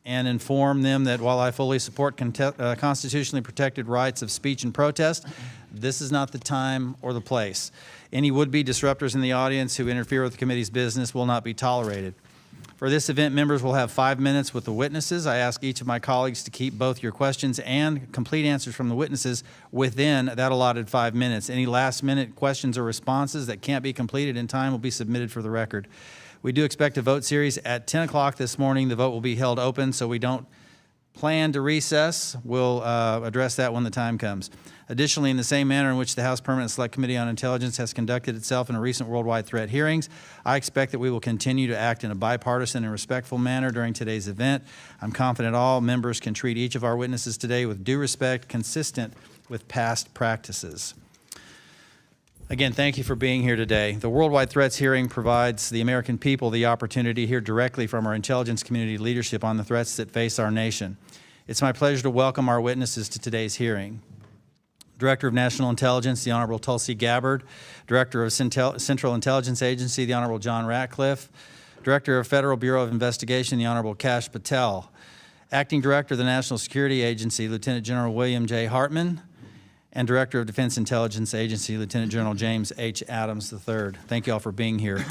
and inform them that while I fully support constitutionally protected rights of speech and protest, this is not the time or the place. Any would-be disruptors in the audience who interfere with the committee's business will not be tolerated. For this event, members will have 5 minutes with the witnesses. I ask each of my colleagues to keep both your questions and complete answers from the witnesses within that allotted 5 minutes. Any last-minute questions or responses that can't be completed in time will be submitted for the record. We do expect a vote series at 10 o'clock this morning. The vote will be held open, so we don't plan to recess. We'll address that when the time comes. Additionally, in the same manner in which the House Permanent Select Committee on Intelligence has conducted itself in a recent worldwide threat hearings, I expect that we will continue to act in a bipartisan and respectful manner during today's event. I'm confident all members can treat each of our witnesses today with due respect, consistent with past practices. Again, thank you for being here today. The Worldwide Threats hearing provides the American people the opportunity to hear directly from our intelligence community leadership on the threats that face our nation. It's my pleasure to welcome our witnesses to today's hearing. Director of National Intelligence, the Honorable Tulsi Gabbard. Director of Central Intelligence Agency, the Honorable John Ratcliffe. Director of Federal Bureau of Investigation, the Honorable Kash Patel. Acting Director of the National Security Agency, Lieutenant General William J. Hartman. And Director of Defense Intelligence Agency, Lieutenant General James H. Adams III. Thank you all for being here.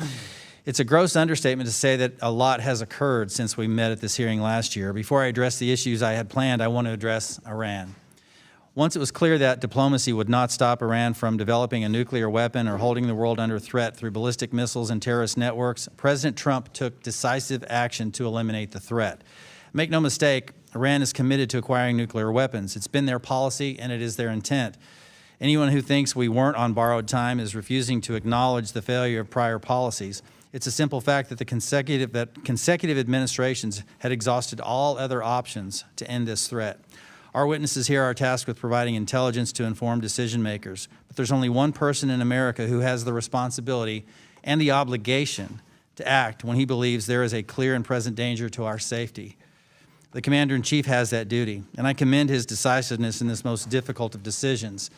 It's a gross understatement to say that a lot has occurred since we met at this hearing last year. Before I address the issues I had planned, I want to address Iran. Once it was clear that diplomacy would not stop Iran from developing a nuclear weapon or holding the world under threat through ballistic missiles and terrorist networks, President Trump took decisive action to eliminate the threat. Make no mistake, Iran is committed to acquiring nuclear weapons. It's been their policy and it is their intent. Anyone who thinks we weren't on borrowed time is refusing to acknowledge the failure of prior policies. It's a simple fact that consecutive administrations had exhausted all other options to end this threat. Our witnesses here are tasked with providing intelligence to inform decision makers. But there's only one person in America who has the responsibility and the obligation to act when he believes there is a clear and present danger to our safety. The Commander-in-Chief has that duty, and I commend his decisiveness in this most difficult of decisions.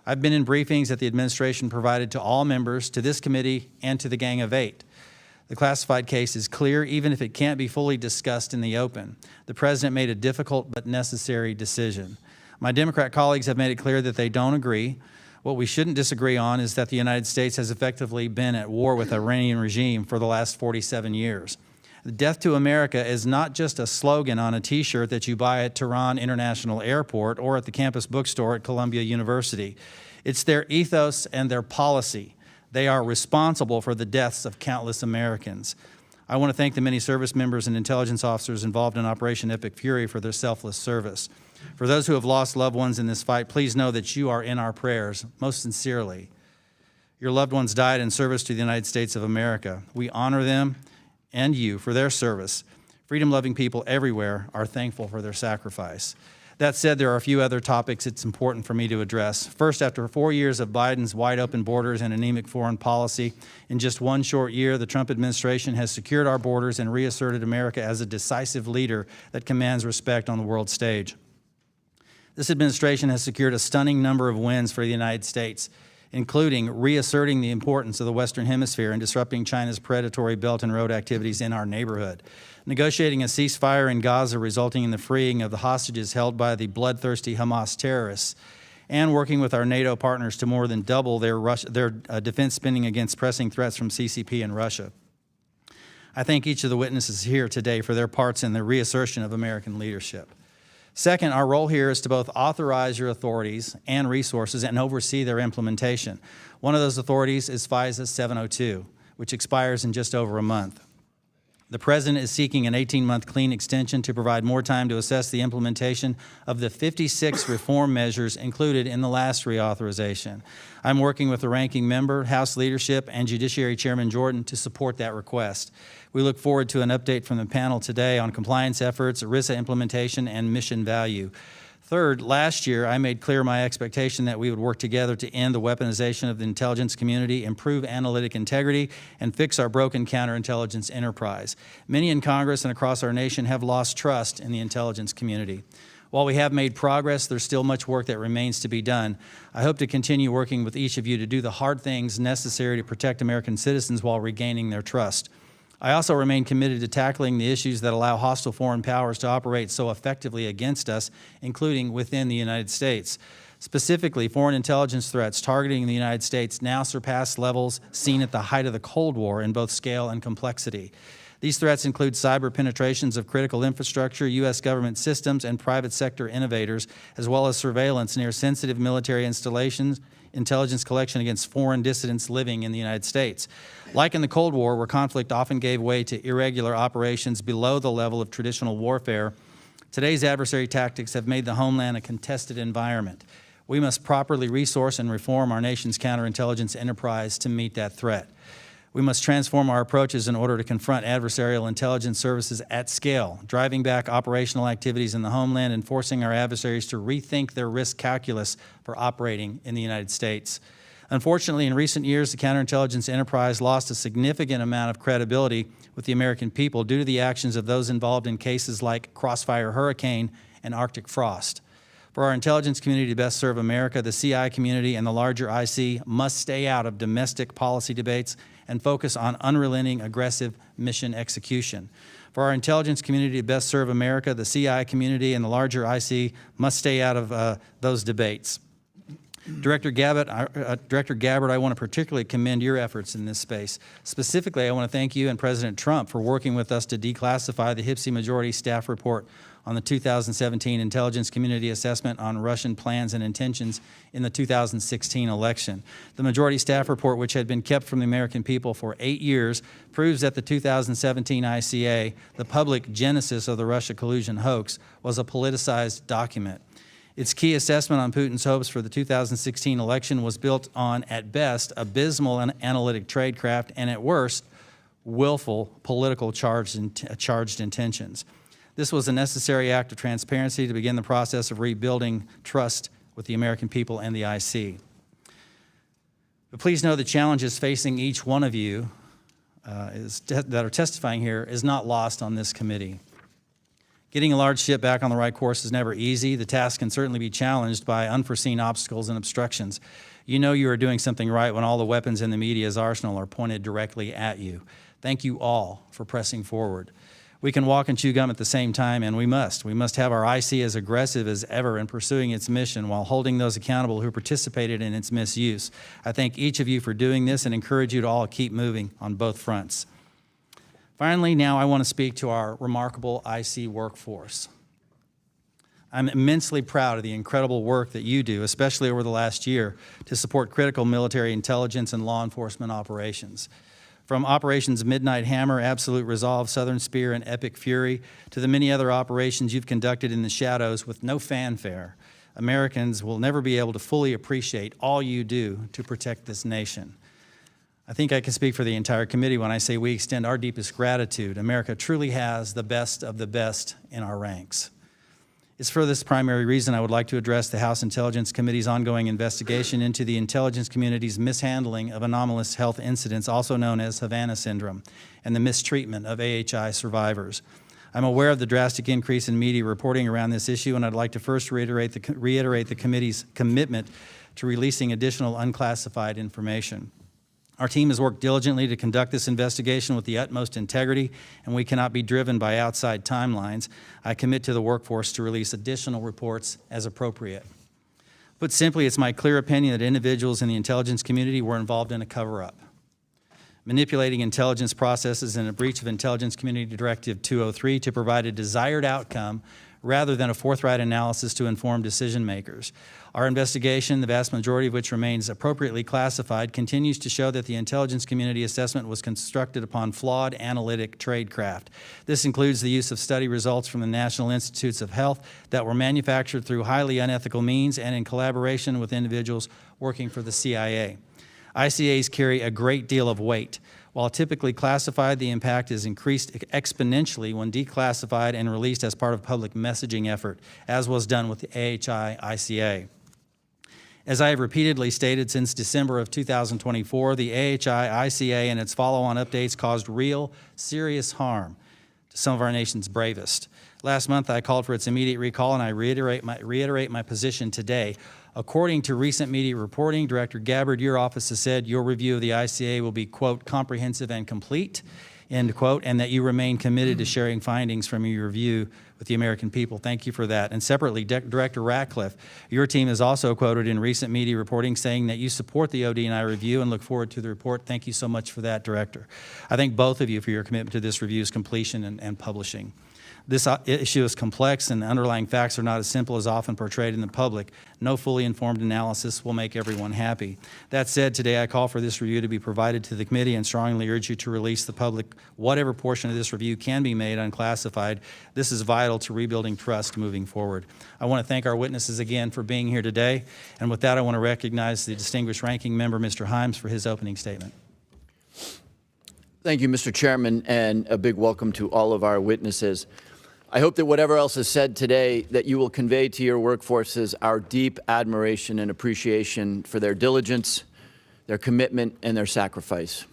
I've been in briefings that the administration provided to all members, to this committee, and to the Gang of Eight. The classified case is clear, even if it can't be fully discussed in the open. The President made a difficult but necessary decision. My Democrat colleagues have made it clear that they don't agree. What we shouldn't disagree on is that the United States has effectively been at war with the Iranian regime for the last 47 years. Death to America is not just a slogan on a T-shirt that you buy at Tehran International Airport or at the campus bookstore at Columbia University. It's their ethos and their policy. They are responsible for the deaths of countless Americans. I want to thank the many service members and intelligence officers involved in Operation Epic Fury for their selfless service. For those who have lost loved ones in this fight, please know that you are in our prayers, most sincerely. Your loved ones died in service to the United States of America. We honor them and you for their service. Freedom-loving people everywhere are thankful for their sacrifice. That said, there are a few other topics it's important for me to address. First, after 4 years of Biden's wide-open borders and anemic foreign policy, in just one short year, the Trump administration has secured our borders and reasserted America as a decisive leader that commands respect on the world stage. This administration has secured a stunning number of wins for the United States, including reasserting the importance of the Western Hemisphere and disrupting China's predatory Belt and Road activities in our neighborhood, negotiating a ceasefire in Gaza resulting in the freeing of the hostages held by the bloodthirsty Hamas terrorists, and working with our NATO partners to more than double their defense spending against pressing threats from CCP and Russia. I thank each of the witnesses here today for their parts in the reassertion of American leadership. Second, our role here is to both authorize your authorities and resources and oversee their implementation. One of those authorities is FISA 702, which expires in just over a month. The President is seeking an 18-month clean extension to provide more time to assess the implementation of the 56 reform measures included in the last reauthorization. I'm working with the ranking member, House leadership, and Judiciary Chairman Jordan to support that request. We look forward to an update from the panel today on compliance efforts, ERISA implementation, and mission value. Third, last year, I made clear my expectation that we would work together to end the weaponization of the intelligence community, improve analytic integrity, and fix our broken counterintelligence enterprise. Many in Congress and across our nation have lost trust in the intelligence community. While we have made progress, there's still much work that remains to be done. I hope to continue working with each of you to do the hard things necessary to protect American citizens while regaining their trust. I also remain committed to tackling the issues that allow hostile foreign powers to operate so effectively against us, including within the United States. Specifically, foreign intelligence threats targeting the United States now surpass levels seen at the height of the Cold War in both scale and complexity. These threats include cyber penetrations of critical infrastructure, U.S. government systems, and private sector innovators, as well as surveillance near sensitive military installations, intelligence collection against foreign dissidents living in the United States. Like in the Cold War, where conflict often gave way to irregular operations below the level of traditional warfare, today's adversary tactics have made the homeland a contested environment. We must properly resource and reform our nation's counterintelligence enterprise to meet that threat. We must transform our approaches in order to confront adversarial intelligence services at scale, driving back operational activities in the homeland and forcing our adversaries to rethink their risk calculus for operating in the United States. Unfortunately, in recent years, the counterintelligence enterprise lost a significant amount of credibility with the American people due to the actions of those involved in cases like Crossfire Hurricane and Arctic Frost. For our intelligence community to best serve America, the CI community and the larger IC must stay out of domestic policy debates and focus on unrelenting, aggressive mission execution. For our intelligence community to best serve America, the CI community and the larger IC must stay out of those debates. Director Gabbard, I want to particularly commend your efforts in this space. Specifically, I want to thank you and President Trump for working with us to declassify the HIPSI Majority Staff Report on the 2017 Intelligence Community Assessment on Russian Plans and Intentions in the 2016 election. The Majority Staff Report, which had been kept from the American people for 8 years, proves that the 2017 ICA, the public genesis of the Russia collusion hoax, was a politicized document. Its key assessment on Putin's hopes for the 2016 election was built on, at best, abysmal and analytic tradecraft, and at worst, willful political charged intentions. This was a necessary act of transparency to begin the process of rebuilding trust with the American people and the IC. But please know the challenges facing each one of you that are testifying here is not lost on this committee. Getting a large ship back on the right course is never easy. The task can certainly be challenged by unforeseen obstacles and obstructions. You know you are doing something right when all the weapons in the media's arsenal are pointed directly at you. Thank you all for pressing forward. We can walk and chew gum at the same time, and we must. We must have our IC as aggressive as ever in pursuing its mission while holding those accountable who participated in its misuse. I thank each of you for doing this and encourage you to all keep moving on both fronts. Finally, now I want to speak to our remarkable IC workforce. I'm immensely proud of the incredible work that you do, especially over the last year, to support critical military intelligence and law enforcement operations. From Operations Midnight Hammer, Absolute Resolve, Southern Spear, and Epic Fury, to the many other operations you've conducted in the shadows with no fanfare, Americans will never be able to fully appreciate all you do to protect this nation. I think I can speak for the entire committee when I say we extend our deepest gratitude. America truly has the best of the best in our ranks. It's for this primary reason I would like to address the House Intelligence Committee's ongoing investigation into the intelligence community's mishandling of anomalous health incidents, also known as Havana syndrome, and the mistreatment of AHI survivors. I'm aware of the drastic increase in media reporting around this issue, and I'd like to first reiterate the committee's commitment to releasing additional unclassified information. Our team has worked diligently to conduct this investigation with the utmost integrity, and we cannot be driven by outside timelines. I commit to the workforce to release additional reports as appropriate. Put simply, it's my clear opinion that individuals in the intelligence community were involved in a cover-up, manipulating intelligence processes in a breach of Intelligence Community Directive 203 to provide a desired outcome rather than a forthright analysis to inform decision makers. Our investigation, the vast majority of which remains appropriately classified, continues to show that the intelligence community assessment was constructed upon flawed analytic tradecraft. This includes the use of study results from the National Institutes of Health that were manufactured through highly unethical means and in collaboration with individuals working for the CIA. ICAs carry a great deal of weight. While typically classified, the impact is increased exponentially when declassified and released as part of a public messaging effort, as was done with the AHI ICA. As I have repeatedly stated since December of 2024, the AHI ICA and its follow-on updates caused real, serious harm to some of our nation's bravest. Last month, I called for its immediate recall, and I reiterate my position today. According to recent media reporting, Director Gabbard, your office has said your review of the ICA will be, quote, comprehensive and complete. end quote, and that you remain committed to sharing findings from your review with the American people. Thank you for that. And separately, Director Ratcliffe, your team is also quoted in recent media reporting saying that you support the ODNI review and look forward to the report. Thank you so much for that, Director. I thank both of you for your commitment to this review's completion and publishing. This issue is complex and the underlying facts are not as simple as often portrayed in the public. No fully informed analysis will make everyone happy. That said, today I call for this review to be provided to the committee and strongly urge you to release the public whatever portion of this review can be made unclassified. This is vital to rebuilding trust moving forward. I want to thank our witnesses again for being here today. And with that, I want to recognize the distinguished ranking member, Mr. Himes, for his opening statement. Thank you, Mr. Chairman, and a big welcome to all of our witnesses. I hope that whatever else is said today, that you will convey to your workforces our deep admiration and appreciation for their diligence, their commitment, and their sacrifice.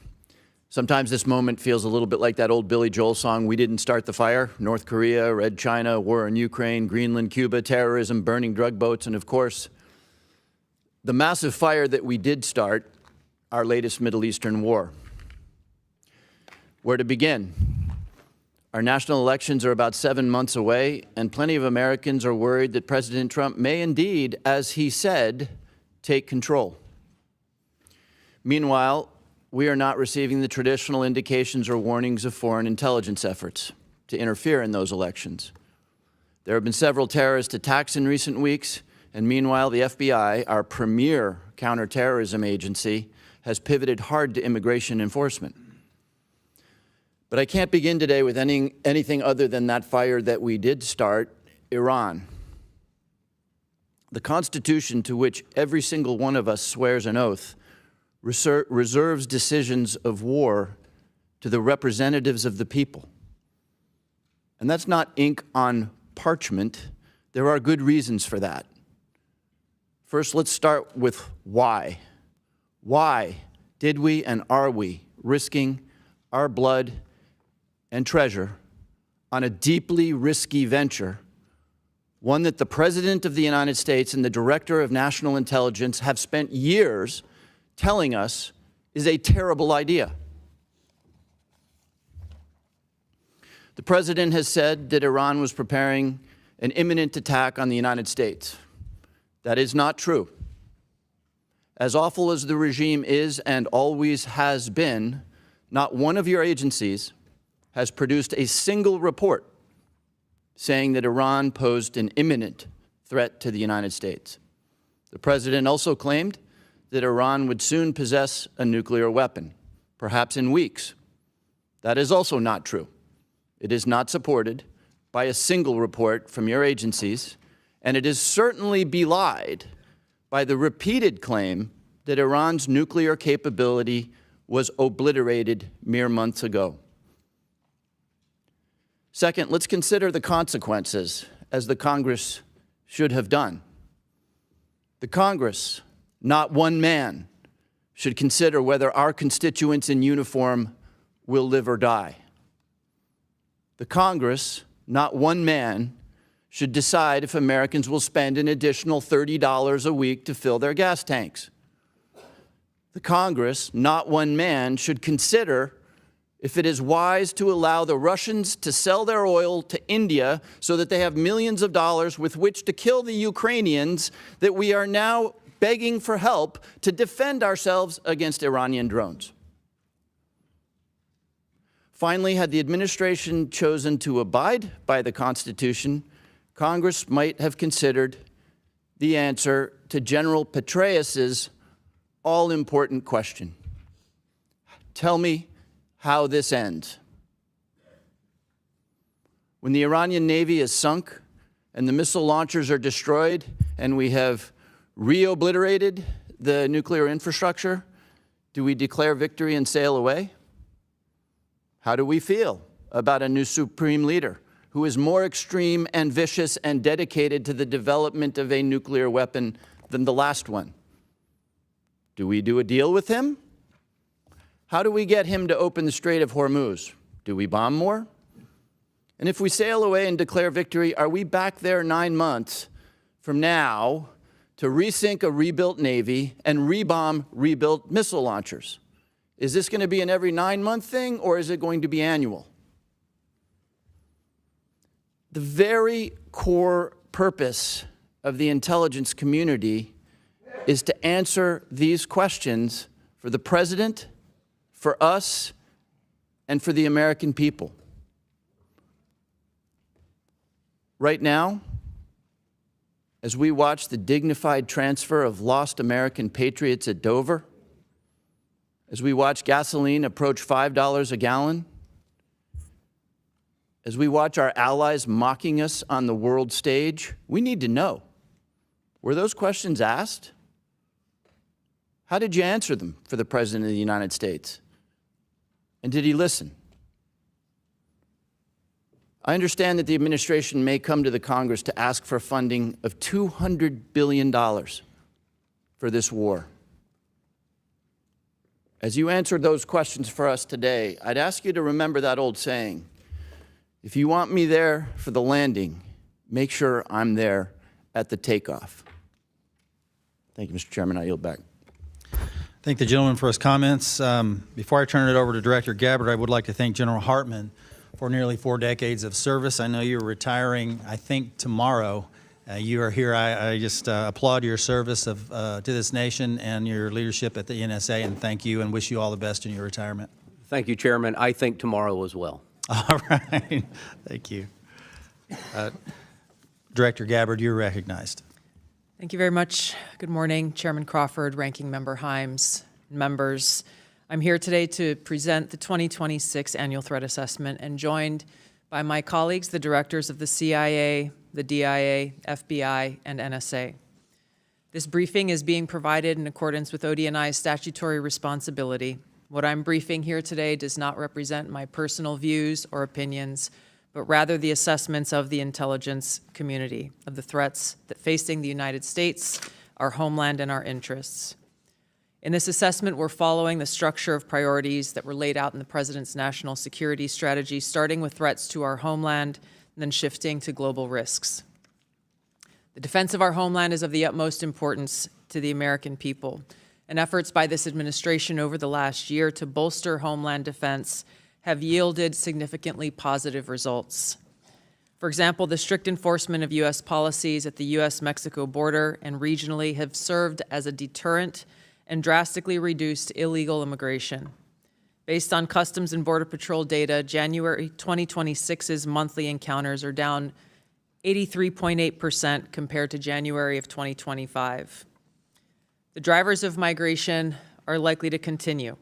Sometimes this moment feels a little bit like that old Billy Joel song, "We Didn't Start the Fire." North Korea, Red China, war in Ukraine, Greenland, Cuba, terrorism, burning drug boats, and of course, the massive fire that we did start, our latest Middle Eastern war. Where to begin? Our national elections are about 7 months away, and plenty of Americans are worried that President Trump may indeed, as he said, take control. Meanwhile, we are not receiving the traditional indications or warnings of foreign intelligence efforts to interfere in those elections. There have been several terrorist attacks in recent weeks, and meanwhile, the FBI, our premier counterterrorism agency, has pivoted hard to immigration enforcement. But I can't begin today with anything other than that fire that we did start, Iran. The Constitution, to which every single one of us swears an oath, reserves decisions of war to the representatives of the people. And that's not ink on parchment. There are good reasons for that. First, let's start with why. Why did we and are we risking our blood and treasure on a deeply risky venture, one that the President of the United States and the Director of National Intelligence have spent years telling us is a terrible idea? The President has said that Iran was preparing an imminent attack on the United States. That is not true. As awful as the regime is and always has been, not one of your agencies has produced a single report saying that Iran posed an imminent threat to the United States. The President also claimed that Iran would soon possess a nuclear weapon, perhaps in weeks. That is also not true. It is not supported by a single report from your agencies, and it is certainly belied by the repeated claim that Iran's nuclear capability was obliterated mere months ago. Second, let's consider the consequences, as the Congress should have done. The Congress, not one man, should consider whether our constituents in uniform will live or die. The Congress, not one man, should decide if Americans will spend an additional $30 a week to fill their gas tanks. The Congress, not one man, should consider if it is wise to allow the Russians to sell their oil to India so that they have millions of dollars with which to kill the Ukrainians that we are now begging for help to defend ourselves against Iranian drones. Finally, had the administration chosen to abide by the Constitution, Congress might have considered the answer to General Petraeus's all-important question. Tell me how this ends. When the Iranian Navy is sunk and the missile launchers are destroyed and we have re-obliterated the nuclear infrastructure, do we declare victory and sail away? How do we feel about a new supreme leader who is more extreme and vicious and dedicated to the development of a nuclear weapon than the last one? Do we do a deal with him? How do we get him to open the Strait of Hormuz? Do we bomb more? And if we sail away and declare victory, are we back there 9 months from now to resink a rebuilt Navy and rebomb rebuilt missile launchers? Is this going to be an every 9-month thing, or is it going to be annual? The very core purpose of the intelligence community is to answer these questions for the president, for us, and for the American people. Right now, as we watch the dignified transfer of lost American patriots at Dover, as we watch gasoline approach $5 a gallon, as we watch our allies mocking us on the world stage, we need to know, were those questions asked? How did you answer them for the President of the United States? And did he listen? I understand that the administration may come to the Congress to ask for funding of $200 billion for this war. As you answered those questions for us today, I'd ask you to remember that old saying, if you want me there for the landing, make sure I'm there at the takeoff. Thank you, Mr. Chairman. I yield back. Thank the gentleman for his comments. Before I turn it over to Director Gabbard, I would like to thank General Hartman for nearly 4 decades of service. I know you're retiring, I think, tomorrow. You are here. I just applaud your service to this nation and your leadership at the NSA, and thank you and wish you all the best in your retirement. Thank you, Chairman. I think tomorrow as well. All right. Thank you. Director Gabbard, you're recognized. Thank you very much. Good morning, Chairman Crawford, Ranking Member Himes, members. I'm here today to present the 2026 Annual Threat Assessment and joined by my colleagues, the directors of the CIA, the DIA, FBI, and NSA. This briefing is being provided in accordance with ODNI's statutory responsibility. What I'm briefing here today does not represent my personal views or opinions, but rather the assessments of the intelligence community of the threats that facing the United States, our homeland, and our interests. In this assessment, we're following the structure of priorities that were laid out in the President's national security strategy, starting with threats to our homeland, and then shifting to global risks. The defense of our homeland is of the utmost importance to the American people, and efforts by this administration over the last year to bolster homeland defense have yielded significantly positive results. For example, the strict enforcement of U.S. policies at the U.S.-Mexico border and regionally have served as a deterrent and drastically reduced illegal immigration. Based on Customs and Border Patrol data, January 2026's monthly encounters are down 83.8% compared to January of 2025. The drivers of migration are likely to continue.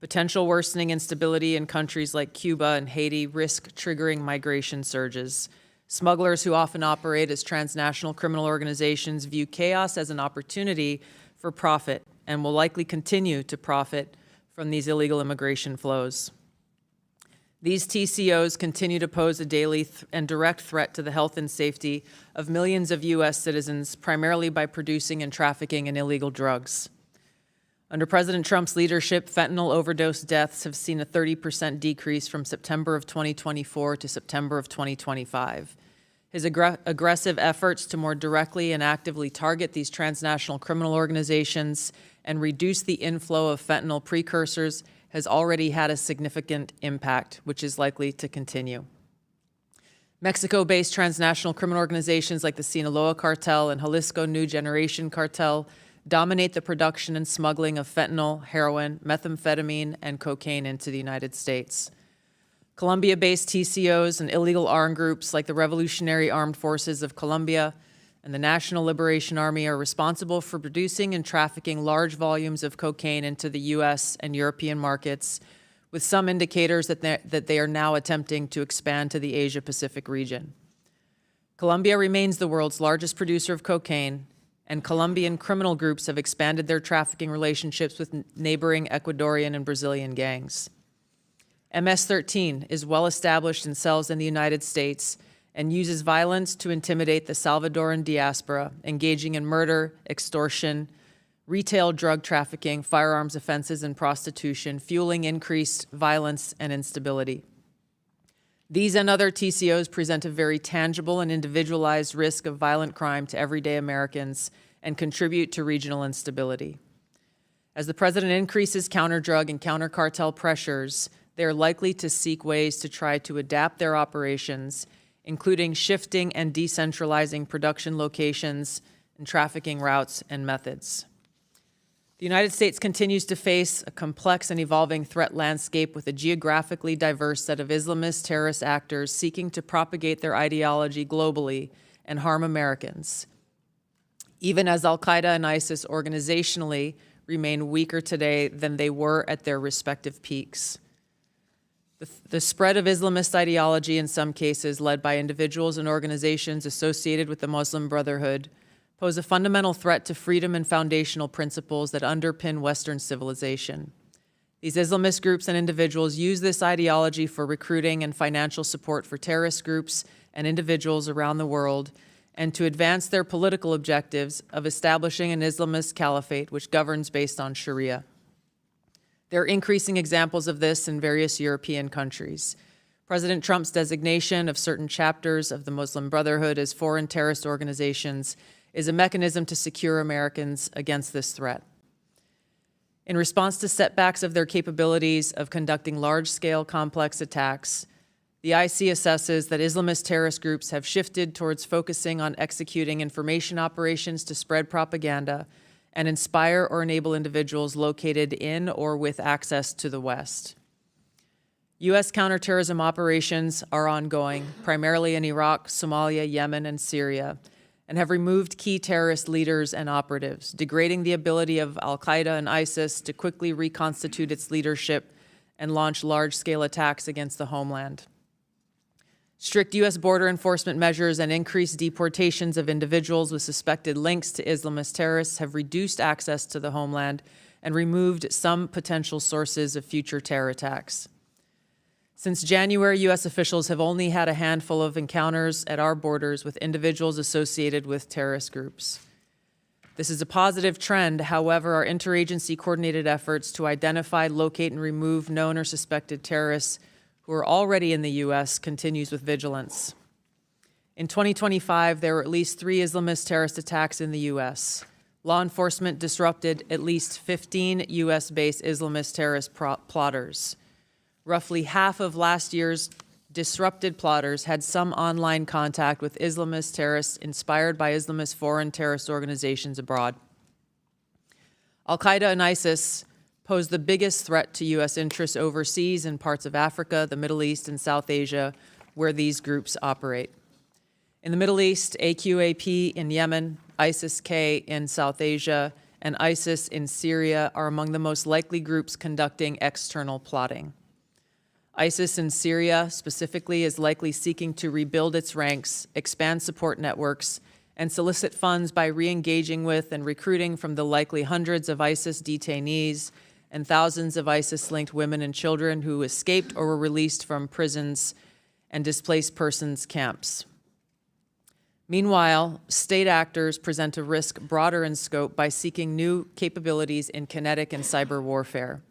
Potential worsening instability in countries like Cuba and Haiti risk triggering migration surges. Smugglers who often operate as transnational criminal organizations view chaos as an opportunity for profit and will likely continue to profit from these illegal immigration flows. These TCOs continue to pose a daily and direct threat to the health and safety of millions of U.S. citizens, primarily by producing and trafficking in illegal drugs. Under President Trump's leadership, fentanyl overdose deaths have seen a 30% decrease from September of 2024 to September of 2025. His aggressive efforts to more directly and actively target these transnational criminal organizations and reduce the inflow of fentanyl precursors has already had a significant impact, which is likely to continue. Mexico-based transnational criminal organizations like the Sinaloa Cartel and Jalisco New Generation Cartel dominate the production and smuggling of fentanyl, heroin, methamphetamine, and cocaine into the United States. Colombia-based TCOs and illegal armed groups like the Revolutionary Armed Forces of Colombia and the National Liberation Army are responsible for producing and trafficking large volumes of cocaine into the U.S. and European markets, with some indicators that they are now attempting to expand to the Asia-Pacific region. Colombia remains the world's largest producer of cocaine, and Colombian criminal groups have expanded their trafficking relationships with neighboring Ecuadorian and Brazilian gangs. MS-13 is well established in cells in the United States and uses violence to intimidate the Salvadoran diaspora, engaging in murder, extortion, retail drug trafficking, firearms offenses, and prostitution, fueling increased violence and instability. These and other TCOs present a very tangible and individualized risk of violent crime to everyday Americans and contribute to regional instability. As the president increases counter-drug and counter-cartel pressures, they are likely to seek ways to try to adapt their operations, including shifting and decentralizing production locations and trafficking routes and methods. The United States continues to face a complex and evolving threat landscape with a geographically diverse set of Islamist terrorist actors seeking to propagate their ideology globally and harm Americans, even as al-Qaeda and ISIS organizationally remain weaker today than they were at their respective peaks. The spread of Islamist ideology, in some cases led by individuals and organizations associated with the Muslim Brotherhood, pose a fundamental threat to freedom and foundational principles that underpin Western civilization. These Islamist groups and individuals use this ideology for recruiting and financial support for terrorist groups and individuals around the world, and to advance their political objectives of establishing an Islamist caliphate which governs based on Sharia. There are increasing examples of this in various European countries. President Trump's designation of certain chapters of the Muslim Brotherhood as foreign terrorist organizations is a mechanism to secure Americans against this threat. In response to setbacks of their capabilities of conducting large-scale complex attacks, the IC assesses that Islamist terrorist groups have shifted towards focusing on executing information operations to spread propaganda and inspire or enable individuals located in or with access to the West. U.S. counterterrorism operations are ongoing, primarily in Iraq, Somalia, Yemen, and Syria, and have removed key terrorist leaders and operatives, degrading the ability of al-Qaeda and ISIS to quickly reconstitute its leadership and launch large-scale attacks against the homeland. Strict U.S. border enforcement measures and increased deportations of individuals with suspected links to Islamist terrorists have reduced access to the homeland and removed some potential sources of future terror attacks. Since January, U.S. officials have only had a handful of encounters at our borders with individuals associated with terrorist groups. This is a positive trend. However, our interagency coordinated efforts to identify, locate, and remove known or suspected terrorists who are already in the U.S. continues with vigilance. In 2025, there were at least 3 Islamist terrorist attacks in the U.S. Law enforcement disrupted at least 15 U.S.-based Islamist terrorist plotters. Roughly half of last year's disrupted plotters had some online contact with Islamist terrorists inspired by Islamist foreign terrorist organizations abroad. Al-Qaeda and ISIS pose the biggest threat to U.S. interests overseas in parts of Africa, the Middle East, and South Asia, where these groups operate. In the Middle East, AQAP in Yemen, ISIS-K in South Asia, and ISIS in Syria are among the most likely groups conducting external plotting. ISIS in Syria specifically is likely seeking to rebuild its ranks, expand support networks, and solicit funds by re-engaging with and recruiting from the likely hundreds of ISIS detainees and thousands of ISIS-linked women and children who escaped or were released from prisons and displaced persons camps. Meanwhile, state actors present a risk broader in scope by seeking new capabilities in kinetic and cyber warfare.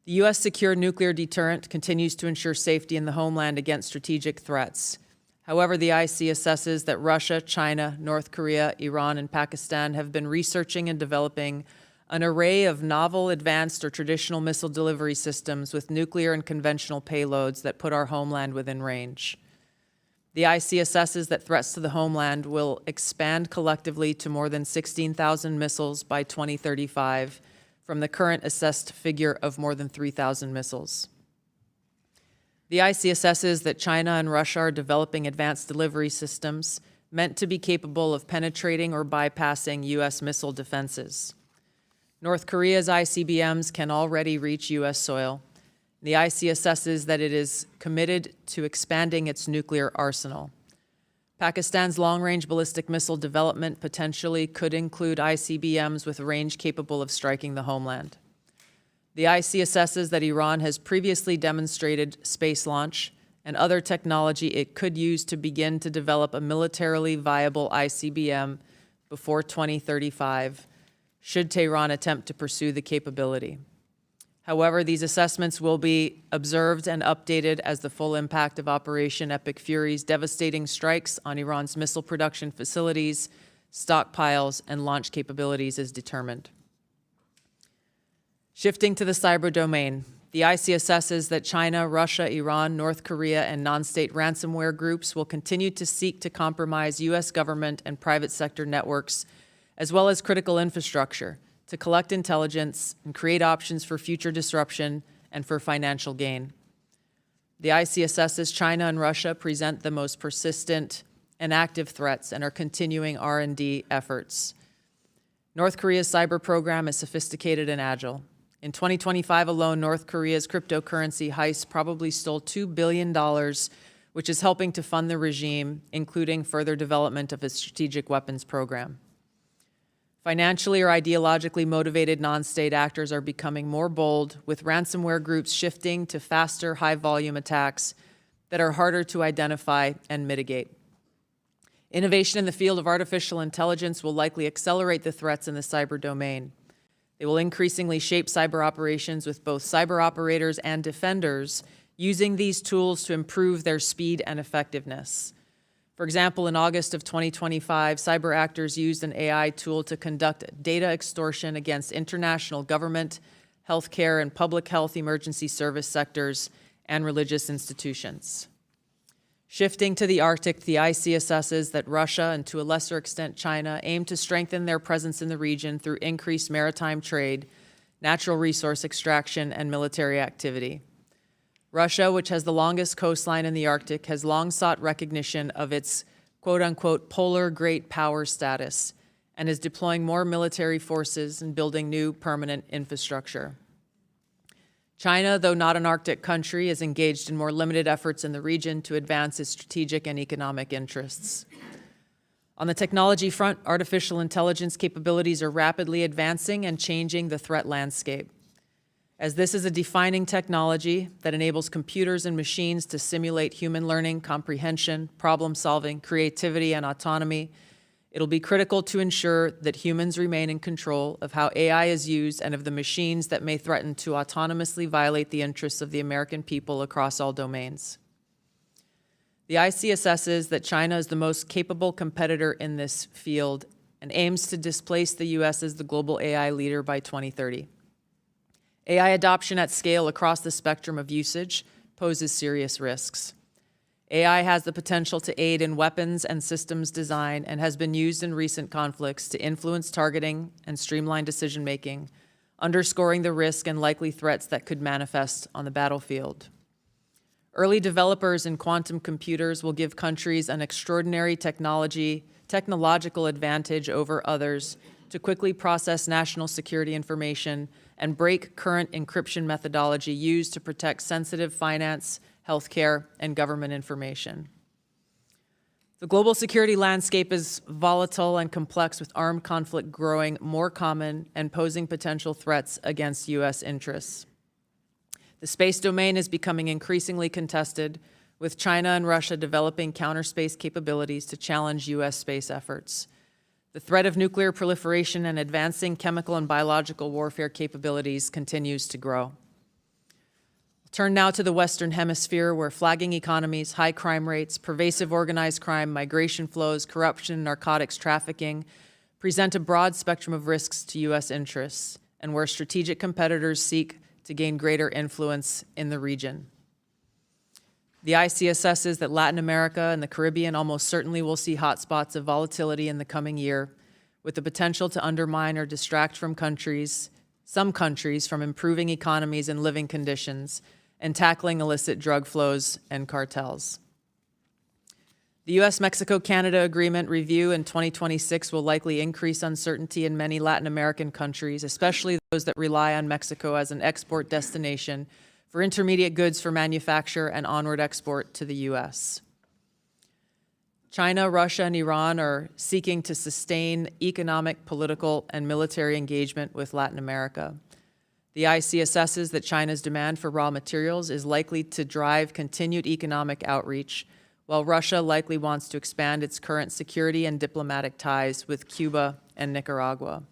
The U.S. secure nuclear deterrent continues to ensure safety in the homeland against strategic threats. However, the IC assesses that Russia, China, North Korea, Iran, and Pakistan have been researching and developing an array of novel, advanced, or traditional missile delivery systems with nuclear and conventional payloads that put our homeland within range. The IC assesses that threats to the homeland will expand collectively to more than 16,000 missiles by 2035, from the current assessed figure of more than 3,000 missiles. The IC assesses that China and Russia are developing advanced delivery systems meant to be capable of penetrating or bypassing U.S. missile defenses. North Korea's ICBMs can already reach U.S. soil. The IC assesses that it is committed to expanding its nuclear arsenal. Pakistan's long-range ballistic missile development potentially could include ICBMs with range capable of striking the homeland. The IC assesses that Iran has previously demonstrated space launch and other technology it could use to begin to develop a militarily viable ICBM before 2035, should Tehran attempt to pursue the capability. However, these assessments will be observed and updated as the full impact of Operation Epic Fury's devastating strikes on Iran's missile production facilities, stockpiles, and launch capabilities is determined. Shifting to the cyber domain, the IC assesses that China, Russia, Iran, North Korea, and non-state ransomware groups will continue to seek to compromise U.S. government and private sector networks, as well as critical infrastructure, to collect intelligence and create options for future disruption and for financial gain. The IC assesses China and Russia present the most persistent and active threats and are continuing R&D efforts. North Korea's cyber program is sophisticated and agile. In 2025 alone, North Korea's cryptocurrency heist probably stole $2 billion, which is helping to fund the regime, including further development of its strategic weapons program. Financially or ideologically motivated non-state actors are becoming more bold, with ransomware groups shifting to faster, high-volume attacks that are harder to identify and mitigate. Innovation in the field of artificial intelligence will likely accelerate the threats in the cyber domain. They will increasingly shape cyber operations, with both cyber operators and defenders using these tools to improve their speed and effectiveness. For example, in August of 2025, cyber actors used an AI tool to conduct data extortion against international government, healthcare, and public health emergency service sectors and religious institutions. Shifting to the Arctic, the IC assesses that Russia, and to a lesser extent China, aim to strengthen their presence in the region through increased maritime trade, natural resource extraction, and military activity. Russia, which has the longest coastline in the Arctic, has long sought recognition of its quote-unquote polar great power status and is deploying more military forces and building new permanent infrastructure. China, though not an Arctic country, is engaged in more limited efforts in the region to advance its strategic and economic interests. On the technology front, artificial intelligence capabilities are rapidly advancing and changing the threat landscape. As this is a defining technology that enables computers and machines to simulate human learning, comprehension, problem-solving, creativity, and autonomy, it'll be critical to ensure that humans remain in control of how AI is used and of the machines that may threaten to autonomously violate the interests of the American people across all domains. The IC assesses that China is the most capable competitor in this field and aims to displace the U.S. as the global AI leader by 2030. AI adoption at scale across the spectrum of usage poses serious risks. AI has the potential to aid in weapons and systems design and has been used in recent conflicts to influence targeting and streamline decision-making, underscoring the risk and likely threats that could manifest on the battlefield. Early developers in quantum computers will give countries an extraordinary technological advantage over others to quickly process national security information and break current encryption methodology used to protect sensitive finance, healthcare, and government information. The global security landscape is volatile and complex, with armed conflict growing more common and posing potential threats against U.S. interests. The space domain is becoming increasingly contested, with China and Russia developing counter-space capabilities to challenge U.S. space efforts. The threat of nuclear proliferation and advancing chemical and biological warfare capabilities continues to grow. Turn now to the Western Hemisphere, where flagging economies, high crime rates, pervasive organized crime, migration flows, corruption, and narcotics trafficking present a broad spectrum of risks to U.S. interests, and where strategic competitors seek to gain greater influence in the region. The IC assesses that Latin America and the Caribbean almost certainly will see hotspots of volatility in the coming year, with the potential to undermine or distract from some countries from improving economies and living conditions and tackling illicit drug flows and cartels. The U.S.-Mexico-Canada Agreement review in 2026 will likely increase uncertainty in many Latin American countries, especially those that rely on Mexico as an export destination for intermediate goods for manufacture and onward export to the U.S. China, Russia, and Iran are seeking to sustain economic, political, and military engagement with Latin America. The IC assesses that China's demand for raw materials is likely to drive continued economic outreach, while Russia likely wants to expand its current security and diplomatic ties with Cuba and Nicaragua.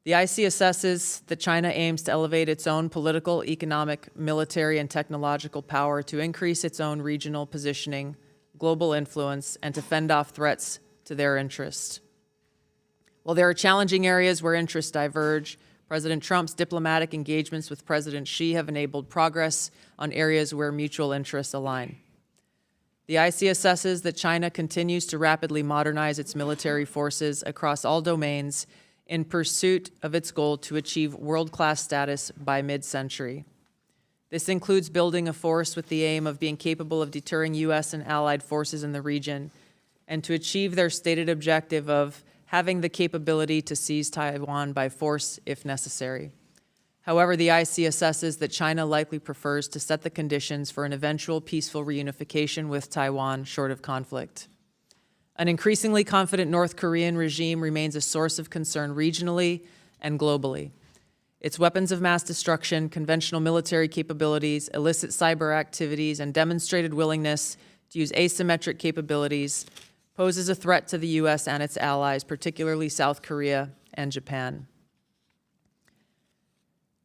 The IC assesses that China aims to elevate its own political, economic, military, and technological power to increase its own regional positioning, global influence, and to fend off threats to their interests. While there are challenging areas where interests diverge, President Trump's diplomatic engagements with President Xi have enabled progress on areas where mutual interests align. The IC assesses that China continues to rapidly modernize its military forces across all domains in pursuit of its goal to achieve world-class status by mid-century. This includes building a force with the aim of being capable of deterring U.S. and allied forces in the region and to achieve their stated objective of having the capability to seize Taiwan by force if necessary. However, the IC assesses that China likely prefers to set the conditions for an eventual peaceful reunification with Taiwan short of conflict. An increasingly confident North Korean regime remains a source of concern regionally and globally. Its weapons of mass destruction, conventional military capabilities, illicit cyber activities, and demonstrated willingness to use asymmetric capabilities poses a threat to the U.S. and its allies, particularly South Korea and Japan.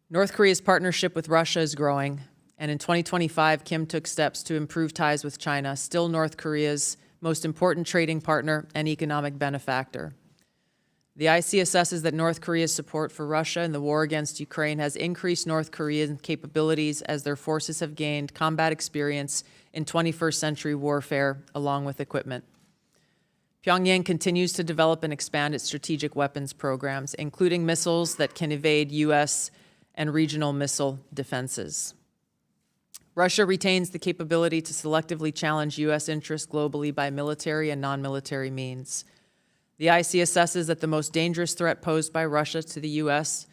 North Korea's partnership with Russia is growing, and in 2025, Kim took steps to improve ties with China, still North Korea's most important trading partner and economic benefactor. The IC assesses that North Korea's support for Russia in the war against Ukraine has increased North Korean capabilities as their forces have gained combat experience in 21st century warfare, along with equipment. Pyongyang continues to develop and expand its strategic weapons programs, including missiles that can evade U.S. and regional missile defenses. Russia retains the capability to selectively challenge U.S. interests globally by military and non-military means. The IC assesses that the most dangerous threat posed by Russia to the U.S.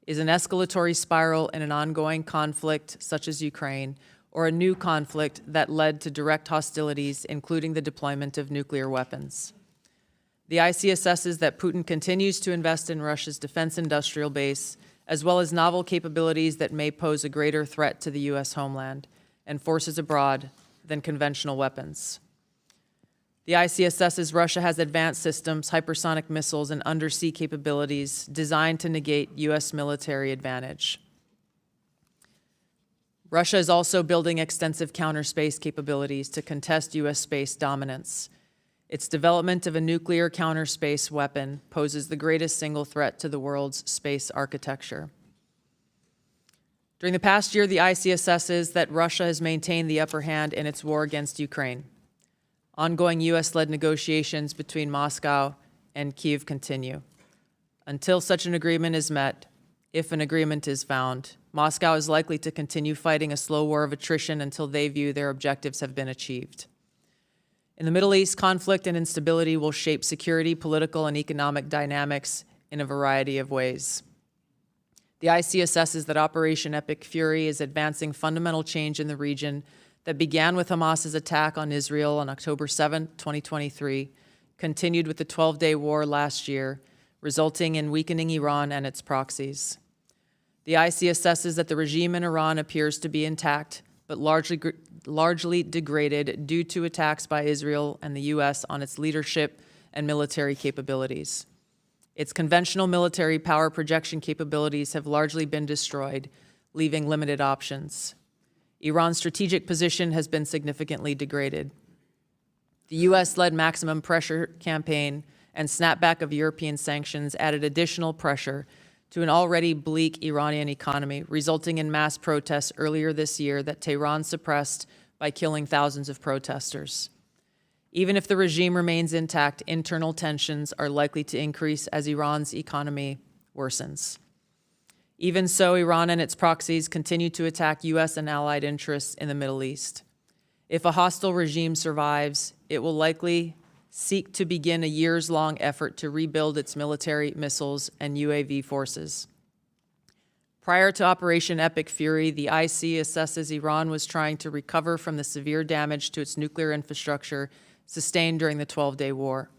is an escalatory spiral in an ongoing conflict such as Ukraine, or a new conflict that led to direct hostilities, including the deployment of nuclear weapons. The IC assesses that Putin continues to invest in Russia's defense industrial base, as well as novel capabilities that may pose a greater threat to the U.S. homeland and forces abroad than conventional weapons. The IC assesses Russia has advanced systems, hypersonic missiles, and undersea capabilities designed to negate U.S. military advantage. Russia is also building extensive counter-space capabilities to contest U.S. space dominance. Its development of a nuclear counter-space weapon poses the greatest single threat to the world's space architecture. During the past year, the IC assesses that Russia has maintained the upper hand in its war against Ukraine. Ongoing U.S.-led negotiations between Moscow and Kyiv continue. Until such an agreement is met, if an agreement is found, Moscow is likely to continue fighting a slow war of attrition until they view their objectives have been achieved. In the Middle East, conflict and instability will shape security, political, and economic dynamics in a variety of ways. The IC assesses that Operation Epic Fury is advancing fundamental change in the region that began with Hamas's attack on Israel on October 7, 2023, continued with the 12-day war last year, resulting in weakening Iran and its proxies. The IC assesses that the regime in Iran appears to be intact, but largely degraded due to attacks by Israel and the U.S. on its leadership and military capabilities. Its conventional military power projection capabilities have largely been destroyed, leaving limited options. Iran's strategic position has been significantly degraded. The U.S.-led maximum pressure campaign and snapback of European sanctions added additional pressure to an already bleak Iranian economy, resulting in mass protests earlier this year that Tehran suppressed by killing thousands of protesters. Even if the regime remains intact, internal tensions are likely to increase as Iran's economy worsens. Even so, Iran and its proxies continue to attack U.S. and allied interests in the Middle East. If a hostile regime survives, it will likely seek to begin a years-long effort to rebuild its military, missiles, and UAV forces. Prior to Operation Epic Fury, the IC assesses Iran was trying to recover from the severe damage to its nuclear infrastructure sustained during the 12-day war.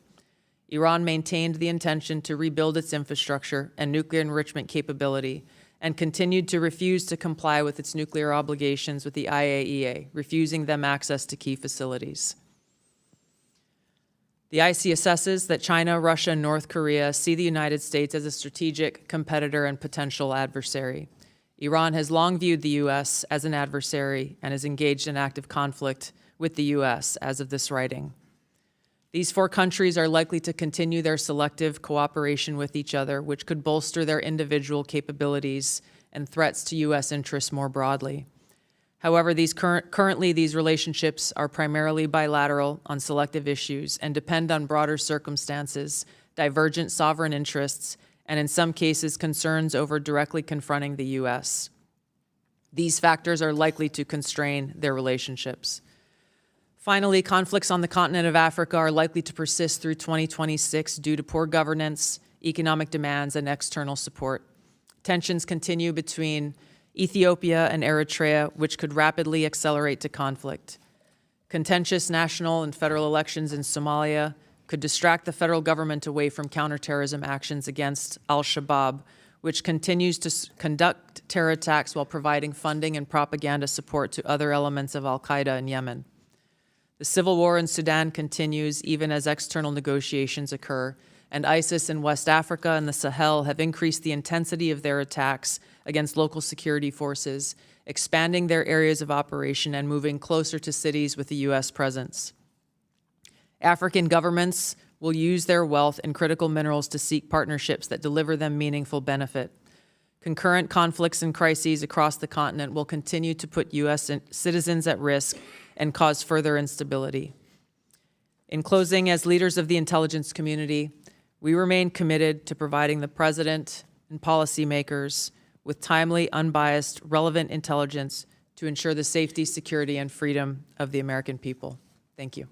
Iran maintained the intention to rebuild its infrastructure and nuclear enrichment capability and continued to refuse to comply with its nuclear obligations with the IAEA, refusing them access to key facilities. The IC assesses that China, Russia, and North Korea see the United States as a strategic competitor and potential adversary. Iran has long viewed the U.S. as an adversary and is engaged in active conflict with the U.S. as of this writing. These 4 countries are likely to continue their selective cooperation with each other, which could bolster their individual capabilities and threats to U.S. interests more broadly. However, currently these relationships are primarily bilateral on selective issues and depend on broader circumstances, divergent sovereign interests, and in some cases concerns over directly confronting the U.S. These factors are likely to constrain their relationships. Finally, conflicts on the continent of Africa are likely to persist through 2026 due to poor governance, economic demands, and external support. Tensions continue between Ethiopia and Eritrea, which could rapidly accelerate to conflict. Contentious national and federal elections in Somalia could distract the federal government away from counterterrorism actions against al-Shabaab, which continues to conduct terror attacks while providing funding and propaganda support to other elements of al-Qaeda in Yemen. The civil war in Sudan continues even as external negotiations occur, and ISIS in West Africa and the Sahel have increased the intensity of their attacks against local security forces, expanding their areas of operation and moving closer to cities with a U.S. presence. African governments will use their wealth and critical minerals to seek partnerships that deliver them meaningful benefit. Concurrent conflicts and crises across the continent will continue to put U.S. citizens at risk and cause further instability. In closing, as leaders of the intelligence community, we remain committed to providing the President and policymakers with timely, unbiased, relevant intelligence to ensure the safety, security, and freedom of the American people. Thank you.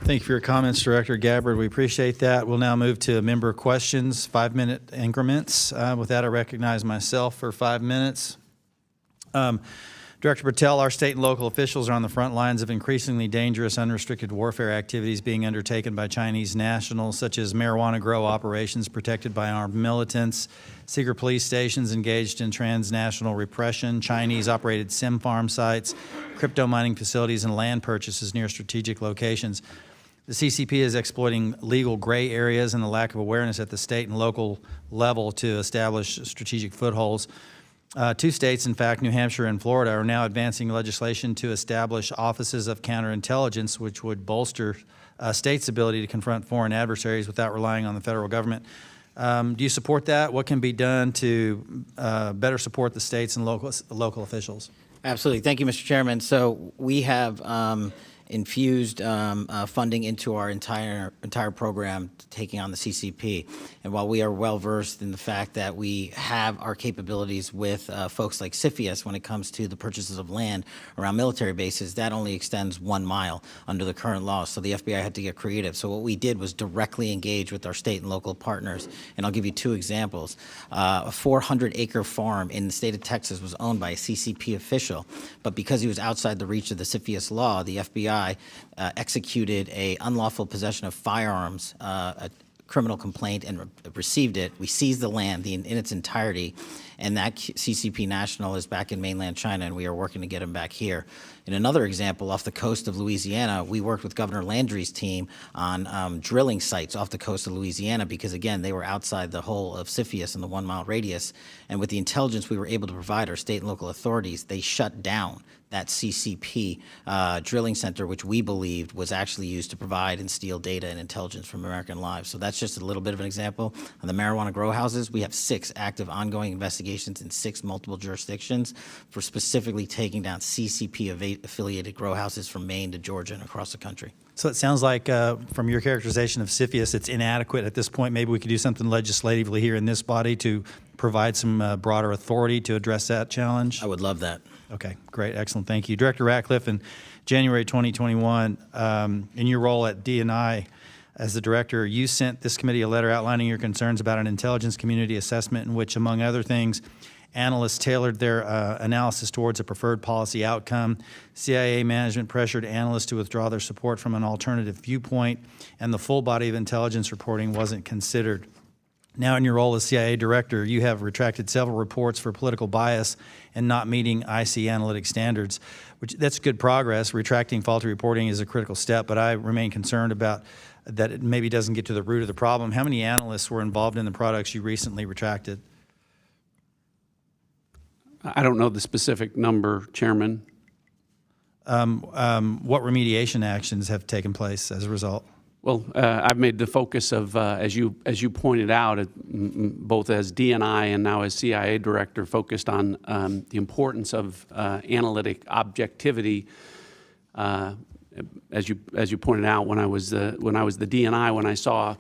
Thank you for your comments, Director Gabbard. We appreciate that. We'll now move to member questions, 5-minute increments. With that, I recognize myself for 5 minutes. Director Patel, our state and local officials are on the front lines of increasingly dangerous, unrestricted warfare activities being undertaken by Chinese nationals, such as marijuana grow operations protected by armed militants, secret police stations engaged in transnational repression, Chinese-operated sim farm sites, crypto mining facilities, and land purchases near strategic locations. The CCP is exploiting legal gray areas and the lack of awareness at the state and local level to establish strategic footholds. 2 states, in fact, New Hampshire and Florida, are now advancing legislation to establish offices of counterintelligence, which would bolster states' ability to confront foreign adversaries without relying on the federal government. Do you support that? What can be done to better support the states and local officials? Absolutely. Thank you, Mr. Chairman. So we have infused funding into our entire program taking on the CCP. And while we are well versed in the fact that we have our capabilities with folks like CFIUS when it comes to the purchases of land around military bases, that only extends 1 mile under the current law. So the FBI had to get creative. So what we did was directly engage with our state and local partners. And I'll give you 2 examples. A 400-acre farm in the state of Texas was owned by a CCP official, but because he was outside the reach of the CFIUS law, the FBI executed a unlawful possession of firearms, a criminal complaint, and received it. We seized the land in its entirety, and that CCP national is back in mainland China, and we are working to get him back here. In another example, off the coast of Louisiana, we worked with Governor Landry's team on drilling sites off the coast of Louisiana because, again, they were outside the whole of CFIUS in the 1-mile radius. And with the intelligence we were able to provide our state and local authorities, they shut down that CCP drilling center, which we believed was actually used to provide and steal data and intelligence from American lives. So that's just a little bit of an example. On the marijuana grow houses, we have 6 active ongoing investigations in 6 multiple jurisdictions for specifically taking down CCP-affiliated grow houses from Maine to Georgia and across the country. So it sounds like from your characterization of CFIUS, it's inadequate at this point. Maybe we could do something legislatively here in this body to provide some broader authority to address that challenge. I would love that. Okay, great, excellent, thank you. Director Ratcliffe, in January 2021, in your role at DNI as the director, you sent this committee a letter outlining your concerns about an intelligence community assessment in which, among other things, analysts tailored their analysis towards a preferred policy outcome. CIA management pressured analysts to withdraw their support from an alternative viewpoint, and the full body of intelligence reporting wasn't considered. Now, in your role as CIA director, you have retracted several reports for political bias and not meeting IC analytic standards, that's good progress. Retracting faulty reporting is a critical step, but I remain concerned about that it maybe doesn't get to the root of the problem. How many analysts were involved in the products you recently retracted? I don't know the specific number, Chairman. What remediation actions have taken place as a result? Well, I've made the focus of, as you pointed out, both as DNI and now as CIA director, focused on the importance of analytic objectivity. As you pointed out, when I was the DNI, when I saw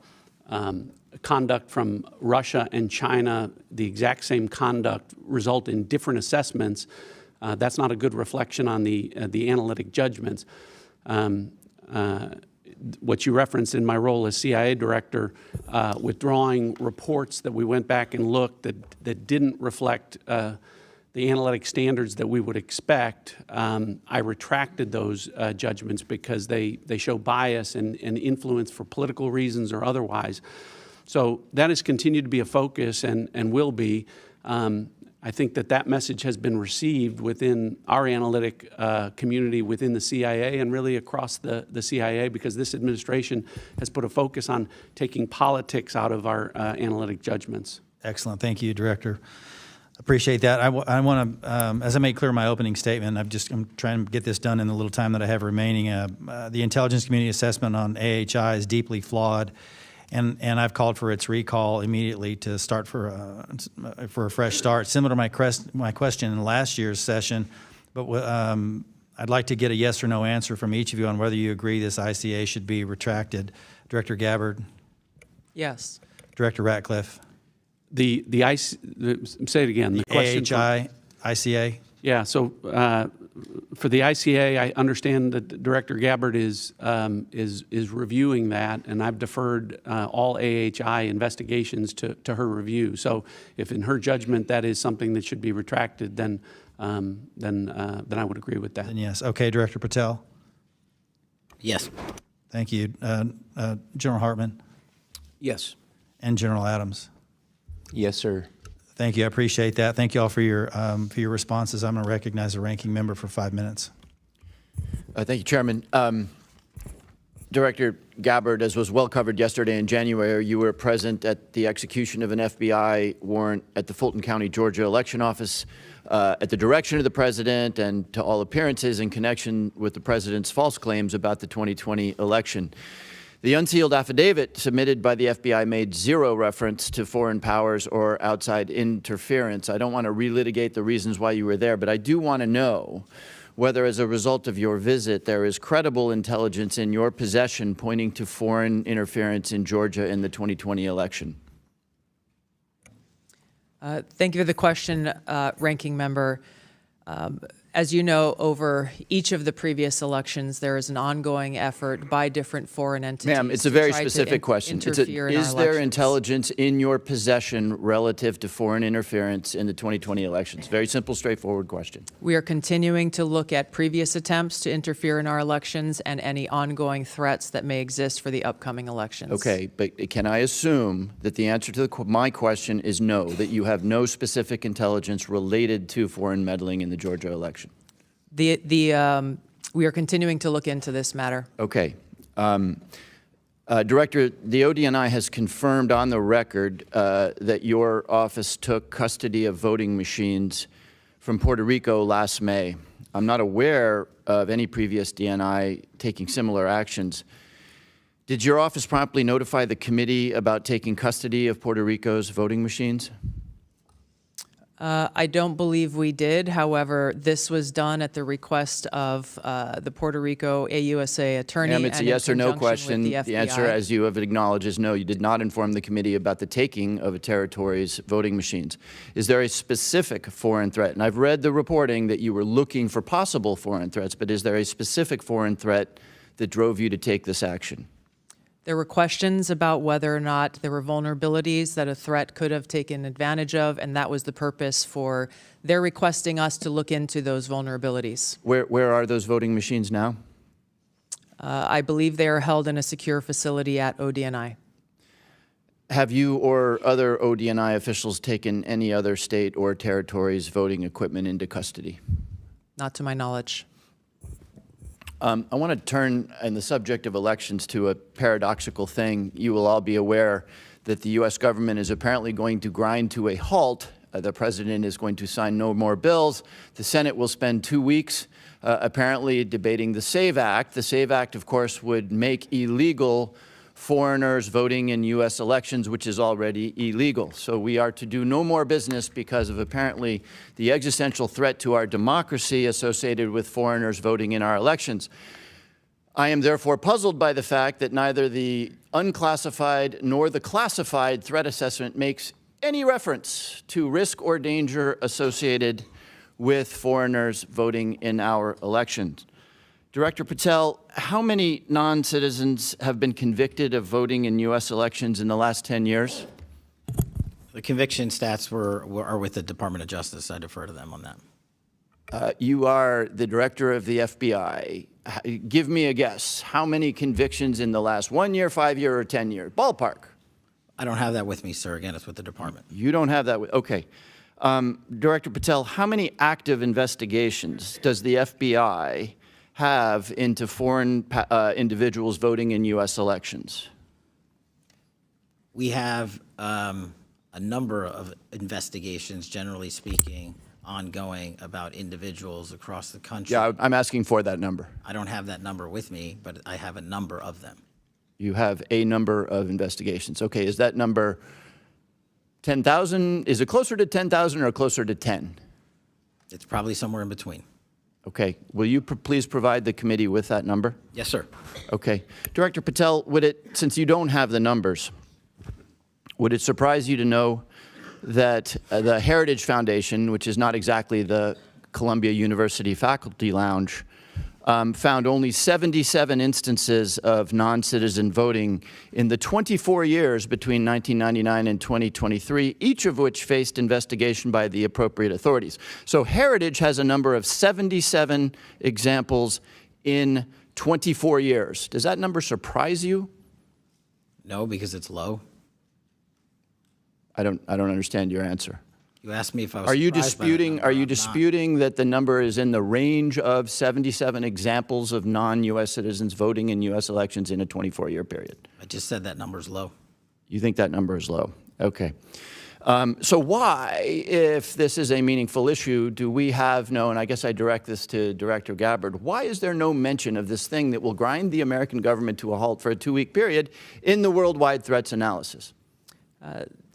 conduct from Russia and China, the exact same conduct result in different assessments, that's not a good reflection on the analytic judgments. What you referenced in my role as CIA director, withdrawing reports that we went back and looked that didn't reflect the analytic standards that we would expect, I retracted those judgments because they show bias and influence for political reasons or otherwise. So that has continued to be a focus and will be. I think that message has been received within our analytic community within the CIA and really across the CIA, because this administration has put a focus on taking politics out of our analytic judgments. Excellent. Thank you, Director. Appreciate that. I want to, as I made clear in my opening statement, I'm trying to get this done in the little time that I have remaining. The intelligence community assessment on AHI is deeply flawed. And I've called for its recall immediately to start for a fresh start, similar to my question in last year's session. But I'd like to get a yes or no answer from each of you on whether you agree this ICA should be retracted. Director Gabbard? Yes. Director Ratcliffe? Say it again. The question AHI, ICA? Yeah, so for the ICA, I understand that Director Gabbard is reviewing that, and I've deferred all AHI investigations to her review. So if in her judgment that is something that should be retracted, then I would agree with that. Then yes. Okay, Director Patel? Yes. Thank you. General Hartman? Yes. And General Adams? Yes, sir. Thank you. I appreciate that. Thank you all for your responses. I'm going to recognize the ranking member for 5 minutes. Thank you, Chairman. Director Gabbard, as was well covered yesterday in January, you were present at the execution of an FBI warrant at the Fulton County, Georgia election office at the direction of the president and to all appearances in connection with the president's false claims about the 2020 election. The unsealed affidavit submitted by the FBI made zero reference to foreign powers or outside interference. I don't want to relitigate the reasons why you were there, but I do want to know whether, as a result of your visit, there is credible intelligence in your possession pointing to foreign interference in Georgia in the 2020 election. Thank you for the question, Ranking Member. As you know, over each of the previous elections, there is an ongoing effort by different foreign entities. Ma'am, it's a very specific question. Is there intelligence in your possession relative to foreign interference in the 2020 elections? Very simple, straightforward question. We are continuing to look at previous attempts to interfere in our elections and any ongoing threats that may exist for the upcoming elections. Okay, but can I assume that the answer to my question is no, that you have no specific intelligence related to foreign meddling in the Georgia election? We are continuing to look into this matter. Okay. Director, the ODNI has confirmed on the record that your office took custody of voting machines from Puerto Rico last May. I'm not aware of any previous DNI taking similar actions. Did your office promptly notify the committee about taking custody of Puerto Rico's voting machines? I don't believe we did. However, this was done at the request of the Puerto Rico AUSA attorney. Ma'am, it's a yes or no question. The answer, as you have acknowledged, is no. You did not inform the committee about the taking of a territory's voting machines. Is there a specific foreign threat? And I've read the reporting that you were looking for possible foreign threats, but is there a specific foreign threat that drove you to take this action? There were questions about whether or not there were vulnerabilities that a threat could have taken advantage of, and that was the purpose for their requesting us to look into those vulnerabilities. Where are those voting machines now? I believe they are held in a secure facility at ODNI. Have you or other ODNI officials taken any other state or territory's voting equipment into custody? Not to my knowledge. I want to turn in the subject of elections to a paradoxical thing. You will all be aware that the U.S. government is apparently going to grind to a halt the president is going to sign no more bills. The Senate will spend 2 weeks apparently debating the SAVE Act. The SAVE Act, of course, would make illegal foreigners voting in U.S. elections, which is already illegal. So we are to do no more business because of apparently the existential threat to our democracy associated with foreigners voting in our elections. I am therefore puzzled by the fact that neither the unclassified nor the classified threat assessment makes any reference to risk or danger associated with foreigners voting in our elections. Director Patel, how many non-citizens have been convicted of voting in U.S. elections in the last 10 years? The conviction stats are with the Department of Justice. I defer to them on that. You are the director of the FBI. Give me a guess. How many convictions in the last 1 year, 5 year, or 10 years? Ballpark. I don't have that with me, sir. Again, it's with the department. You don't have that with, okay. Director Patel, how many active investigations does the FBI have into foreign individuals voting in U.S. elections? We have a number of investigations, generally speaking, ongoing about individuals across the country. Yeah, I'm asking for that number. I don't have that number with me, but I have a number of them. You have a number of investigations. Okay, is that number 10,000? Is it closer to 10,000 or closer to 10? It's probably somewhere in between. Okay, will you please provide the committee with that number? Yes, sir. Okay. Director Patel, would it, since you don't have the numbers, would it surprise you to know that the Heritage Foundation, which is not exactly the Columbia University Faculty Lounge, found only 77 instances of non-citizen voting in the 24 years between 1999 and 2023, each of which faced investigation by the appropriate authorities. So Heritage has a number of 77 examples in 24 years. Does that number surprise you? No, because it's low. I don't understand your answer. You asked me if I was Are you surprised by that disputing? number. Are you I'm not. disputing that the number is in the range of 77 examples of non-U.S. citizens voting in U.S. elections in a 24-year period? I just said that number's low. You think that number is low? Okay. So why, if this is a meaningful issue, do we have no, and I guess I direct this to Director Gabbard, why is there no mention of this thing that will grind the American government to a halt for a 2-week period in the worldwide threats analysis?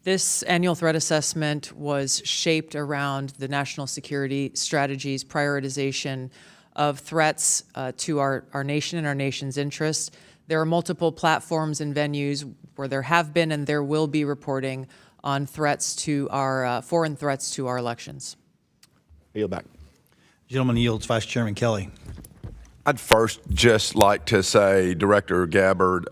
This annual threat assessment was shaped around the national security strategy's prioritization of threats to our nation and our nation's interests. There are multiple platforms and venues where there have been and there will be reporting on threats to our foreign threats to our elections. Yield back. Gentleman yields. Vice Chairman Kelly. I'd first just like to say, Director Gabbard,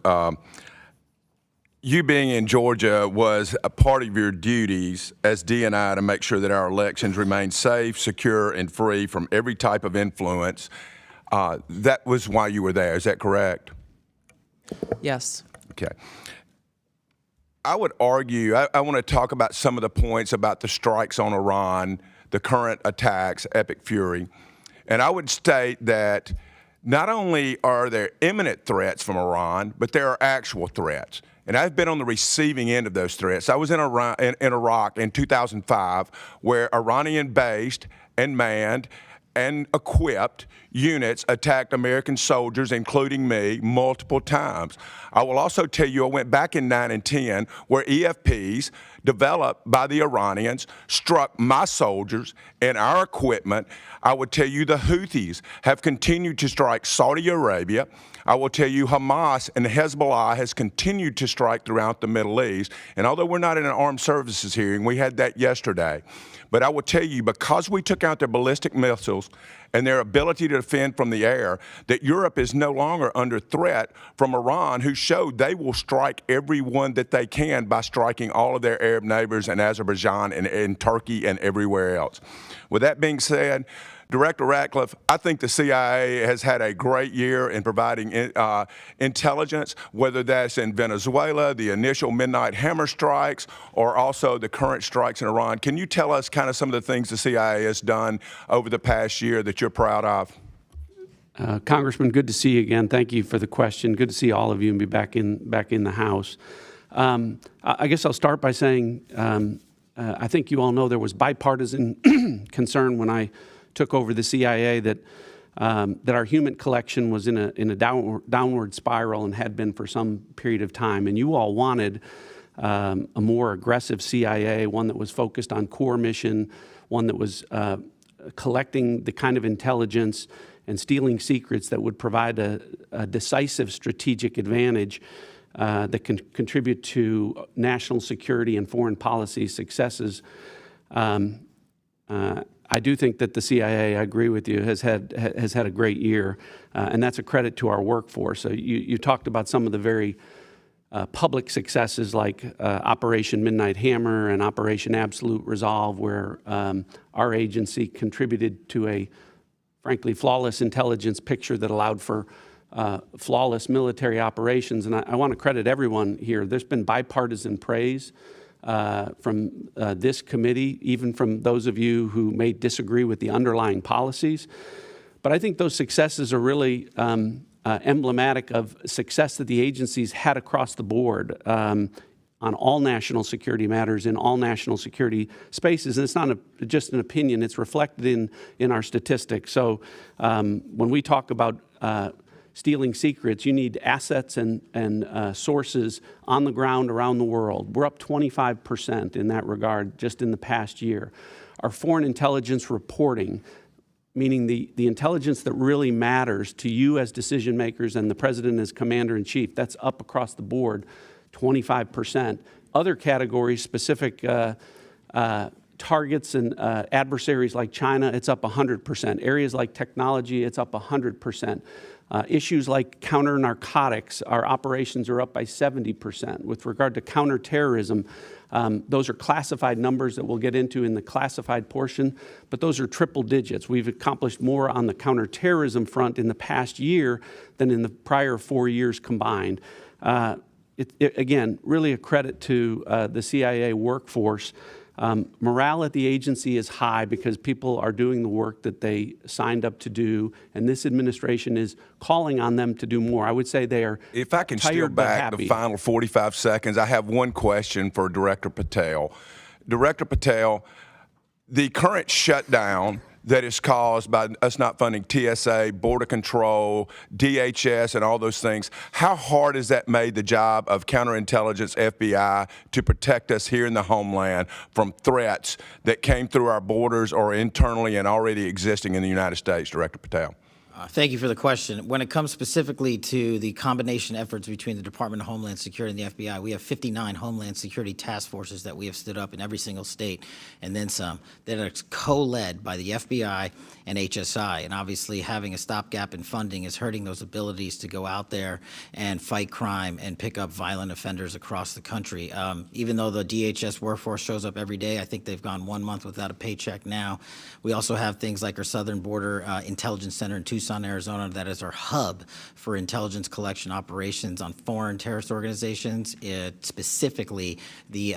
you being in Georgia was a part of your duties as DNI to make sure that our elections remain safe, secure, and free from every type of influence. That was why you were there. Is that correct? Yes. Okay. I would argue, I want to talk about some of the points about the strikes on Iran, the current attacks, Epic Fury. And I would state that not only are there imminent threats from Iran, but there are actual threats. And I've been on the receiving end of those threats. I was in Iraq in 2005, where Iranian-based and manned and equipped units attacked American soldiers, including me, multiple times. I will also tell you I went back in 9 and 10 where EFPs developed by the Iranians struck my soldiers and our equipment. I would tell you the Houthis have continued to strike Saudi Arabia. I will tell you Hamas and Hezbollah has continued to strike throughout the Middle East. And although we're not in an armed services hearing, we had that yesterday. But I will tell you, because we took out their ballistic missiles and their ability to defend from the air, that Europe is no longer under threat from Iran, who showed they will strike everyone that they can by striking all of their Arab neighbors in Azerbaijan and Turkey and everywhere else. With that being said, Director Ratcliffe, I think the CIA has had a great year in providing intelligence, whether that's in Venezuela, the initial Midnight Hammer strikes, or also the current strikes in Iran. Can you tell us kind of some of the things the CIA has done over the past year that you're proud of? Congressman, good to see you again. Thank you for the question. Good to see all of you and be back in the House. I guess I'll start by saying I think you all know there was bipartisan concern when I took over the CIA that our human collection was in a downward spiral and had been for some period of time. And you all wanted a more aggressive CIA, one that was focused on core mission, one that was collecting the kind of intelligence and stealing secrets that would provide a decisive strategic advantage that can contribute to national security and foreign policy successes. I do think that the CIA, I agree with you, has had a great year, and that's a credit to our workforce. So you talked about some of the very public successes like Operation Midnight Hammer and Operation Absolute Resolve, where our agency contributed to a, frankly, flawless intelligence picture that allowed for flawless military operations. And I want to credit everyone here. There's been bipartisan praise from this committee, even from those of you who may disagree with the underlying policies. But I think those successes are really emblematic of success that the agencies had across the board on all national security matters in all national security spaces. And it's not just an opinion, it's reflected in our statistics. So when we talk about stealing secrets, you need assets and sources on the ground around the world. We're up 25% in that regard just in the past year. Our foreign intelligence reporting, meaning the intelligence that really matters to you as decision makers and the president as commander-in-chief, that's up across the board 25%. Other categories, specific targets and adversaries like China, it's up 100%. Areas like technology, it's up 100%. Issues like counter-narcotics, our operations are up by 70%. With regard to counterterrorism, those are classified numbers that we'll get into in the classified portion, but those are triple digits. We've accomplished more on the counterterrorism front in the past year than in the prior 4 years combined. Again, really a credit to the CIA workforce. Morale at the agency is high because people are doing the work that they signed up to do, and this administration is calling on them to do more. I would say they are If I can steal tired but back happy. the final 45 seconds, I have one question for Director Patel. Director Patel, the current shutdown that is caused by us not funding TSA, Border Control, DHS, and all those things, how hard has that made the job of counterintelligence, FBI, to protect us here in the homeland from threats that came through our borders or internally and already existing in the United States, Director Patel? Thank you for the question. When it comes specifically to the combination efforts between the Department of Homeland Security and the FBI, we have 59 Homeland Security task forces that we have stood up in every single state, and then some, that are co-led by the FBI and HSI. And obviously having a stopgap in funding is hurting those abilities to go out there and fight crime and pick up violent offenders across the country. Even though the DHS workforce shows up every day, I think they've gone 1 month without a paycheck now. We also have things like our Southern Border Intelligence Center in Tucson, Arizona, that is our hub for intelligence collection operations on foreign terrorist organizations, specifically the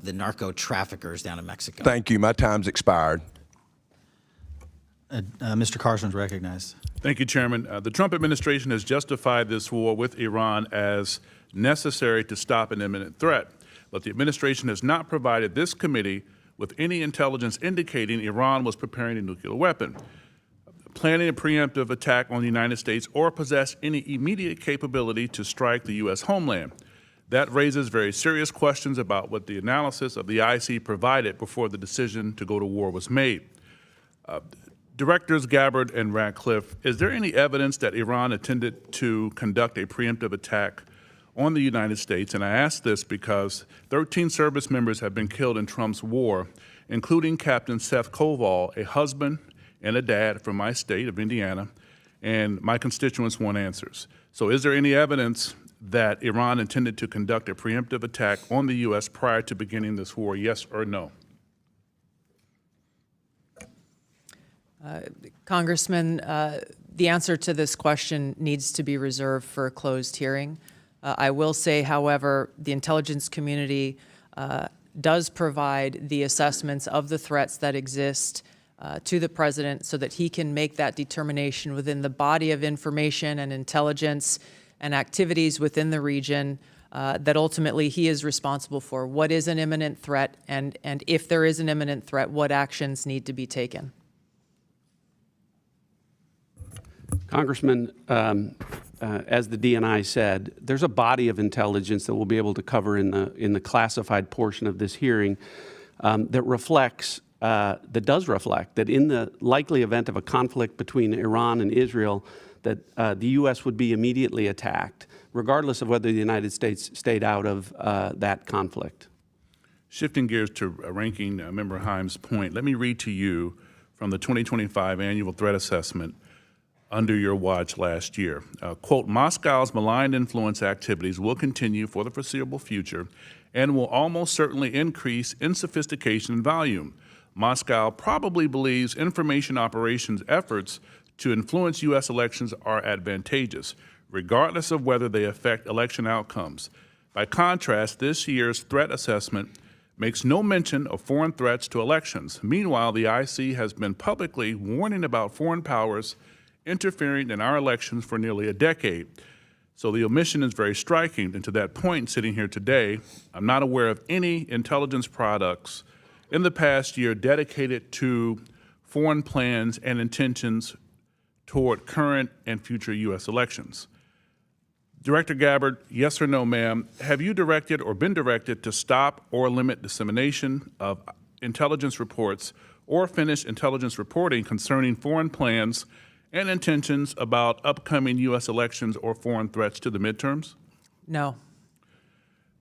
narco traffickers down in Mexico. Thank you. My time's expired. Mr. Carson's recognized. Thank you, Chairman. The Trump administration has justified this war with Iran as necessary to stop an imminent threat, but the administration has not provided this committee with any intelligence indicating Iran was preparing a nuclear weapon, planning a preemptive attack on the United States, or possess any immediate capability to strike the U.S. homeland. That raises very serious questions about what the analysis of the IC provided before the decision to go to war was made. Directors Gabbard and Ratcliffe, is there any evidence that Iran intended to conduct a preemptive attack on the United States? And I ask this because 13 service members have been killed in Trump's war, including Captain Seth Koval, a husband and a dad from my state of Indiana, and my constituents want answers. So is there any evidence that Iran intended to conduct a preemptive attack on the U.S. prior to beginning this war, yes or no? Congressman, the answer to this question needs to be reserved for a closed hearing. I will say, however, the intelligence community does provide the assessments of the threats that exist to the president so that he can make that determination within the body of information and intelligence and activities within the region that ultimately he is responsible for. What is an imminent threat, and if there is an imminent threat, what actions need to be taken? Congressman, as the DNI said, there's a body of intelligence that we'll be able to cover in the classified portion of this hearing that does reflect that in the likely event of a conflict between Iran and Israel, that the U.S. would be immediately attacked, regardless of whether the United States stayed out of that conflict. Shifting gears to Ranking Member Himes' point, let me read to you from the 2025 Annual Threat Assessment under your watch last year. Quote, Moscow's malign influence activities will continue for the foreseeable future and will almost certainly increase in sophistication and volume. Moscow probably believes information operations efforts to influence U.S. elections are advantageous, regardless of whether they affect election outcomes. By contrast, this year's threat assessment makes no mention of foreign threats to elections. Meanwhile, the IC has been publicly warning about foreign powers interfering in our elections for nearly a decade. So the omission is very striking. And to that point, sitting here today, I'm not aware of any intelligence products in the past year dedicated to foreign plans and intentions toward current and future U.S. elections. Director Gabbard, yes or no, ma'am, have you directed or been directed to stop or limit dissemination of intelligence reports or finish intelligence reporting concerning foreign plans and intentions about upcoming U.S. elections or foreign threats to the midterms? No.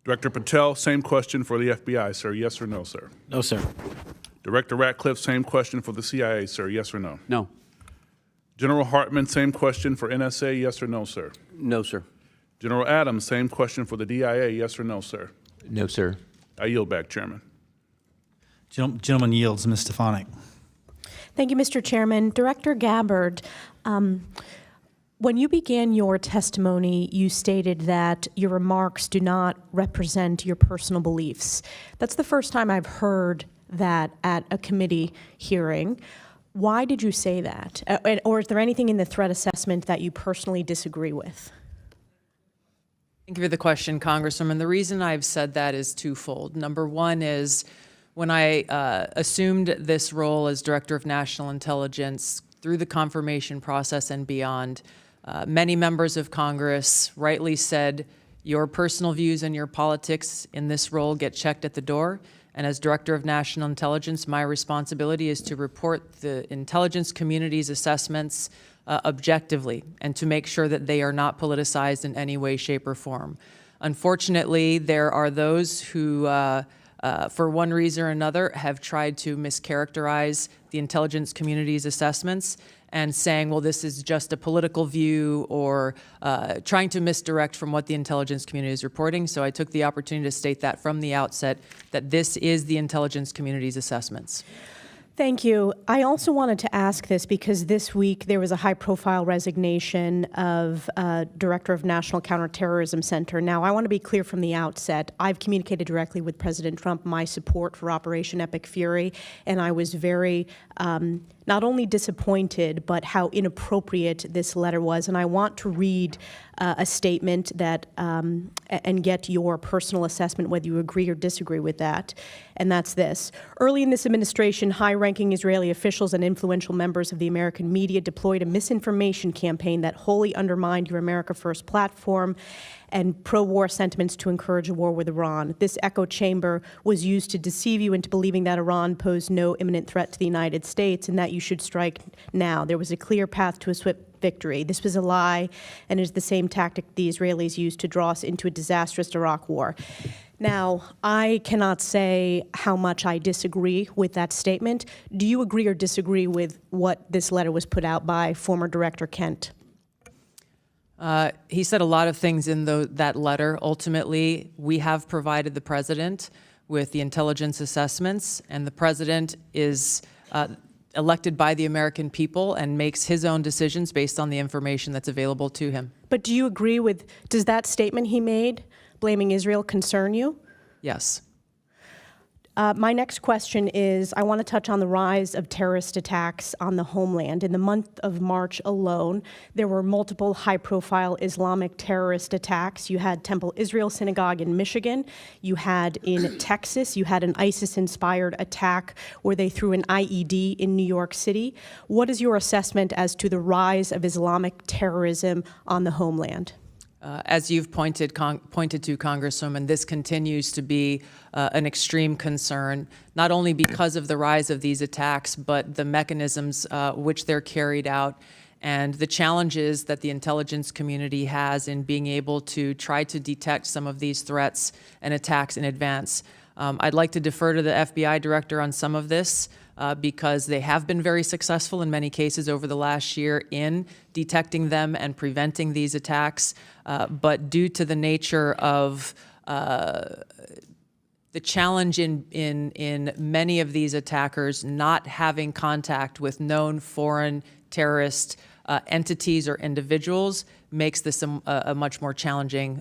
Director Patel, same question for the FBI, sir. Yes or no, sir? No, sir. Director Ratcliffe, same question for the CIA, sir. Yes or no? No. General Hartman, same question for NSA. Yes or no, sir? No, sir. General Adams, same question for the DIA. Yes or no, sir? No, sir. I yield back, Chairman. Gentleman yields. Ms. Stefanik. Thank you, Mr. Chairman. Director Gabbard, when you began your testimony, you stated that your remarks do not represent your personal beliefs. That's the first time I've heard that at a committee hearing. Why did you say that? Or is there anything in the threat assessment that you personally disagree with? Thank you for the question, Congresswoman. The reason I've said that is twofold. Number one is when I assumed this role as Director of National Intelligence through the confirmation process and beyond, many members of Congress rightly said your personal views and your politics in this role get checked at the door. And as Director of National Intelligence, my responsibility is to report the intelligence community's assessments objectively and to make sure that they are not politicized in any way, shape, or form. Unfortunately, there are those who, for one reason or another, have tried to mischaracterize the intelligence community's assessments and saying, well, this is just a political view, or trying to misdirect from what the intelligence community is reporting. So I took the opportunity to state that from the outset, that this is the intelligence community's assessments. Thank you. I also wanted to ask this because this week there was a high-profile resignation of Director of National Counterterrorism Center. Now, I want to be clear from the outset. I've communicated directly with President Trump my support for Operation Epic Fury, and I was very not only disappointed, but how inappropriate this letter was. And I want to read a statement that and get your personal assessment, whether you agree or disagree with that. And that's this. Early in this administration, high-ranking Israeli officials and influential members of the American media deployed a misinformation campaign that wholly undermined your America First platform and pro-war sentiments to encourage a war with Iran. This echo chamber was used to deceive you into believing that Iran posed no imminent threat to the United States and that you should strike now. There was a clear path to a swift victory. This was a lie, and is the same tactic the Israelis used to draw us into a disastrous Iraq war. Now, I cannot say how much I disagree with that statement. Do you agree or disagree with what this letter was put out by former Director Kent? He said a lot of things in that letter. Ultimately, we have provided the president with the intelligence assessments, and the president is elected by the American people and makes his own decisions based on the information that's available to him. But do you agree with, does that statement he made, blaming Israel, concern you? Yes. My next question is, I want to touch on the rise of terrorist attacks on the homeland. In the month of March alone, there were multiple high-profile Islamic terrorist attacks. You had Temple Israel Synagogue in Michigan. You had in Texas, you had an ISIS-inspired attack where they threw an IED in New York City. What is your assessment as to the rise of Islamic terrorism on the homeland? As you've pointed to, Congresswoman, this continues to be an extreme concern, not only because of the rise of these attacks, but the mechanisms which they're carried out and the challenges that the intelligence community has in being able to try to detect some of these threats and attacks in advance. I'd like to defer to the FBI director on some of this because they have been very successful in many cases over the last year in detecting them and preventing these attacks. But due to the nature of the challenge in many of these attackers not having contact with known foreign terrorist entities or individuals makes this a much more challenging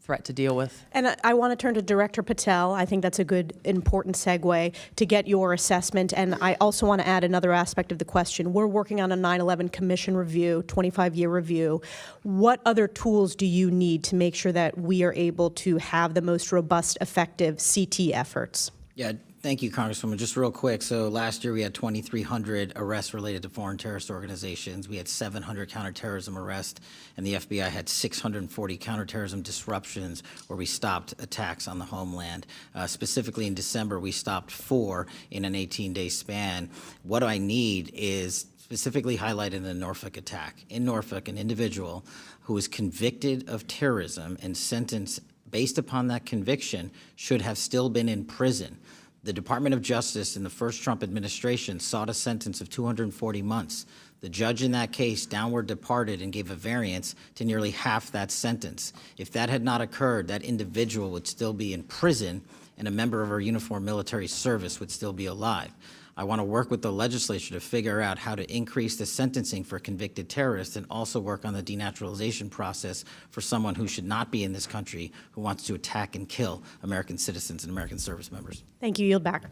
threat to deal with. And I want to turn to Director Patel. I think that's a good, important segue to get your assessment. And I also want to add another aspect of the question. We're working on a 9/11 Commission review, 25-year review. What other tools do you need to make sure that we are able to have the most robust, effective CT efforts? Yeah, thank you, Congresswoman. Just real quick, so last year we had 2,300 arrests related to foreign terrorist organizations. We had 700 counterterrorism arrests, and the FBI had 640 counterterrorism disruptions where we stopped attacks on the homeland. Specifically in December, we stopped 4 in an 18-day span. What I need is specifically highlighted in the Norfolk attack. In Norfolk, an individual who was convicted of terrorism and sentenced based upon that conviction should have still been in prison. The Department of Justice in the first Trump administration sought a sentence of 240 months. The judge in that case downward departed and gave a variance to nearly half that sentence. If that had not occurred, that individual would still be in prison and a member of our uniformed military service would still be alive. I want to work with the legislature to figure out how to increase the sentencing for convicted terrorists and also work on the denaturalization process for someone who should not be in this country who wants to attack and kill American citizens and American service members. Thank you. Yield back.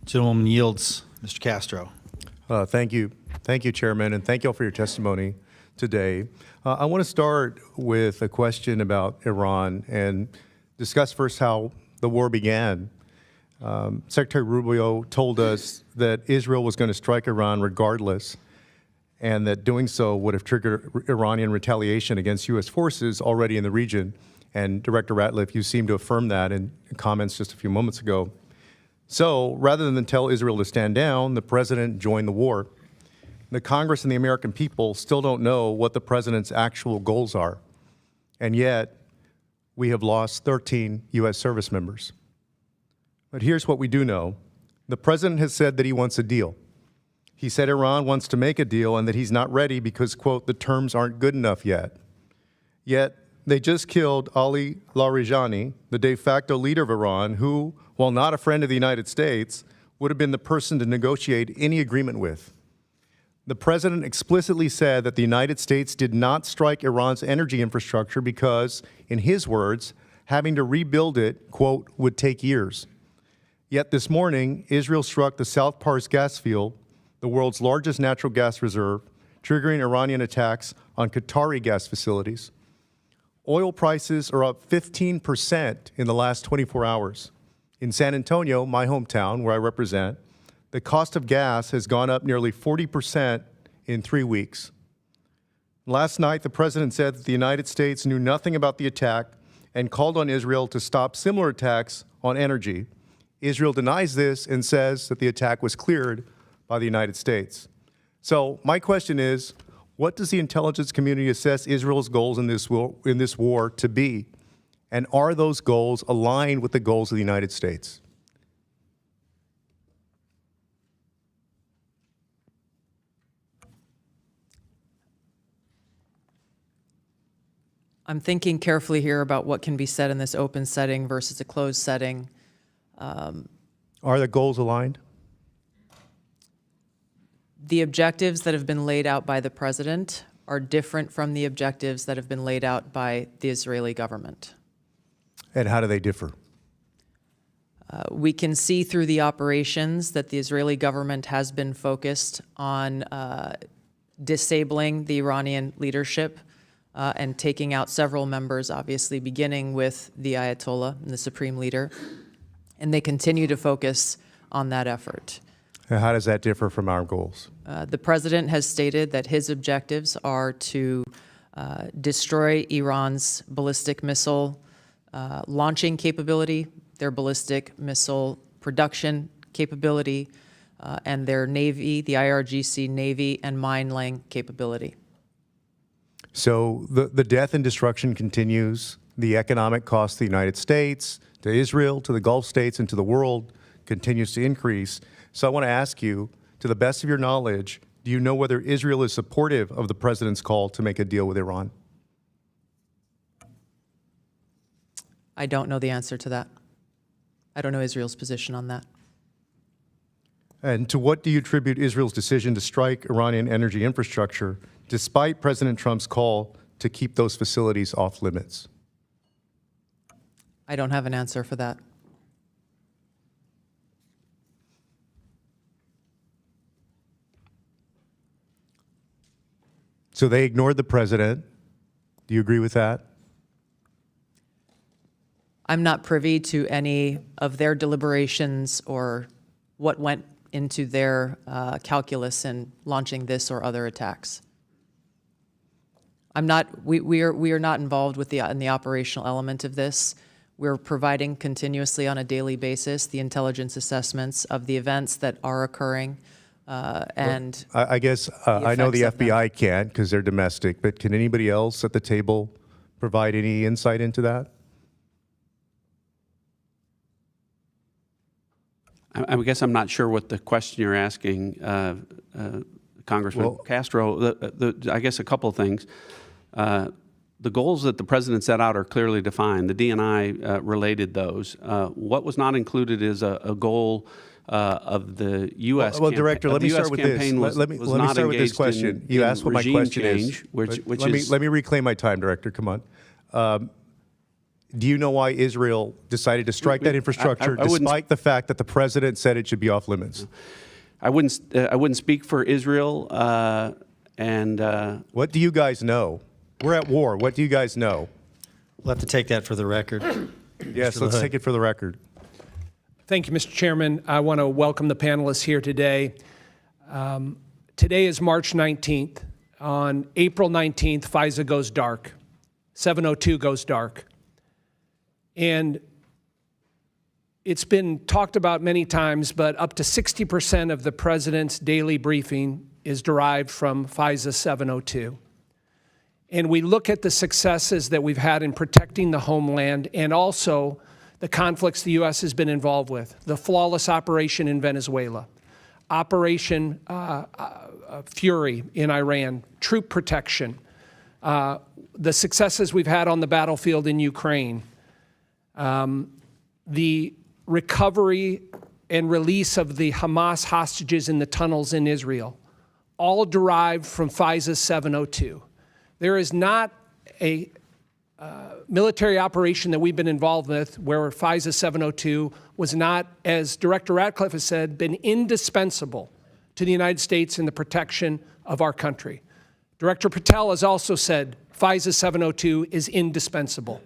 Gentlewoman yields. Mr. Castro. Thank you. Thank you, Chairman, and thank you all for your testimony today. I want to start with a question about Iran and discuss first how the war began. Secretary Rubio told us that Israel was going to strike Iran regardless, and that doing so would have triggered Iranian retaliation against U.S. forces already in the region. And Director Ratcliffe, you seemed to affirm that in comments just a few moments ago. So rather than tell Israel to stand down, the president joined the war. The Congress and the American people still don't know what the president's actual goals are. And yet, we have lost 13 U.S. service members. But here's what we do know. The president has said that he wants a deal. He said Iran wants to make a deal and that he's not ready because, quote, the terms aren't good enough yet. Yet, they just killed Ali Larijani, the de facto leader of Iran, who, while not a friend of the United States, would have been the person to negotiate any agreement with. The president explicitly said that the United States did not strike Iran's energy infrastructure because, in his words, having to rebuild it, quote, would take years. Yet this morning, Israel struck the South Pars gas field, the world's largest natural gas reserve, triggering Iranian attacks on Qatari gas facilities. Oil prices are up 15% in the last 24 hours. In San Antonio, my hometown, where I represent, the cost of gas has gone up nearly 40% in 3 weeks. Last night, the president said that the United States knew nothing about the attack and called on Israel to stop similar attacks on energy. Israel denies this and says that the attack was cleared by the United States. So my question is, what does the intelligence community assess Israel's goals in this war to be? And are those goals aligned with the goals of the United States? I'm thinking carefully here about what can be said in this open setting versus a closed setting. Are the goals aligned? The objectives that have been laid out by the president are different from the objectives that have been laid out by the Israeli government. And how do they differ? We can see through the operations that the Israeli government has been focused on disabling the Iranian leadership and taking out several members, obviously beginning with the Ayatollah, the supreme leader. And they continue to focus on that effort. And how does that differ from our goals? The president has stated that his objectives are to destroy Iran's ballistic missile launching capability, their ballistic missile production capability, and their Navy, the IRGC Navy, and mine-laying capability. So the death and destruction continues. The economic cost to the United States, to Israel, to the Gulf states, and to the world continues to increase. So I want to ask you, to the best of your knowledge, do you know whether Israel is supportive of the president's call to make a deal with Iran? I don't know the answer to that. I don't know Israel's position on that. And to what do you attribute Israel's decision to strike Iranian energy infrastructure, despite President Trump's call to keep those facilities off limits? I don't have an answer for that. So they ignored the president. Do you agree with that? I'm not privy to any of their deliberations or what went into their calculus in launching this or other attacks. We are not involved with in the operational element of this. We're providing continuously on a daily basis the intelligence assessments of the events that are occurring and I guess I know the FBI can't because they're domestic, but can anybody else at the table provide any insight into that? I guess I'm not sure what the question you're asking, Congressman Castro. I guess a couple of things. The goals that the president set out are clearly defined. The DNI related those. What was not included is a goal of the U.S. Well, Director, let me start with this. Let me start with this question. You asked what my question is. Let me reclaim my time, Director. Come on. Do you know why Israel decided to strike that infrastructure despite the fact that the president said it should be off limits? I wouldn't speak for Israel. What do you guys know? We're at war. What do you guys know? We'll have to take that for the record. Yes, let's take it for the record. Thank you, Mr. Chairman. I want to welcome the panelists here today. Today is March 19th. On April 19th, FISA goes dark. 702 goes dark. And it's been talked about many times, but up to 60% of the president's daily briefing is derived from FISA 702. And we look at the successes that we've had in protecting the homeland and also the conflicts the U.S. has been involved with, the flawless operation in Venezuela, Operation Fury in Iran, troop protection, the successes we've had on the battlefield in Ukraine, the recovery and release of the Hamas hostages in the tunnels in Israel, all derived from FISA 702. There is not a military operation that we've been involved with where FISA 702 was not, as Director Ratcliffe has said, been indispensable to the United States in the protection of our country. Director Patel has also said FISA 702 is indispensable.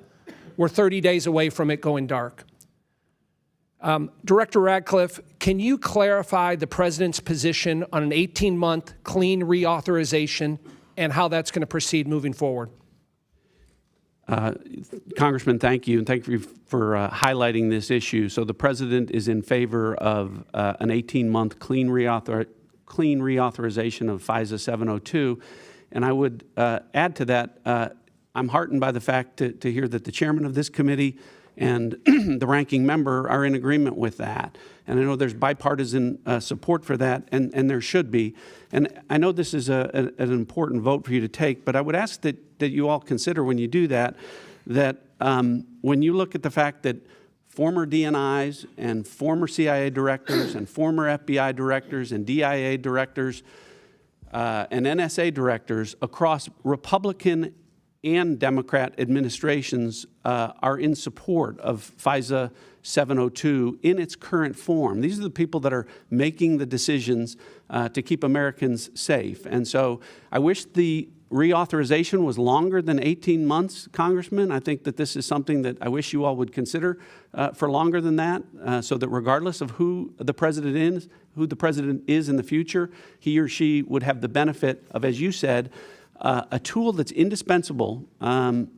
We're 30 days away from it going dark. Director Ratcliffe, can you clarify the president's position on an 18-month clean reauthorization and how that's going to proceed moving forward? Congressman, thank you, and thank you for highlighting this issue. So the president is in favor of an 18-month clean reauthorization of FISA 702, and I would add to that, I'm heartened by the fact to hear that the chairman of this committee and the ranking member are in agreement with that. And I know there's bipartisan support for that, and there should be. And I know this is an important vote for you to take, but I would ask that you all consider when you do that, when you look at the fact that former DNIs and former CIA directors and former FBI directors and DIA directors and NSA directors across Republican and Democrat administrations are in support of FISA 702 in its current form. These are the people that are making the decisions to keep Americans safe. And so I wish the reauthorization was longer than 18 months, Congressman. I think that this is something that I wish you all would consider for longer than that, so that regardless of who the president is in the future, he or she would have the benefit of, as you said, a tool that's indispensable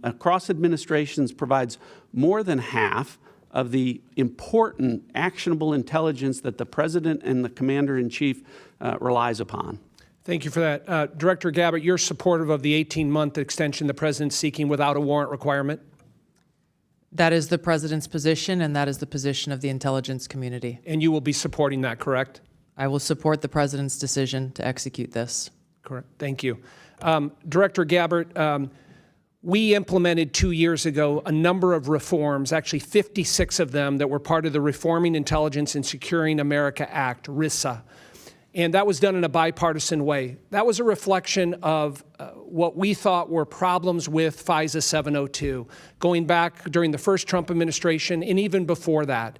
across administrations, provides more than half of the important actionable intelligence that the president and the commander-in-chief relies upon. Thank you for that. Director Gabbard, you're supportive of the 18-month extension the president's seeking without a warrant requirement? That is the president's position, and that is the position of the intelligence community. And you will be supporting that, correct? I will support the president's decision to execute this. Correct. Thank you. Director Gabbard, we implemented 2 years ago a number of reforms, actually 56 of them, that were part of the Reforming Intelligence and Securing America Act, RISA. And that was done in a bipartisan way. That was a reflection of what we thought were problems with FISA 702, going back during the first Trump administration and even before that.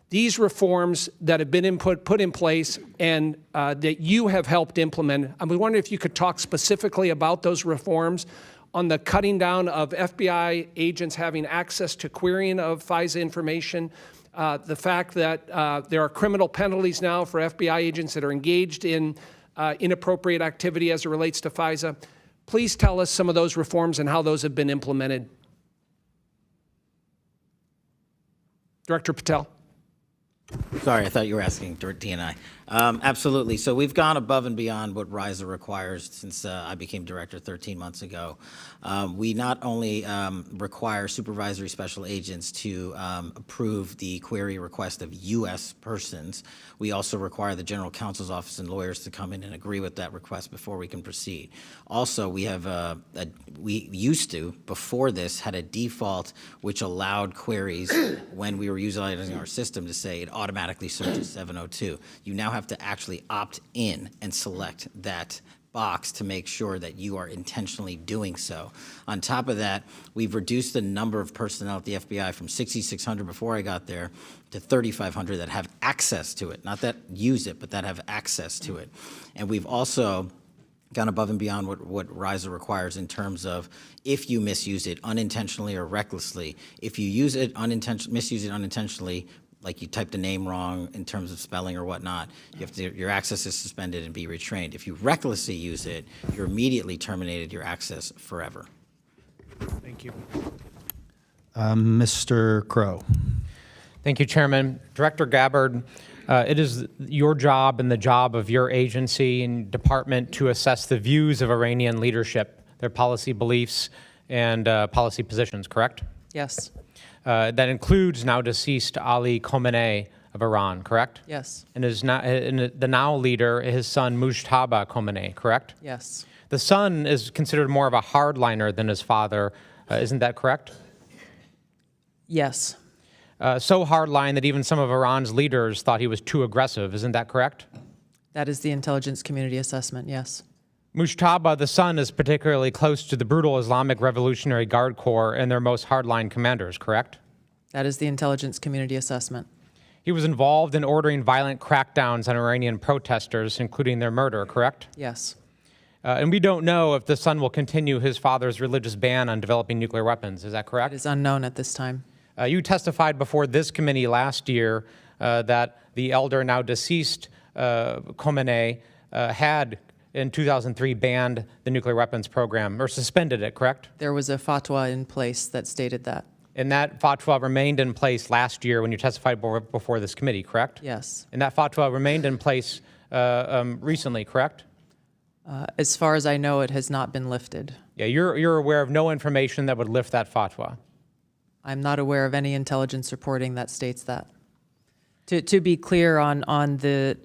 These reforms that have been put in place and that you have helped implement, I was wondering if you could talk specifically about those reforms on the cutting down of FBI agents having access to querying of FISA information, the fact that there are criminal penalties now for FBI agents that are engaged in inappropriate activity as it relates to FISA. Please tell us some of those reforms and how those have been implemented. Director Patel. Sorry, I thought you were asking DNI. Absolutely. So we've gone above and beyond what RISA requires since I became director 13 months ago. We not only require supervisory special agents to approve the query request of U.S. persons, we also require the General Counsel's Office and lawyers to come in and agree with that request before we can proceed. Also, we have we used to, before this, had a default which allowed queries when we were utilizing our system to say it automatically searches 702. You now have to actually opt in and select that box to make sure that you are intentionally doing so. On top of that, we've reduced the number of personnel at the FBI from 6,600 before I got there to 3,500 that have access to it. Not that use it, but that have access to it. And we've also gone above and beyond what RISA requires in terms of if you misuse it unintentionally or recklessly. If you use it misuse it unintentionally, like you typed a name wrong in terms of spelling or whatnot, your access is suspended and be retrained. If you recklessly use it, you're immediately terminated your access forever. Thank you. Mr. Crow. Thank you, Chairman. Director Gabbard, it is your job and the job of your agency and department to assess the views of Iranian leadership, their policy beliefs, and policy positions, correct? Yes. That includes now deceased Ali Khamenei of Iran, correct? Yes. And the now leader, his son Mujtaba Khamenei, correct? Yes. The son is considered more of a hardliner than his father. Isn't that correct? Yes. So hardline that even some of Iran's leaders thought he was too aggressive. Isn't that correct? That is the intelligence community assessment, yes. Mujtaba, the son, is particularly close to the brutal Islamic Revolutionary Guard Corps and their most hardline commanders, correct? That is the intelligence community assessment. He was involved in ordering violent crackdowns on Iranian protesters, including their murder, correct? Yes. And we don't know if the son will continue his father's religious ban on developing nuclear weapons. Is that correct? It is unknown at this time. You testified before this committee last year that the elder, now deceased Khamenei, had in 2003 banned the nuclear weapons program, or suspended it, correct? There was a fatwa in place that stated that. And that fatwa remained in place last year when you testified before this committee, correct? Yes. And that fatwa remained in place recently, correct? As far as I know, it has not been lifted. Yeah, you're aware of no information that would lift that fatwa? I'm not aware of any intelligence reporting that states that. To be clear on the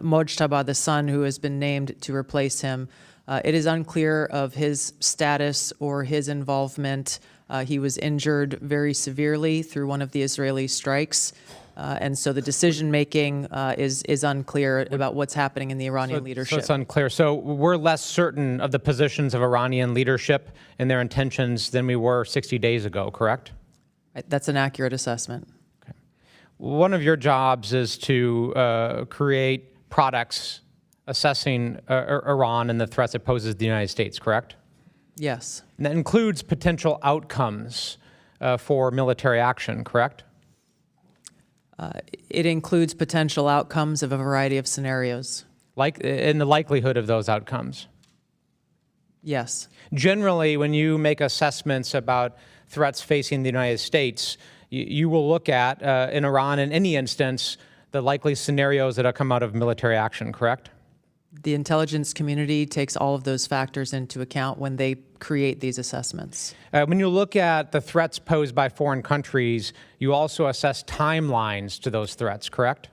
Mojtaba, the son who has been named to replace him, it is unclear of his status or his involvement. He was injured very severely through one of the Israeli strikes. And so the decision-making is unclear about what's happening in the Iranian So leadership. it's unclear. So we're less certain of the positions of Iranian leadership and their intentions than we were 60 days ago, correct? That's an accurate assessment. One of your jobs is to create products assessing Iran and the threats it poses to the United States, correct? Yes. And that includes potential outcomes for military action, correct? It includes potential outcomes of a variety of scenarios. In the likelihood of those outcomes. Yes. Generally, when you make assessments about threats facing the United States, you will look at, in Iran, in any instance, the likely scenarios that have come out of military action, correct? The intelligence community takes all of those factors into account when they create these assessments. When you look at the threats posed by foreign countries, you also assess timelines to those threats, correct?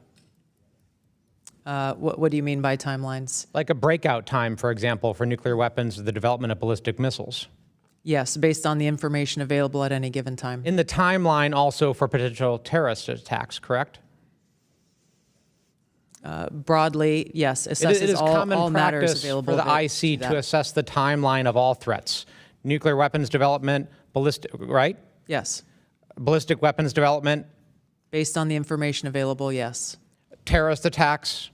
What do you mean by timelines? Like a breakout time, for example, for nuclear weapons or the development of ballistic missiles. Yes, based on the information available at any given time. In the timeline also for potential terrorist attacks, correct? Broadly, yes, It assesses is all common matters practice available for the to IC that. to assess the timeline of all threats. Nuclear weapons development, ballistic, right? Yes. Ballistic weapons development, Based on the information available, yes. terrorist attacks,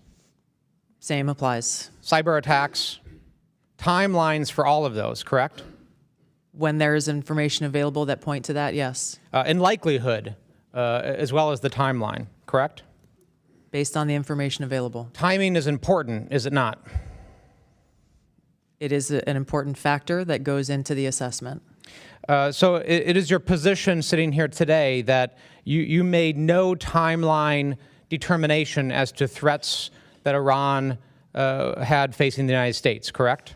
Same applies. cyber attacks, timelines for all of those, correct? When there is information available that point to that, yes. In likelihood, as well as the timeline, correct? Based on the information available. Timing is important, is it not? It is an important factor that goes into the assessment. So it is your position sitting here today that you made no timeline determination as to threats that Iran had facing the United States, correct?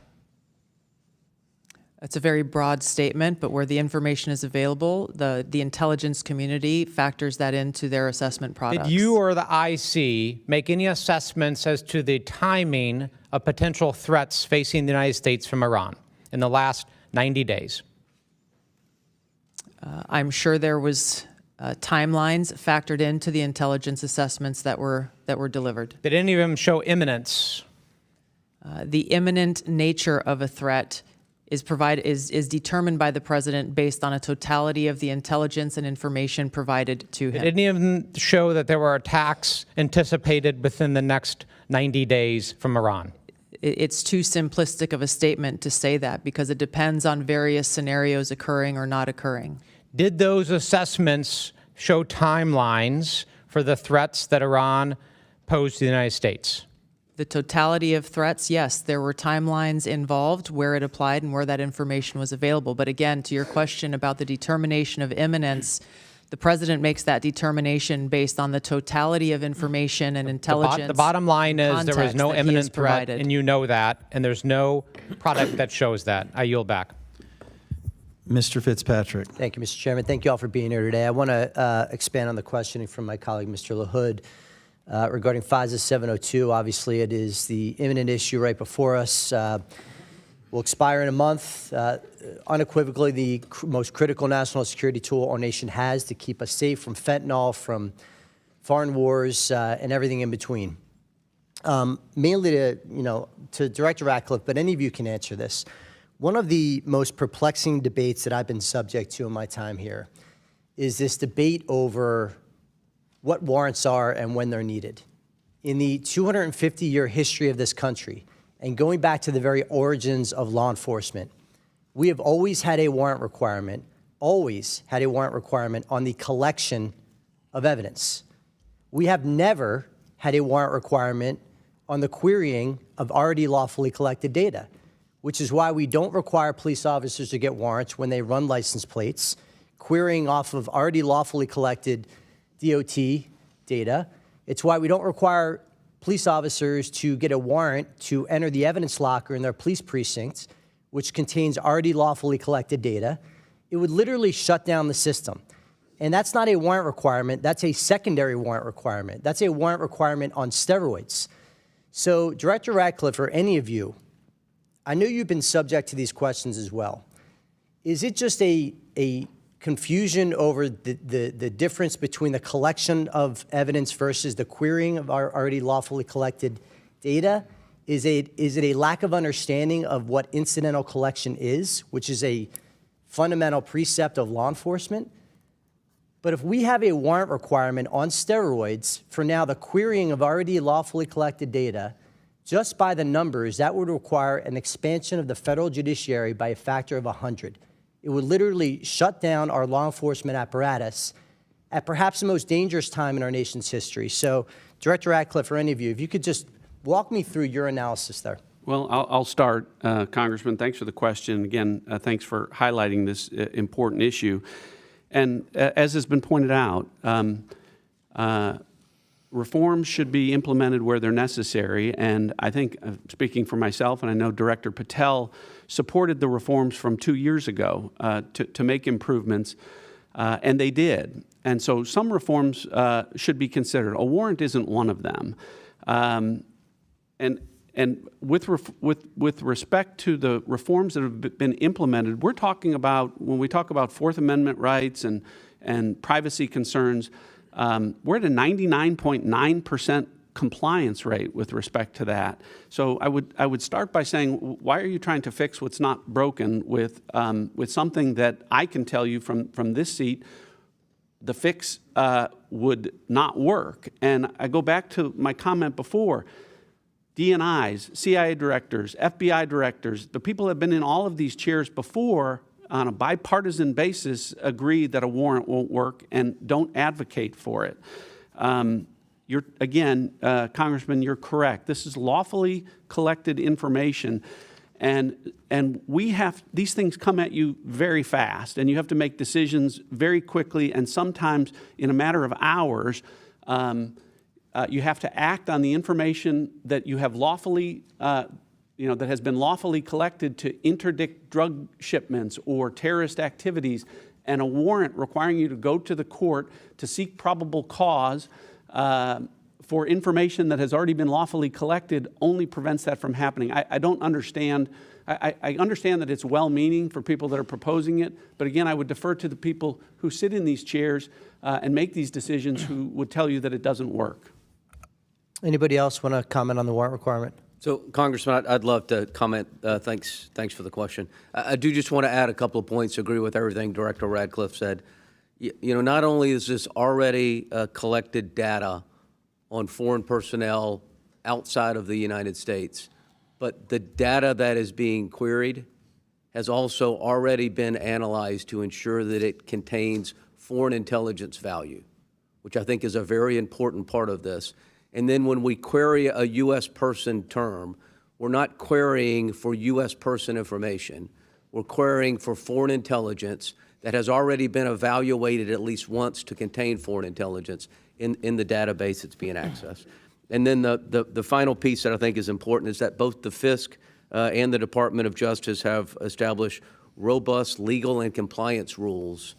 It's a very broad statement, but where the information is available, the intelligence community factors that into their assessment products. Did you or the IC make any assessments as to the timing of potential threats facing the United States from Iran in the last 90 days? I'm sure there was timelines factored into the intelligence assessments that were delivered. Did any of them show imminence? The imminent nature of a threat is determined by the president based on a totality of the intelligence and information provided to him. Did any of them show that there were attacks anticipated within the next 90 days from Iran? It's too simplistic of a statement to say that because it depends on various scenarios occurring or not occurring. Did those assessments show timelines for the threats that Iran posed to the United States? The totality of threats, yes, there were timelines involved where it applied and where that information was available. But again, to your question about the determination of imminence, the president makes that determination based on the totality of information and intelligence. The bottom line is there was no imminent threat, provided. and you know that, and there's no product that shows that. I yield back. Mr. Fitzpatrick. Thank you, Mr. Chairman. Thank you all for being here today. I want to expand on the questioning from my colleague, Mr. LaHood, regarding FISA 702. Obviously, it is the imminent issue right before us. Will expire in a month. Unequivocally, the most critical national security tool our nation has to keep us safe from fentanyl, from foreign wars, and everything in between. Mainly to Director Ratcliffe, but any of you can answer this. One of the most perplexing debates that I've been subject to in my time here is this debate over what warrants are and when they're needed. In the 250-year history of this country, and going back to the very origins of law enforcement, we have always had a warrant requirement, on the collection of evidence. We have never had a warrant requirement on the querying of already lawfully collected data, which is why we don't require police officers to get warrants when they run license plates, querying off of already lawfully collected DOT data. It's why we don't require police officers to get a warrant to enter the evidence locker in their police precincts, which contains already lawfully collected data. It would literally shut down the system. And that's not a warrant requirement. That's a secondary warrant requirement. That's a warrant requirement on steroids. So, Director Ratcliffe, or any of you, I know you've been subject to these questions as well. Is it just a confusion over the difference between the collection of evidence versus the querying of our already lawfully collected data? Is it a lack of understanding of what incidental collection is, which is a fundamental precept of law enforcement? But if we have a warrant requirement on steroids for now the querying of already lawfully collected data, just by the numbers, that would require an expansion of the federal judiciary by a factor of 100. It would literally shut down our law enforcement apparatus at perhaps the most dangerous time in our nation's history. So, Director Ratcliffe, or any of you, if you could just walk me through your analysis there. Well, I'll start, Congressman. Thanks for the question. Again, thanks for highlighting this important issue. And as has been pointed out, reforms should be implemented where they're necessary. And I think, speaking for myself, and I know Director Patel supported the reforms from 2 years ago to make improvements, and they did. And so some reforms should be considered. A warrant isn't one of them. And with respect to the reforms that have been implemented, we're talking about, when we talk about Fourth Amendment rights and privacy concerns, we're at a 99.9% compliance rate with respect to that. So I would start by saying, why are you trying to fix what's not broken with something that I can tell you from this seat, the fix would not work. And I go back to my comment before. DNIs, CIA directors, FBI directors, the people that have been in all of these chairs before on a bipartisan basis agree that a warrant won't work and don't advocate for it. Congressman, you're correct. This is lawfully collected information, and these things come at you very fast, and you have to make decisions very quickly, and sometimes in a matter of hours. You have to act on the information that you have lawfully, that has been lawfully collected to interdict drug shipments or terrorist activities, and a warrant requiring you to go to the court to seek probable cause for information that has already been lawfully collected only prevents that from happening. I don't understand. I understand that it's well-meaning for people that are proposing it, but again, I would defer to the people who sit in these chairs and make these decisions who would tell you that it doesn't work. Anybody else want to comment on the warrant requirement? So, Congressman, I'd love to comment. Thanks for the question. I do just want to add a couple of points. Agree with everything Director Ratcliffe said. Not only is this already collected data on foreign personnel outside of the United States, but the data that is being queried has also already been analyzed to ensure that it contains foreign intelligence value, which I think is a very important part of this. And then when we query a U.S. person term, we're not querying for U.S. person information. We're querying for foreign intelligence that has already been evaluated at least once to contain foreign intelligence in the database that's being accessed. And then the final piece that I think is important is that both the FISC and the Department of Justice have established robust legal and compliance rules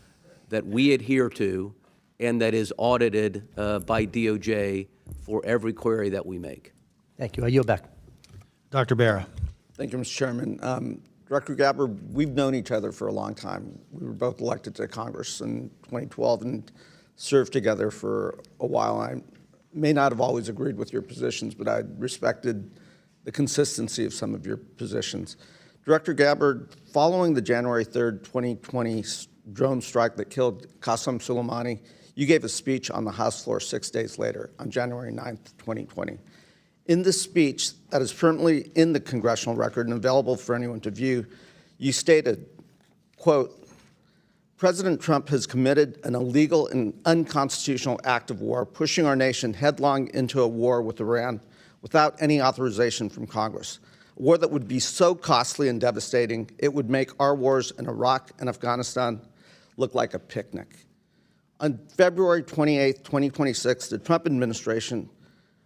that we adhere to and that is audited by DOJ for every query that we make. Thank you. I yield back. Dr. Barra. Thank you, Mr. Chairman. Director Gabbard, we've known each other for a long time. We were both elected to Congress in 2012 and served together for a while. I may not have always agreed with your positions, but I respected the consistency of some of your positions. Director Gabbard, following the January 3rd, 2020 drone strike that killed Qasem Soleimani, you gave a speech on the House floor 6 days later, on January 9th, 2020. In this speech that is currently in the congressional record and available for anyone to view, you stated, quote, President Trump has committed an illegal and unconstitutional act of war, pushing our nation headlong into a war with Iran without any authorization from Congress. A war that would be so costly and devastating, it would make our wars in Iraq and Afghanistan look like a picnic. On February 28, 2026, the Trump administration,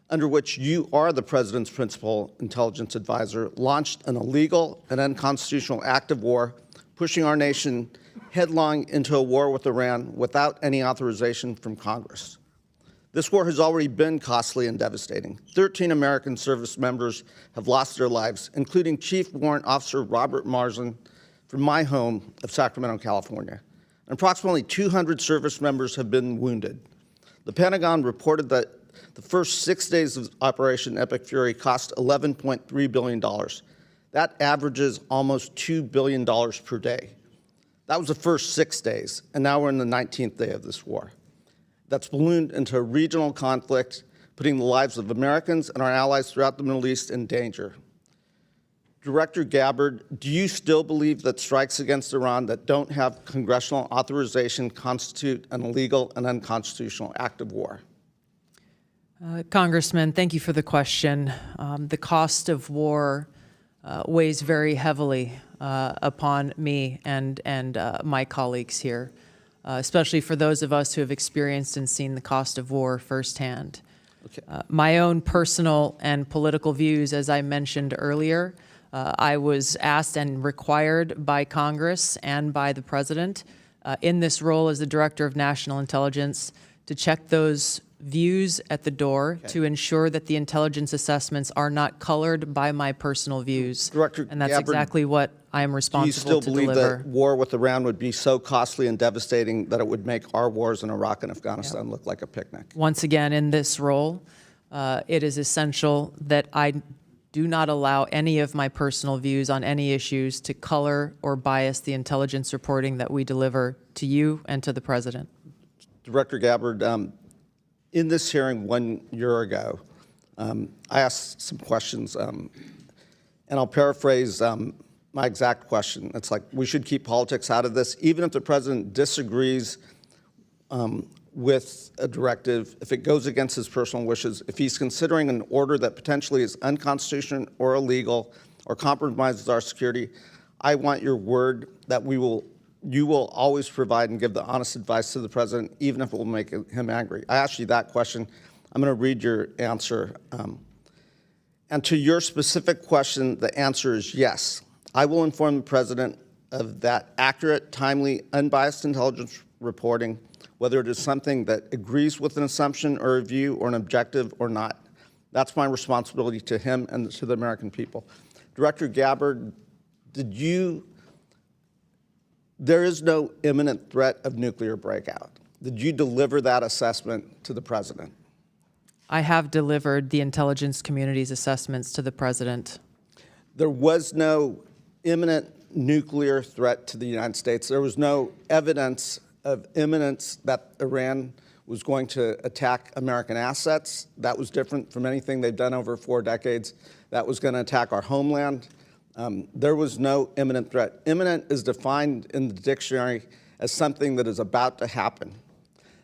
under which you are the president's principal intelligence advisor, launched an illegal and unconstitutional act of war, pushing our nation headlong into a war with Iran without any authorization from Congress. This war has already been costly and devastating. 13 American service members have lost their lives, including Chief Warrant Officer Robert Marsden from my home of Sacramento, California. and approximately 200 service members have been wounded. The Pentagon reported that the first 6 days of Operation Epic Fury cost $11.3 billion. That averages almost $2 billion per day. That was the first 6 days, and now we're in the 19th day of this war. That's ballooned into a regional conflict, putting the lives of Americans and our allies throughout the Middle East in danger. Director Gabbard, do you still believe that strikes against Iran that don't have congressional authorization constitute an illegal and unconstitutional act of war? Congressman, thank you for the question. The cost of war weighs very heavily upon me and my colleagues here, especially for those of us who have experienced and seen the cost of war firsthand. Okay. My own personal and political views, as I mentioned earlier, I was asked and required by Congress and by the President in this role as the Director of National Intelligence to check those views at the door to ensure that the intelligence assessments are not colored by my personal views. Director and that's Gabbard, exactly what I am responsible to deliver. Do you still believe that war with Iran would be so costly and devastating that it would make our wars in Iraq and Afghanistan look like a picnic? Once again, in this role, it is essential that I do not allow any of my personal views on any issues to color or bias the intelligence reporting that we deliver to you and to the President. Director Gabbard, in this hearing 1 year ago, I asked some questions, and I'll paraphrase my exact question. It's like, we should keep politics out of this, even if the President disagrees with a directive, if it goes against his personal wishes, if he's considering an order that potentially is unconstitutional or illegal or compromises our security, I want your word that you will always provide and give the honest advice to the President, even if it will make him angry. I asked you that question. I'm going to read your answer. And to your specific question, the answer is yes. I will inform the President of that accurate, timely, unbiased intelligence reporting, whether it is something that agrees with an assumption or a view or an objective or not. That's my responsibility to him and to the American people. Director Gabbard, there is no imminent threat of nuclear breakout. Did you deliver that assessment to the President? I have delivered the intelligence community's assessments to the President. There was no imminent nuclear threat to the United States. There was no evidence of imminence that Iran was going to attack American assets. That was different from anything they've done over 4 decades. That was going to attack our homeland. There was no imminent threat. Imminent is defined in the dictionary as something that is about to happen.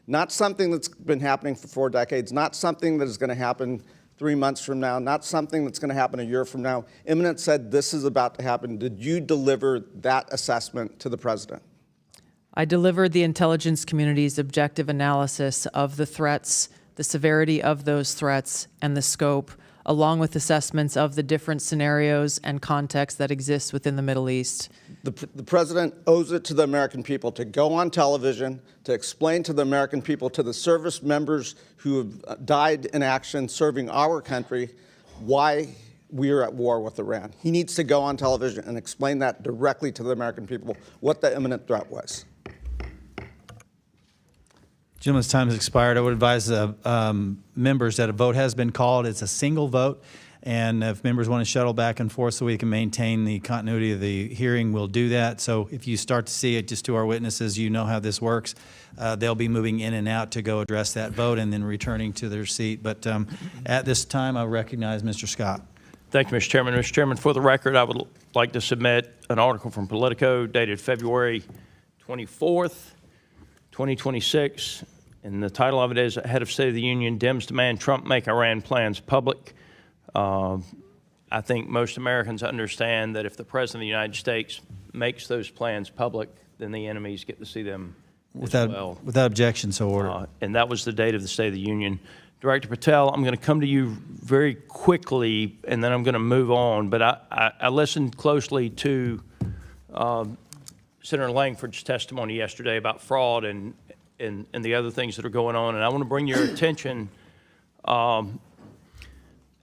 Not something that's been happening for 4 decades, not something that is going to happen 3 months from now, not something that's going to happen a year from now. Imminent said this is about to happen. Did you deliver that assessment to the President? I delivered the intelligence community's objective analysis of the threats, the severity of those threats, and the scope, along with assessments of the different scenarios and contexts that exist within the Middle East. The President owes it to the American people to go on television, to explain to the American people, to the service members who have died in action serving our country, why we are at war with Iran. He needs to go on television and explain that directly to the American people, what the imminent threat was. Gentleman's time has expired. I would advise members that a vote has been called. It's a single vote, and if members want to shuttle back and forth so we can maintain the continuity of the hearing, we'll do that. So if you start to see it, just to our witnesses, you know how this works. They'll be moving in and out to go address that vote and then returning to their seat. But at this time, I recognize Mr. Scott. Thank you, Mr. Chairman. Mr. Chairman, for the record, I would like to submit an article from Politico dated February 24th, 2026, and the title of it is Head of State of the Union, Dems Demand Trump Make Iran Plans Public. I think most Americans understand that if the President of the United States makes those plans public, then the enemies get to see them as well. Without objection, so ordered. And that was the date of the State of the Union. Director Patel, I'm going to come to you very quickly, and then I'm going to move on. But I listened closely to Senator Langford's testimony yesterday about fraud and the other things that are going on. And I want to bring your attention,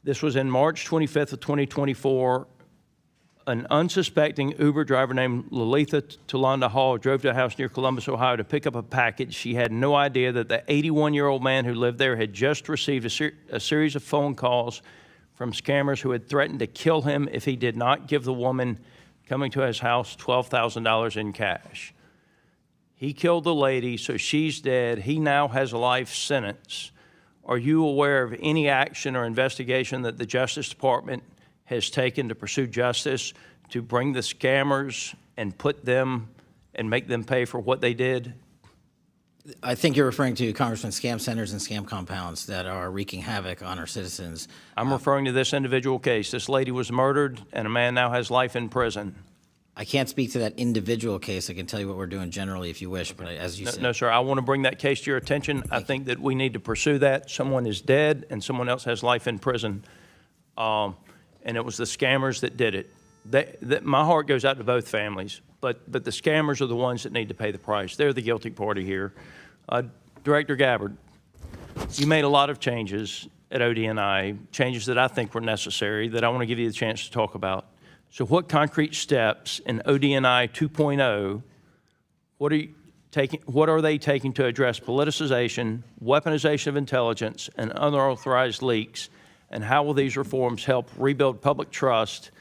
this was in March 25th of 2024, an unsuspecting Uber driver named Lalitha Tulanda Hall drove to a house near Columbus, Ohio to pick up a package. She had no idea that the 81-year-old man who lived there had just received a series of phone calls from scammers who had threatened to kill him if he did not give the woman coming to his house $12,000 in cash. He killed the lady, so she's dead. He now has a life sentence. Are you aware of any action or investigation that the Justice Department has taken to pursue justice, to bring the scammers and put them and make them pay for what they did? I think you're referring to, Congressman, scam centers and scam compounds that are wreaking havoc on our citizens. I'm referring to this individual case. This lady was murdered, and a man now has life in prison. I can't speak to that individual case. I can tell you what we're doing generally if you wish, but as you said. No, sir, I want to bring that case to your attention. I think that we need to pursue that. Someone is dead, and someone else has life in prison. And it was the scammers that did it. My heart goes out to both families, but the scammers are the ones that need to pay the price. They're the guilty party here. Director Gabbard, you made a lot of changes at ODNI, changes that I think were necessary that I want to give you the chance to talk about. So what concrete steps in ODNI 2.0, what are they taking to address politicization, weaponization of intelligence, and unauthorized leaks, and how will these reforms help rebuild public trust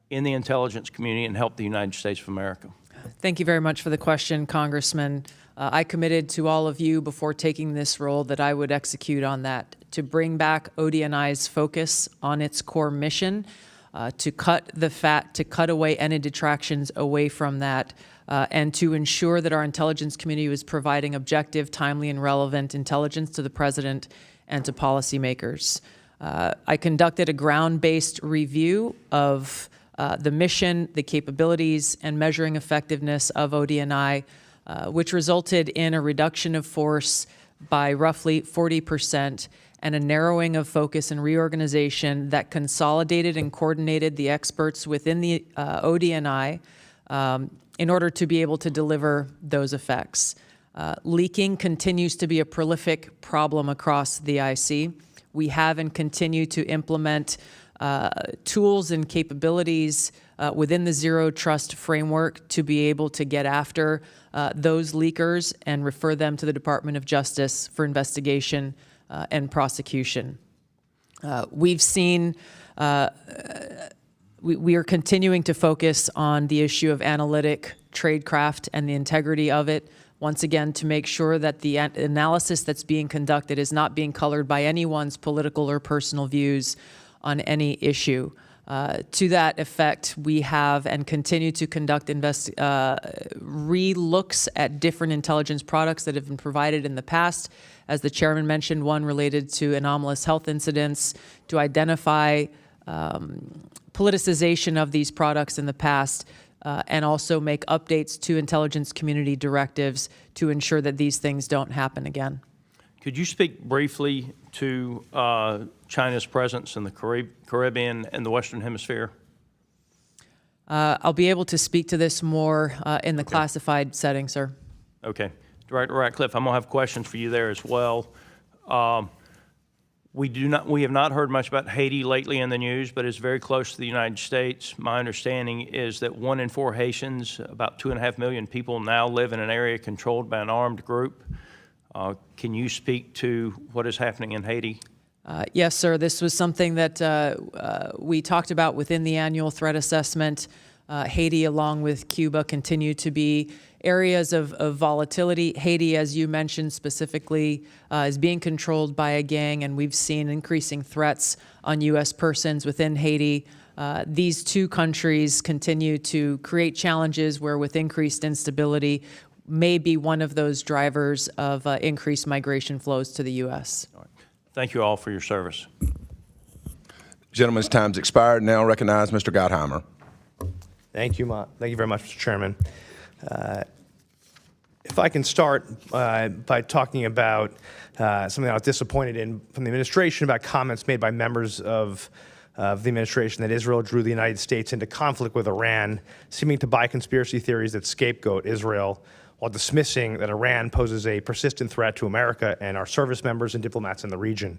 in the intelligence community and help the United States of America? Thank you very much for the question, Congressman. I committed to all of you before taking this role that I would execute on that, to bring back ODNI's focus on its core mission, to cut the fat, to cut away any detractions away from that, and to ensure that our intelligence community was providing objective, timely, and relevant intelligence to the President and to policymakers. I conducted a ground-based review of the mission, the capabilities, and measuring effectiveness of ODNI, which resulted in a reduction of force by roughly 40% and a narrowing of focus and reorganization that consolidated and coordinated the experts within the ODNI in order to be able to deliver those effects. Leaking continues to be a prolific problem across the IC. We have and continue to implement tools and capabilities within the Zero Trust framework to be able to get after those leakers and refer them to the Department of Justice for investigation and prosecution. We've seen, we are continuing to focus on the issue of analytic tradecraft and the integrity of it, once again, to make sure that the analysis that's being conducted is not being colored by anyone's political or personal views on any issue. To that effect, we have and continue to conduct re-looks at different intelligence products that have been provided in the past. As the chairman mentioned, one related to anomalous health incidents, to identify politicization of these products in the past, and also make updates to intelligence community directives to ensure that these things don't happen again. Could you speak briefly to China's presence in the Caribbean and the Western Hemisphere? I'll be able to speak to this more in the classified setting, sir. Okay. Director Ratcliffe, I'm going to have questions for you there as well. We have not heard much about Haiti lately in the news, but it's very close to the United States. My understanding is that 1 in 4 Haitians, about 2.5 million people, now live in an area controlled by an armed group. Can you speak to what is happening in Haiti? Yes, sir. This was something that we talked about within the annual threat assessment. Haiti, along with Cuba, continue to be areas of volatility. Haiti, as you mentioned specifically, is being controlled by a gang, and we've seen increasing threats on U.S. persons within Haiti. These two countries continue to create challenges where, with increased instability, may be one of those drivers of increased migration flows to the U.S. All right. Thank you all for your service. Gentleman's time's expired. Now recognize Mr. Gottheimer. Thank you very much, Mr. Chairman. If I can start by talking about something I was disappointed in from the administration about comments made by members of the administration that Israel drew the United States into conflict with Iran, seeming to buy conspiracy theories that scapegoat Israel, while dismissing that Iran poses a persistent threat to America and our service members and diplomats in the region.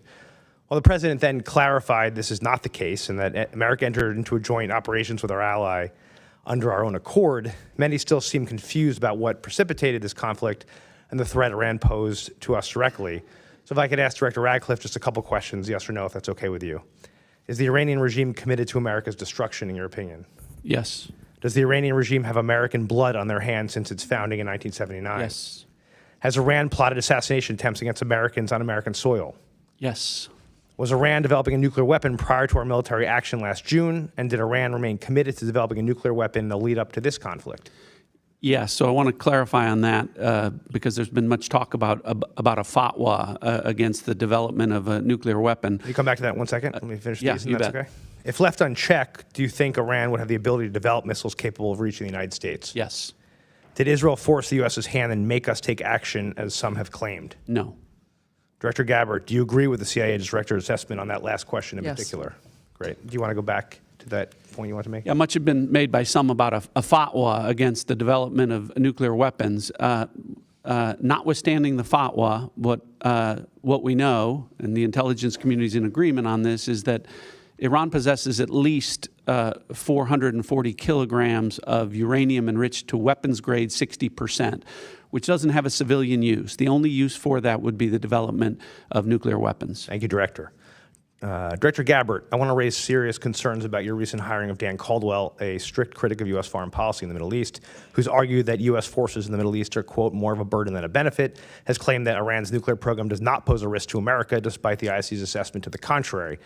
While the president then clarified this is not the case and that America entered into a joint operations with our ally under our own accord, many still seem confused about what precipitated this conflict and the threat Iran posed to us directly. So if I could ask Director Ratcliffe just a couple questions, yes or no, if that's okay with you. Is the Iranian regime committed to America's destruction, in your opinion? Yes. Does the Iranian regime have American blood on their hands since its founding in 1979? Yes. Has Iran plotted assassination attempts against Americans on American soil? Yes. Was Iran developing a nuclear weapon prior to our military action last June? And did Iran remain committed to developing a nuclear weapon in the lead up to this conflict? Yes, so I want to clarify on that because there's been much talk about a fatwa against the development of a nuclear weapon. Can you come back to that 1 second? Let me finish yeah, these, and you that's bet. okay. If left unchecked, do you think Iran would have the ability to develop missiles capable of reaching the United States? Yes. Did Israel force the U.S.'s hand and make us take action, as some have claimed? No. Director Gabbard, do you agree with the CIA director's assessment on that last question in Yes. particular? Great. Do you want to go back to that point you want to make? Yeah, much has been made by some about a fatwa against the development of nuclear weapons. Notwithstanding the fatwa, what we know, and the intelligence community is in agreement on this, is that Iran possesses at least 440 kilograms of uranium enriched to weapons grade 60%, which doesn't have a civilian use. The only use for that would be the development of nuclear weapons. Thank you, Director. Director Gabbard, I want to raise serious concerns about your recent hiring of Dan Caldwell, a strict critic of U.S. foreign policy in the Middle East, who's argued that U.S. forces in the Middle East are, quote, more of a burden than a benefit, has claimed that Iran's nuclear program does not pose a risk to America, despite the IC's assessment to the contrary.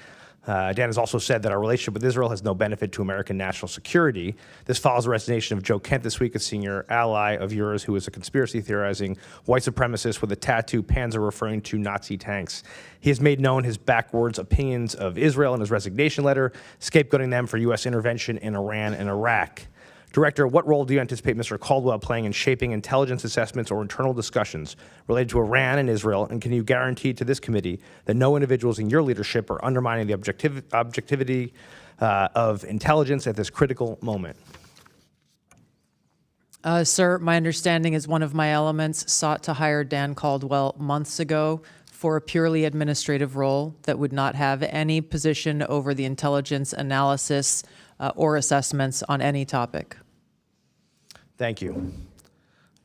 Dan has also said that our relationship with Israel has no benefit to American national security. This follows the resignation of Joe Kent this week, a senior ally of yours who is a conspiracy theorizing white supremacist with a tattoo Panzer referring to Nazi tanks. He has made known his backwards opinions of Israel in his resignation letter, scapegoating them for U.S. intervention in Iran and Iraq. Director, what role do you anticipate Mr. Caldwell playing in shaping intelligence assessments or internal discussions related to Iran and Israel? And can you guarantee to this committee that no individuals in your leadership are undermining the objectivity of intelligence at this critical moment? Sir, my understanding is one of my elements sought to hire Dan Caldwell months ago for a purely administrative role that would not have any position over the intelligence analysis or assessments on any topic. Thank you.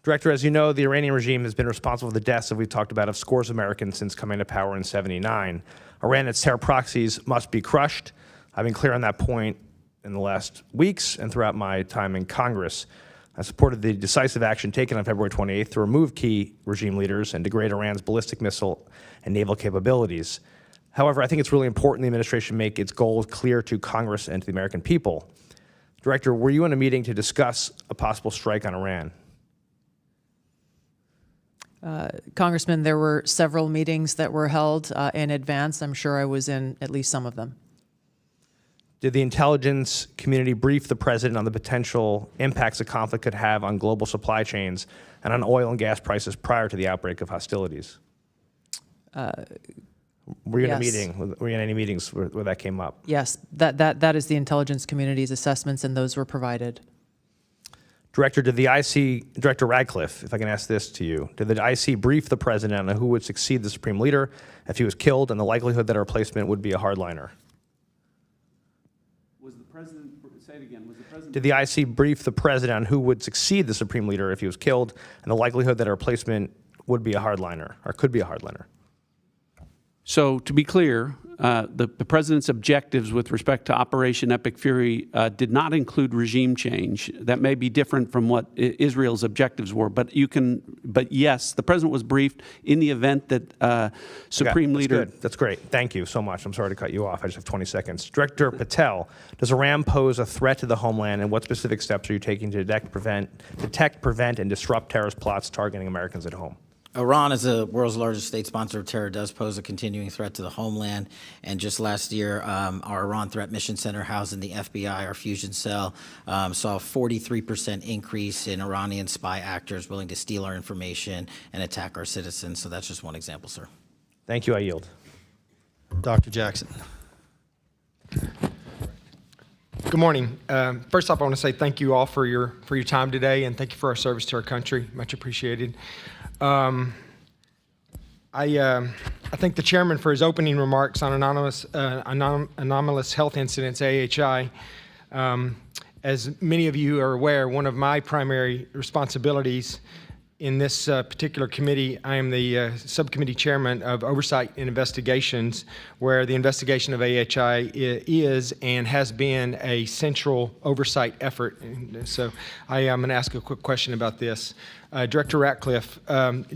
Director, as you know, the Iranian regime has been responsible for the deaths that we've talked about of scores of Americans since coming to power in '79. Iran and its terror proxies must be crushed. I've been clear on that point in the last weeks and throughout my time in Congress. I supported the decisive action taken on February 28th to remove key regime leaders and degrade Iran's ballistic missile and naval capabilities. However, I think it's really important the administration make its goals clear to Congress and to the American people. Director, were you in a meeting to discuss a possible strike on Iran? Congressman, there were several meetings that were held in advance. I'm sure I was in at least some of them. Did the intelligence community brief the president on the potential impacts the conflict could have on global supply chains and on oil and gas prices prior to the outbreak of hostilities? Were you in a Yes. meeting? Were you in any meetings where that came up? Yes, that is the intelligence community's assessments, and those were provided. Director, did the IC, Director Ratcliffe, if I can ask this to you, did the IC brief the president on who would succeed the supreme leader if he was killed and the likelihood that a replacement would be a hardliner? Was the president, say it again, was the president? Did the IC brief the president on who would succeed the supreme leader if he was killed and the likelihood that a replacement would be a hardliner or could be a hardliner? So to be clear, the president's objectives with respect to Operation Epic Fury did not include regime change. That may be different from what Israel's objectives were, but yes, the president was briefed in the event that Supreme Leader. Good. That's great. Thank you so much. I'm sorry to cut you off. I just have 20 seconds. Director Patel, does Iran pose a threat to the homeland, and what specific steps are you taking to detect, prevent, and disrupt terrorist plots targeting Americans at home? Iran, as the world's largest state sponsor of terror, does pose a continuing threat to the homeland. And just last year, our Iran Threat Mission Center housed in the FBI, our fusion cell, saw a 43% increase in Iranian spy actors willing to steal our information and attack our citizens. So that's just one example, sir. Thank you. I yield. Dr. Jackson. Good morning. First off, I want to say thank you all for your time today, and thank you for our service to our country. Much appreciated. I thank the chairman for his opening remarks on anomalous health incidents, AHI. As many of you are aware, one of my primary responsibilities in this particular committee, I am the subcommittee chairman of Oversight and Investigations, where the investigation of AHI is and has been a central oversight effort. And so I am going to ask a quick question about this. Director Ratcliffe,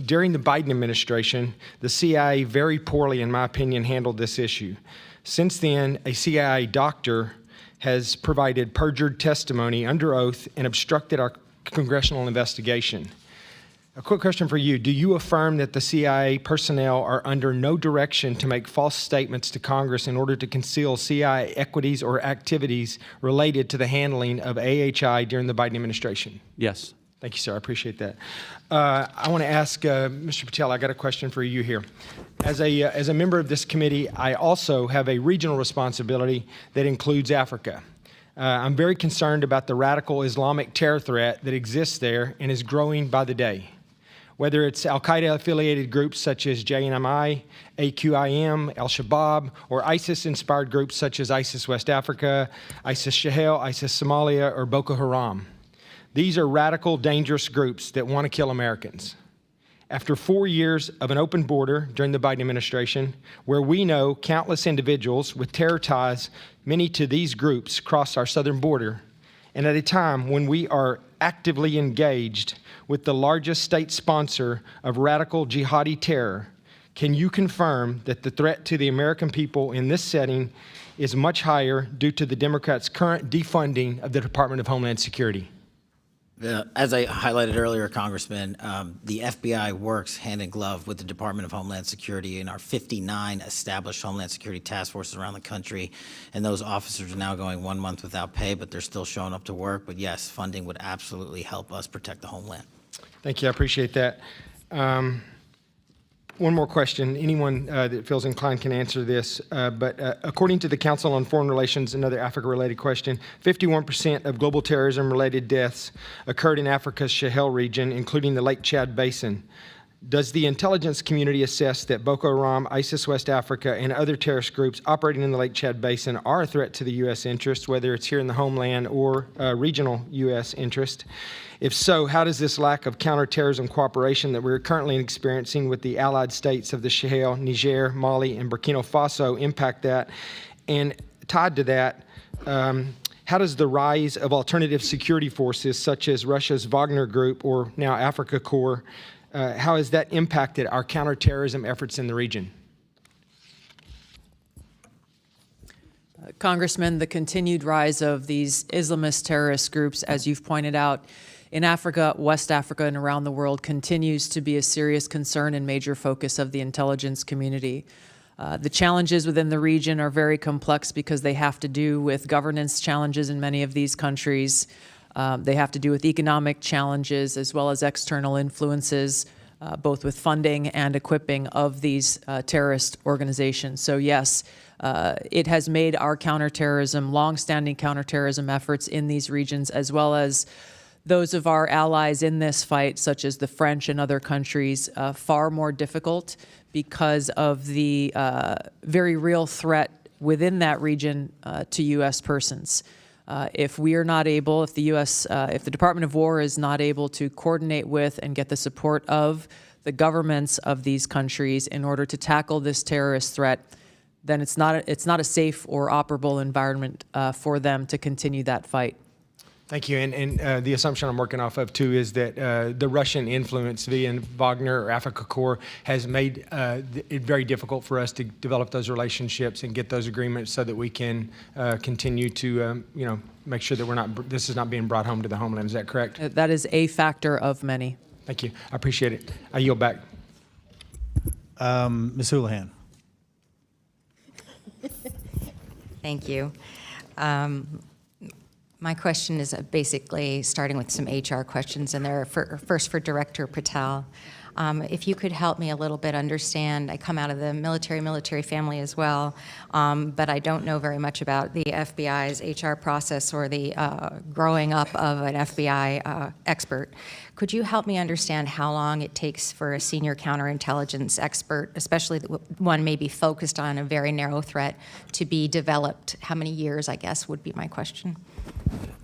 during the Biden administration, the CIA very poorly, in my opinion, handled this issue. Since then, a CIA doctor has provided perjured testimony under oath and obstructed our congressional investigation. A quick question for you. Do you affirm that the CIA personnel are under no direction to make false statements to Congress in order to conceal CIA equities or activities related to the handling of AHI during the Biden administration? Yes. Thank you, sir. I appreciate that. I want to ask Mr. Patel, I got a question for you here. As a member of this committee, I also have a regional responsibility that includes Africa. I'm very concerned about the radical Islamic terror threat that exists there and is growing by the day. Whether it's al-Qaeda-affiliated groups such as JNMI, AQIM, al-Shabaab, or ISIS-inspired groups such as ISIS West Africa, ISIS Sahel, ISIS Somalia, or Boko Haram. These are radical, dangerous groups that want to kill Americans. After 4 years of an open border during the Biden administration, where we know countless individuals with terror ties, many to these groups, cross our southern border, and at a time when we are actively engaged with the largest state sponsor of radical jihadi terror, can you confirm that the threat to the American people in this setting is much higher due to the Democrats' current defunding of the Department of Homeland Security? As I highlighted earlier, Congressman, the FBI works hand in glove with the Department of Homeland Security and our 59 established Homeland Security task forces around the country. And those officers are now going 1 month without pay, but they're still showing up to work. But yes, funding would absolutely help us protect the homeland. Thank you. I appreciate that. One more question. Anyone that feels inclined can answer this. But according to the Council on Foreign Relations, another Africa-related question, 51% of global terrorism-related deaths occurred in Africa's Sahel region, including the Lake Chad Basin. Does the intelligence community assess that Boko Haram, ISIS West Africa, and other terrorist groups operating in the Lake Chad Basin are a threat to the U.S. interest, whether it's here in the homeland or regional U.S. interest? If so, how does this lack of counterterrorism cooperation that we're currently experiencing with the allied states of the Sahel, Niger, Mali, and Burkina Faso impact that? And tied to that, how does the rise of alternative security forces such as Russia's Wagner Group or now Africa Corps, how has that impacted our counterterrorism efforts in the region? Congressman, the continued rise of these Islamist terrorist groups, as you've pointed out, in Africa, West Africa, and around the world continues to be a serious concern and major focus of the intelligence community. The challenges within the region are very complex because they have to do with governance challenges in many of these countries. They have to do with economic challenges as well as external influences, both with funding and equipping of these terrorist organizations. So yes, it has made our counterterrorism, longstanding counterterrorism efforts in these regions, as well as those of our allies in this fight, such as the French and other countries, far more difficult because of the very real threat within that region to U.S. persons. If we are not able, if the U.S., if the Department of War is not able to coordinate with and get the support of the governments of these countries in order to tackle this terrorist threat, then it's not a safe or operable environment for them to continue that fight. Thank you. And the assumption I'm working off of, too, is that the Russian influence via Wagner or Africa Corps has made it very difficult for us to develop those relationships and get those agreements so that we can continue to, make sure that this is not being brought home to the homeland. Is that correct? That is a factor of many. Thank you. I appreciate it. I yield back. Ms. Houlihan. Thank you. My question is basically starting with some HR questions, and they're first for Director Patel. If you could help me a little bit understand, I come out of the military family as well, but I don't know very much about the FBI's HR process or the growing up of an FBI expert. Could you help me understand how long it takes for a senior counterintelligence expert, especially one maybe focused on a very narrow threat, to be developed? How many years, I guess, would be my question.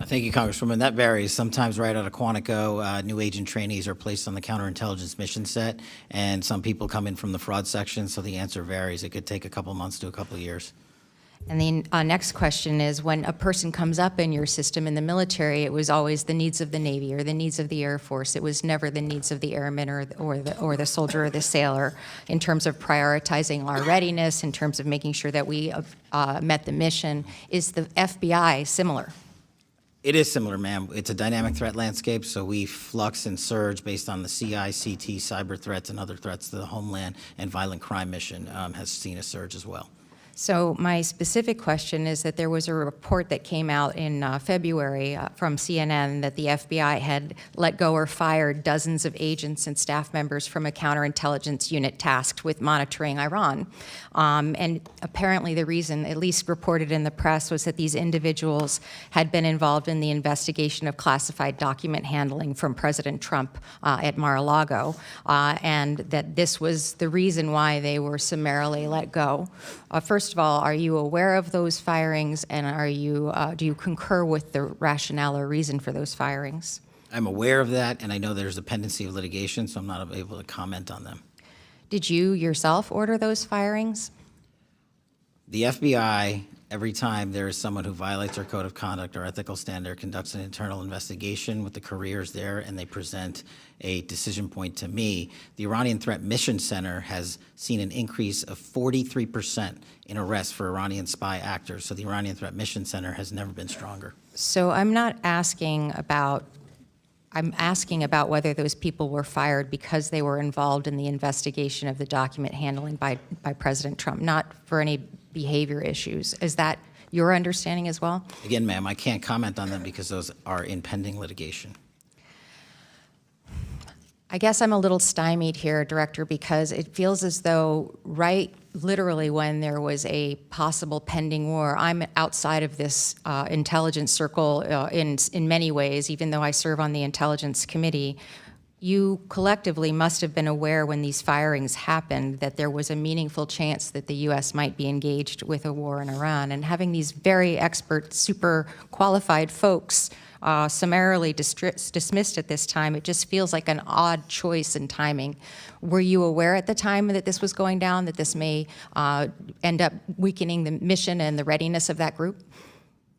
Thank you, Congresswoman. That varies. Sometimes right out of Quantico, new agent trainees are placed on the counterintelligence mission set, and some people come in from the fraud section, so the answer varies. It could take a couple months to a couple of years. And the next question is, when a person comes up in your system in the military, it was always the needs of the Navy or the needs of the Air Force. It was never the needs of the airman or the soldier or the sailor, in terms of prioritizing our readiness, in terms of making sure that we met the mission. Is the FBI similar? It is similar, ma'am. It's a dynamic threat landscape, so we flux and surge based on the CI, CT, cyber threats, and other threats to the Homeland and Violent Crime Mission has seen a surge as well. So my specific question is that there was a report that came out in February from CNN that the FBI had let go or fired dozens of agents and staff members from a counterintelligence unit tasked with monitoring Iran. And apparently the reason, at least reported in the press, was that these individuals had been involved in the investigation of classified document handling from President Trump at Mar-a-Lago, and that this was the reason why they were summarily let go. First of all, are you aware of those firings, and do you concur with the rationale or reason for those firings? I'm aware of that, and I know there's a pendency of litigation, so I'm not able to comment on them. Did you yourself order those firings? The FBI, every time there is someone who violates our code of conduct or ethical standard, conducts an internal investigation with the careers there, and they present a decision point to me. The Iranian Threat Mission Center has seen an increase of 43% in arrests for Iranian spy actors. So the Iranian Threat Mission Center has never been stronger. So I'm asking about whether those people were fired because they were involved in the investigation of the document handling by President Trump, not for any behavior issues. Is that your understanding as well? Again, ma'am, I can't comment on them because those are in pending litigation. I guess I'm a little stymied here, Director, because it feels as though literally when there was a possible pending war, I'm outside of this intelligence circle in many ways, even though I serve on the Intelligence Committee. You collectively must have been aware when these firings happened that there was a meaningful chance that the U.S. might be engaged with a war in Iran. And having these very expert, super qualified folks summarily dismissed at this time, it just feels like an odd choice in timing. Were you aware at the time that this was going down, that this may end up weakening the mission and the readiness of that group?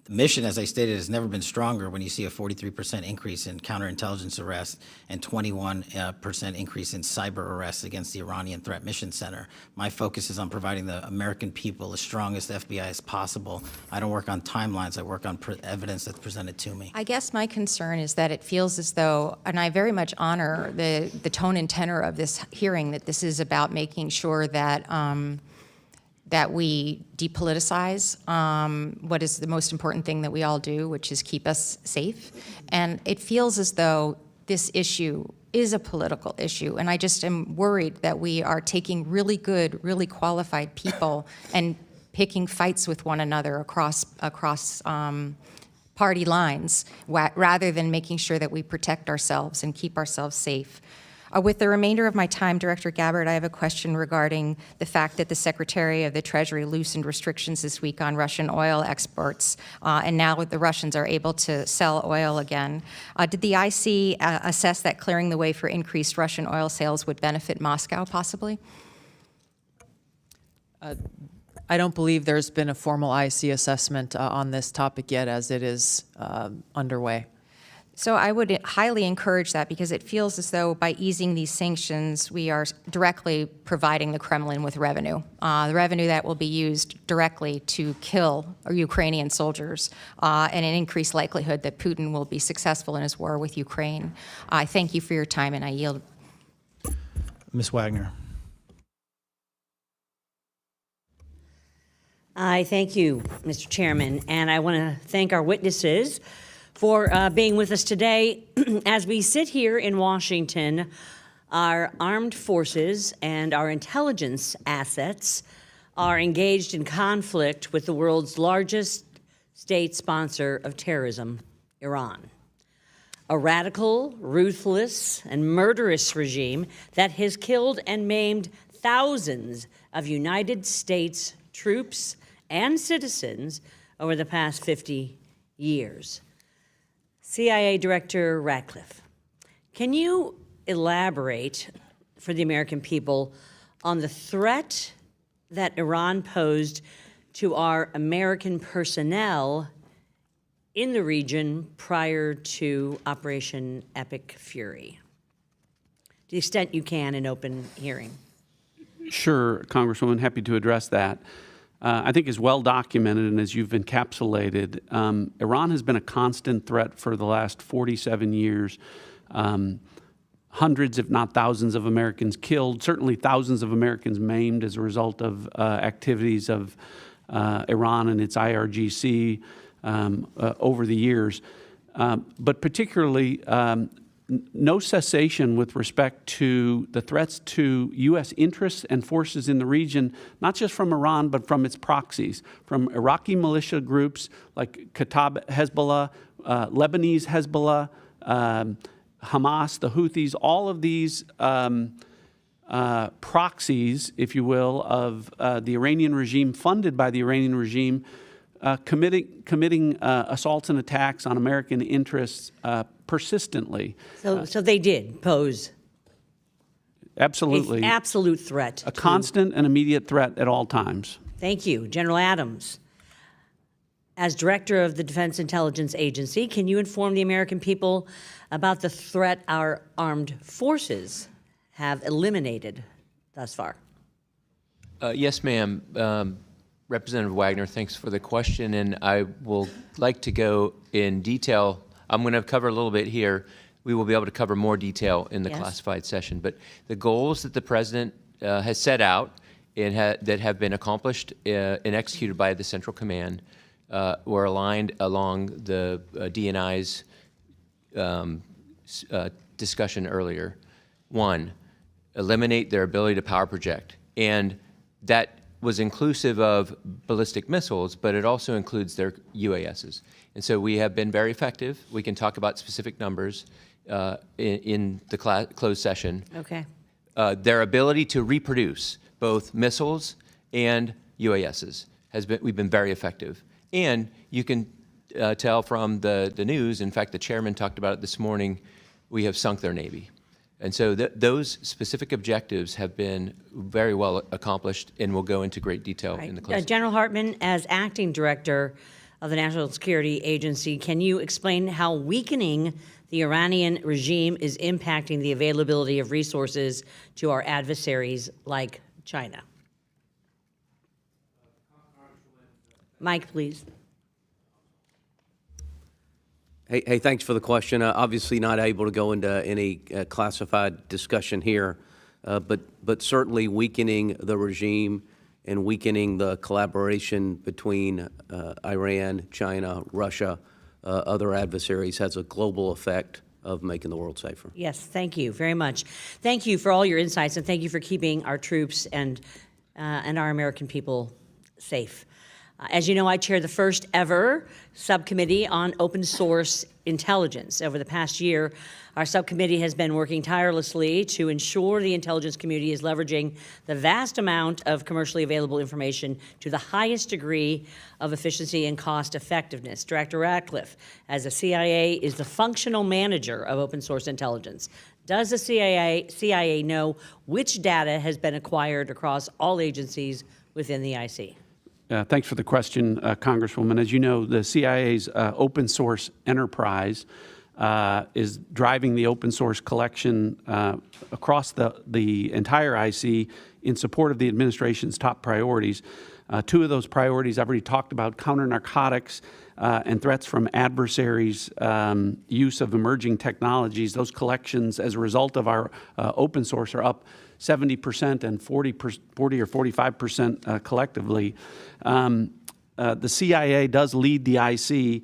The mission, as I stated, has never been stronger when you see a 43% increase in counterintelligence arrests and 21% increase in cyber arrests against the Iranian Threat Mission Center. My focus is on providing the American people the strongest FBI as possible. I don't work on timelines. I work on evidence that's presented to me. I guess my concern is that it feels as though, and I very much honor the tone and tenor of this hearing, that this is about making sure that that we depoliticize what is the most important thing that we all do, which is keep us safe. And it feels as though this issue is a political issue. And I just am worried that we are taking really good, really qualified people and picking fights with one another across party lines, rather than making sure that we protect ourselves and keep ourselves safe. With the remainder of my time, Director Gabbard, I have a question regarding the fact that the Secretary of the Treasury loosened restrictions this week on Russian oil exports, and now the Russians are able to sell oil again. Did the IC assess that clearing the way for increased Russian oil sales would benefit Moscow, possibly? I don't believe there's been a formal IC assessment on this topic yet, as it is underway. So I would highly encourage that, because it feels as though by easing these sanctions, we are directly providing the Kremlin with revenue, the revenue that will be used directly to kill Ukrainian soldiers, and an increased likelihood that Putin will be successful in his war with Ukraine. I thank you for your time, and I yield. Ms. Wagner. I thank you, Mr. Chairman, and I want to thank our witnesses for being with us today. As we sit here in Washington, Our armed forces and our intelligence assets are engaged in conflict with the world's largest state sponsor of terrorism, Iran. A radical, ruthless, and murderous regime that has killed and maimed thousands of United States troops and citizens over the past 50 years. CIA Director Ratcliffe, can you elaborate for the American people on the threat that Iran posed to our American personnel in the region prior to Operation Epic Fury? To the extent you can in open hearing. Sure, Congresswoman, happy to address that. I think is well documented, and as you've encapsulated, Iran has been a constant threat for the last 47 years. Hundreds, if not thousands, of Americans killed, certainly thousands of Americans maimed as a result of activities of Iran and its IRGC over the years. But particularly, no cessation with respect to the threats to U.S. interests and forces in the region, not just from Iran, but from its proxies, from Iraqi militia groups like Kataib Hezbollah, Lebanese Hezbollah, Hamas, the Houthis, all of these proxies, if you will, of the Iranian regime, funded by the Iranian regime, committing assaults and attacks on American interests persistently. So they did pose absolutely an absolute threat. A constant and immediate threat at all times. Thank you. General Adams, as Director of the Defense Intelligence Agency, can you inform the American people about the threat our armed forces have eliminated thus far? Yes, ma'am. Representative Wagner, thanks for the question, and I will like to go in detail. I'm going to cover a little bit here. We will be able to cover more detail in the classified session, but the goals that the President has set out and that have been accomplished and executed by the Central Command were aligned along the DNI's discussion earlier. One, eliminate their ability to power project, and that was inclusive of ballistic missiles, but it also includes their UASs. And so we have been very effective. We can talk about specific numbers in the closed session. Okay. Their ability to reproduce both missiles and UASs we've been very effective. And you can tell from the news, in fact, the chairman talked about it this morning, we have sunk their Navy. And so those specific objectives have been very well accomplished, and we'll go into great detail in the closed. General Hartman, as Acting Director of the National Security Agency, can you explain how weakening the Iranian regime is impacting the availability of resources to our adversaries like China? Mike, please. Hey, thanks for the question. Obviously not able to go into any classified discussion here, but certainly weakening the regime and weakening the collaboration between Iran, China, Russia, other adversaries has a global effect of making the world safer. Yes, thank you very much. Thank you for all your insights, and thank you for keeping our troops and our American people safe. As you know, I chair the first ever subcommittee on open source intelligence. Over the past year, our subcommittee has been working tirelessly to ensure the intelligence community is leveraging the vast amount of commercially available information to the highest degree of efficiency and cost effectiveness. Director Ratcliffe, as the CIA, is the functional manager of open source intelligence. Does the CIA know which data has been acquired across all agencies within the IC? Thanks for the question, Congresswoman. As you know, the CIA's open source enterprise is driving the open source collection across the entire IC in support of the administration's top priorities. Two of those priorities I've already talked about: counter-narcotics and threats from adversaries, use of emerging technologies. Those collections, as a result of our open source, are up 70% and 40 or 45% collectively. The CIA does lead the IC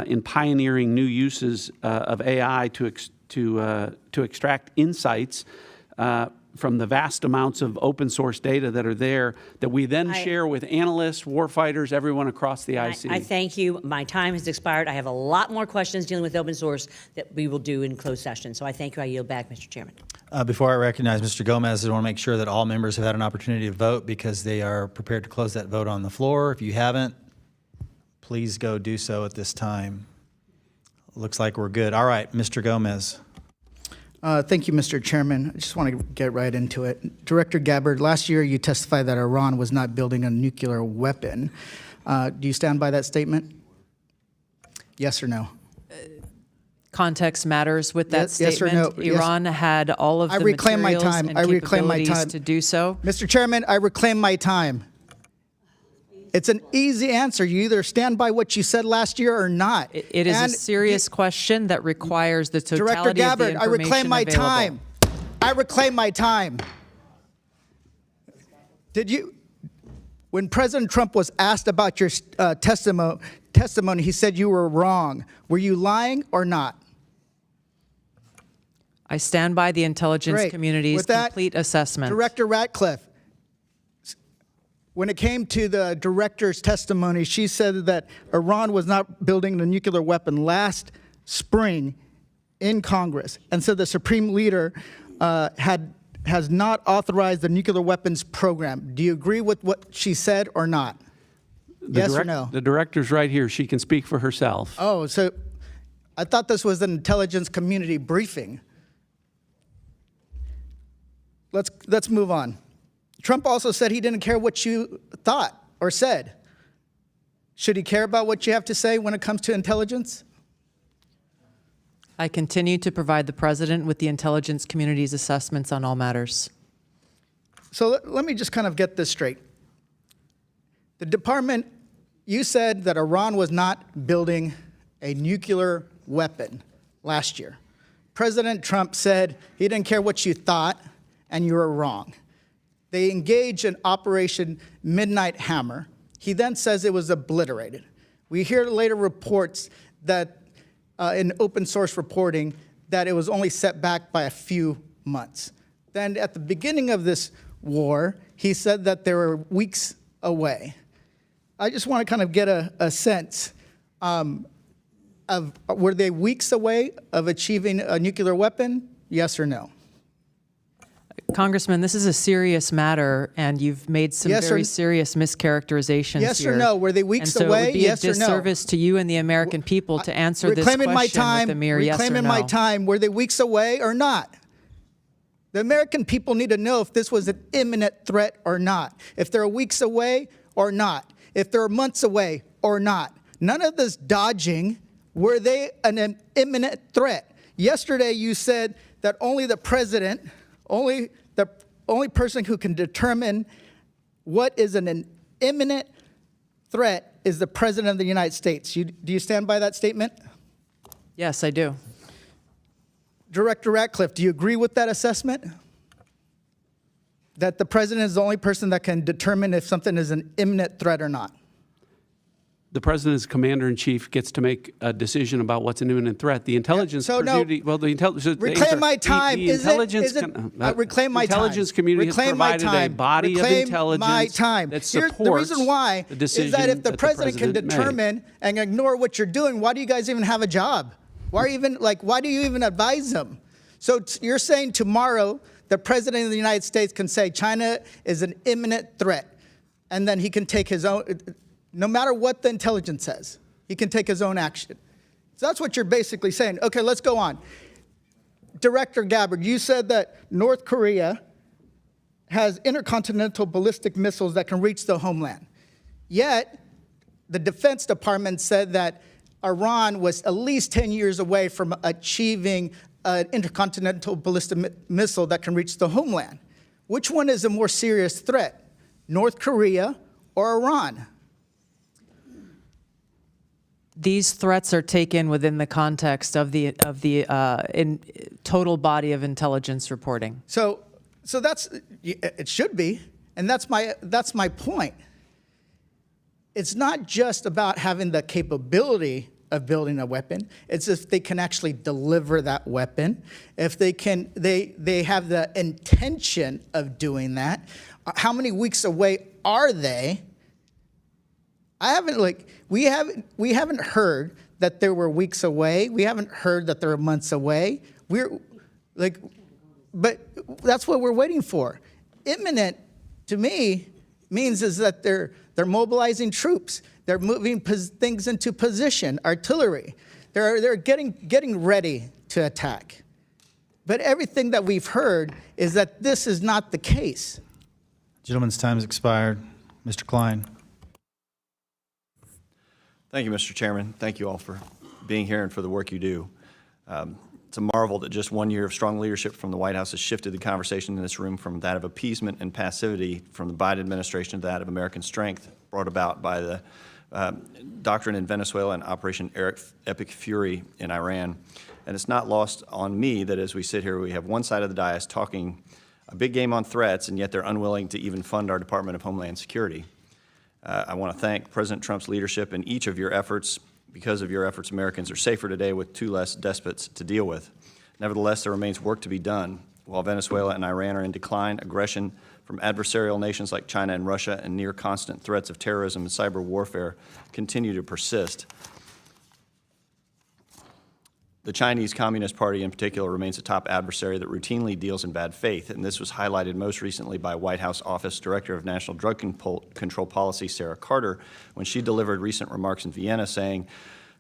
in pioneering new uses of AI to extract insights from the vast amounts of open source data that are there that we then share with analysts, warfighters, everyone across the IC. I thank you. My time has expired. I have a lot more questions dealing with open source that we will do in closed session. So I thank you. I yield back, Mr. Chairman. Before I recognize Mr. Gomez, I want to make sure that all members have had an opportunity to vote because they are prepared to close that vote on the floor. If you haven't, please go do so at this time. Looks like we're good. All right, Mr. Gomez. Thank you, Mr. Chairman. I just want to get right into it. Director Gabbard, last year you testified that Iran was not building a nuclear weapon. Do you stand by that statement? Yes or no? Context matters with that Yes or statement. no? Iran had all of the materials and capabilities to do so. Mr. Chairman, I reclaim my time. It's an easy answer. You either stand by what you said last year or not. It is a serious question that requires the totality Director Gabbard, of the information I reclaim my available. time. I reclaim my time. Did you, when President Trump was asked about your testimony, he said you were wrong. Were you lying or not? I stand by the intelligence Great. community's With that, complete assessment. Director Ratcliffe, when it came to the director's testimony, she said that Iran was not building a nuclear weapon last spring in Congress. And so the Supreme Leader has not authorized the nuclear weapons program. Do you agree with what she said or not? Yes or no? The director's right here. She can speak for herself. Oh, so I thought this was an intelligence community briefing. Let's move on. Trump also said he didn't care what you thought or said. Should he care about what you have to say when it comes to intelligence? I continue to provide the president with the intelligence community's assessments on all matters. So let me just kind of get this straight. The department, you said that Iran was not building a nuclear weapon last year. President Trump said he didn't care what you thought, and you were wrong. They engaged in Operation Midnight Hammer. He then says it was obliterated. We hear later reports that in open source reporting that it was only set back by a few months. Then at the beginning of this war, he said that they were weeks away. I just want to kind of get a sense of, were they weeks away of achieving a nuclear weapon? Yes or no? Congressman, this is a serious matter, and you've made some very serious mischaracterizations yes here. Yes or no? Were they weeks and so away? It would be yes a or no? disservice to you and the American people to answer this question with a mere yes or no. Reclaiming my time. Were they weeks away or not? The American people need to know if this was an imminent threat or not. If they're weeks away or not. If they're months away or not. None of this dodging. Were they an imminent threat? Yesterday you said that only the president, the only person who can determine what is an imminent threat is the President of the United States. Do you stand by that statement? Yes, I do. Director Ratcliffe, do you agree with that assessment? That the President is the only person that can determine if something is an imminent threat or not? The president's commander-in-chief gets to make a decision about what's an imminent threat. The intelligence community, well, the intelligence. Reclaim my time. Reclaim my time. Intelligence community has provided a body of intelligence that supports the reason why the decision is that if the president can made. determine and ignore what you're doing, why do you guys even have a job? Why do you even advise them? So you're saying tomorrow the president of the United States can say China is an imminent threat, and then he can take his own. No matter what the intelligence says, he can take his own action. So that's what you're basically saying. Okay, let's go on. Director Gabbard, you said that North Korea has intercontinental ballistic missiles that can reach the homeland. Yet, the Defense Department said that Iran was at least 10 years away from achieving an intercontinental ballistic missile that can reach the homeland. Which one is a more serious threat, North Korea or Iran? These threats are taken within the context of the total body of intelligence reporting. So that's it should be, and that's my point. It's not just about having the capability of building a weapon. It's if they can actually deliver that weapon, if they can, they have the intention of doing that. How many weeks away are they? We haven't heard that there were weeks away. We haven't heard that there were months away. But that's what we're waiting for. Imminent, to me, means is that they're mobilizing troops. They're moving things into position, artillery. They're getting ready to attack. But everything that we've heard is that this is not the case. Gentleman's time has expired. Mr. Klein. Thank you, Mr. Chairman. Thank you all for being here and for the work you do. It's a marvel that just 1 year of strong leadership from the White House has shifted the conversation in this room from that of appeasement and passivity from the Biden administration to that of American strength brought about by the doctrine in Venezuela and Operation Epic Fury in Iran. And it's not lost on me that as we sit here, we have one side of the dais talking a big game on threats, and yet they're unwilling to even fund our Department of Homeland Security. I want to thank President Trump's leadership in each of your efforts. Because of your efforts, Americans are safer today with 2 less despots to deal with. Nevertheless, there remains work to be done. While Venezuela and Iran are in decline, aggression from adversarial nations like China and Russia and near constant threats of terrorism and cyber warfare continue to persist. The Chinese Communist Party in particular remains a top adversary that routinely deals in bad faith, and this was highlighted most recently by White House Office Director of National Drug Control Policy, Sarah Carter, when she delivered recent remarks in Vienna saying,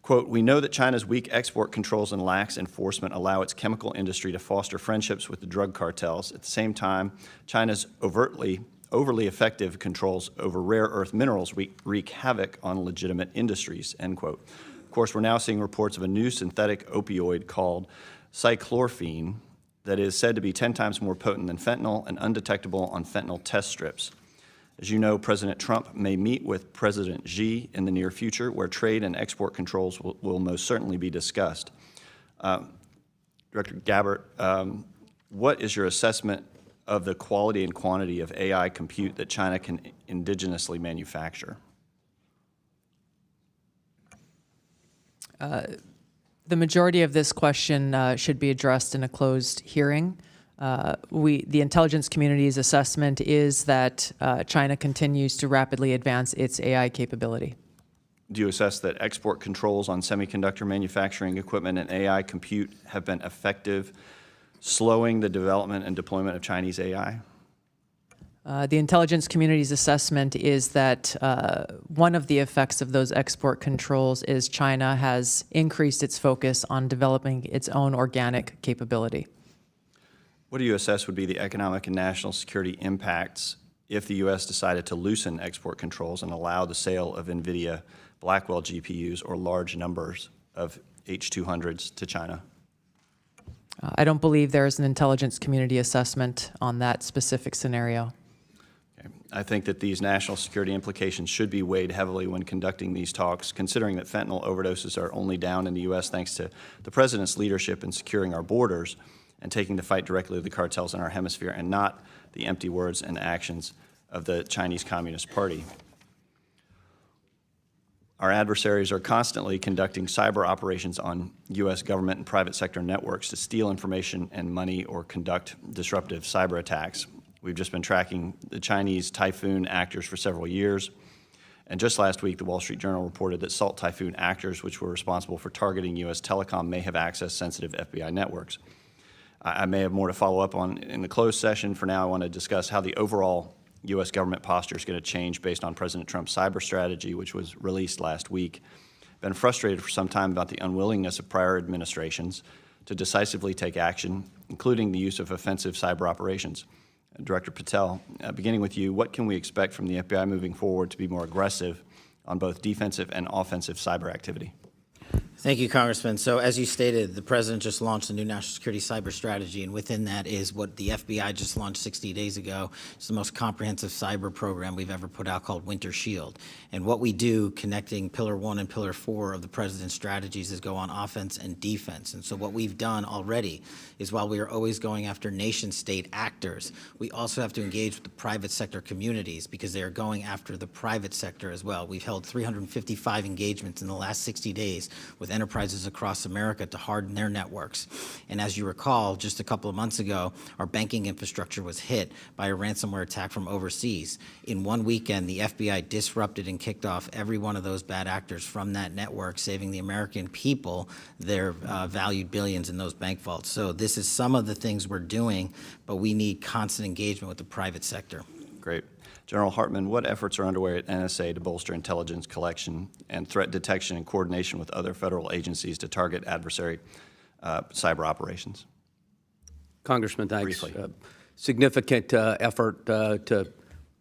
quote, "We know that China's weak export controls and lax enforcement allow its chemical industry to foster friendships with the drug cartels. At the same time, China's overly effective controls over rare earth minerals wreak havoc on legitimate industries," end quote. Of course, we're now seeing reports of a new synthetic opioid called cyclorphene that is said to be 10 times more potent than fentanyl and undetectable on fentanyl test strips. As you know, President Trump may meet with President Xi in the near future, where trade and export controls will most certainly be discussed. Director Gabbard, what is your assessment of the quality and quantity of AI compute that China can indigenously manufacture? The majority of this question should be addressed in a closed hearing. The intelligence community's assessment is that China continues to rapidly advance its AI capability. Do you assess that export controls on semiconductor manufacturing equipment and AI compute have been effective, slowing the development and deployment of Chinese AI? The intelligence community's assessment is that one of the effects of those export controls is China has increased its focus on developing its own organic capability. What do you assess would be the economic and national security impacts if the U.S. decided to loosen export controls and allow the sale of NVIDIA Blackwell GPUs or large numbers of H200s to China? I don't believe there is an intelligence community assessment on that specific scenario. I think that these national security implications should be weighed heavily when conducting these talks, considering that fentanyl overdoses are only down in the U.S. thanks to the President's leadership in securing our borders and taking the fight directly to the cartels in our hemisphere and not the empty words and actions of the Chinese Communist Party. Our adversaries are constantly conducting cyber operations on U.S. government and private sector networks to steal information and money or conduct disruptive cyber attacks. We've just been tracking the Chinese Typhoon actors for several years. And just last week, the Wall Street Journal reported that Salt Typhoon actors, which were responsible for targeting U.S. telecom, may have accessed sensitive FBI networks. I may have more to follow up on in the closed session. For now, I want to discuss how the overall U.S. government posture is going to change based on President Trump's cyber strategy, which was released last week. Been frustrated for some time about the unwillingness of prior administrations to decisively take action, including the use of offensive cyber operations. Director Patel, beginning with you, what can we expect from the FBI moving forward to be more aggressive on both defensive and offensive cyber activity? Thank you, Congressman. So as you stated, the President just launched a new national security cyber strategy, and within that is what the FBI just launched 60 days ago. It's the most comprehensive cyber program we've ever put out called Winter Shield. And what we do, connecting Pillar 1 and Pillar 4 of the President's strategies, is go on offense and defense. And so what we've done already is, while we are always going after nation-state actors, we also have to engage with the private sector communities, because they are going after the private sector as well. We've held 355 engagements in the last 60 days with enterprises across America to harden their networks. And as you recall, just a couple of months ago, our banking infrastructure was hit by a ransomware attack from overseas. In one weekend, the FBI disrupted and kicked off every one of those bad actors from that network, saving the American people their valued billions in those bank vaults. So this is some of the things we're doing, but we need constant engagement with the private sector. Great. General Hartman, what efforts are underway at NSA to bolster intelligence collection and threat detection in coordination with other federal agencies to target adversary cyber operations? Congressman, thanks. Briefly. Significant effort to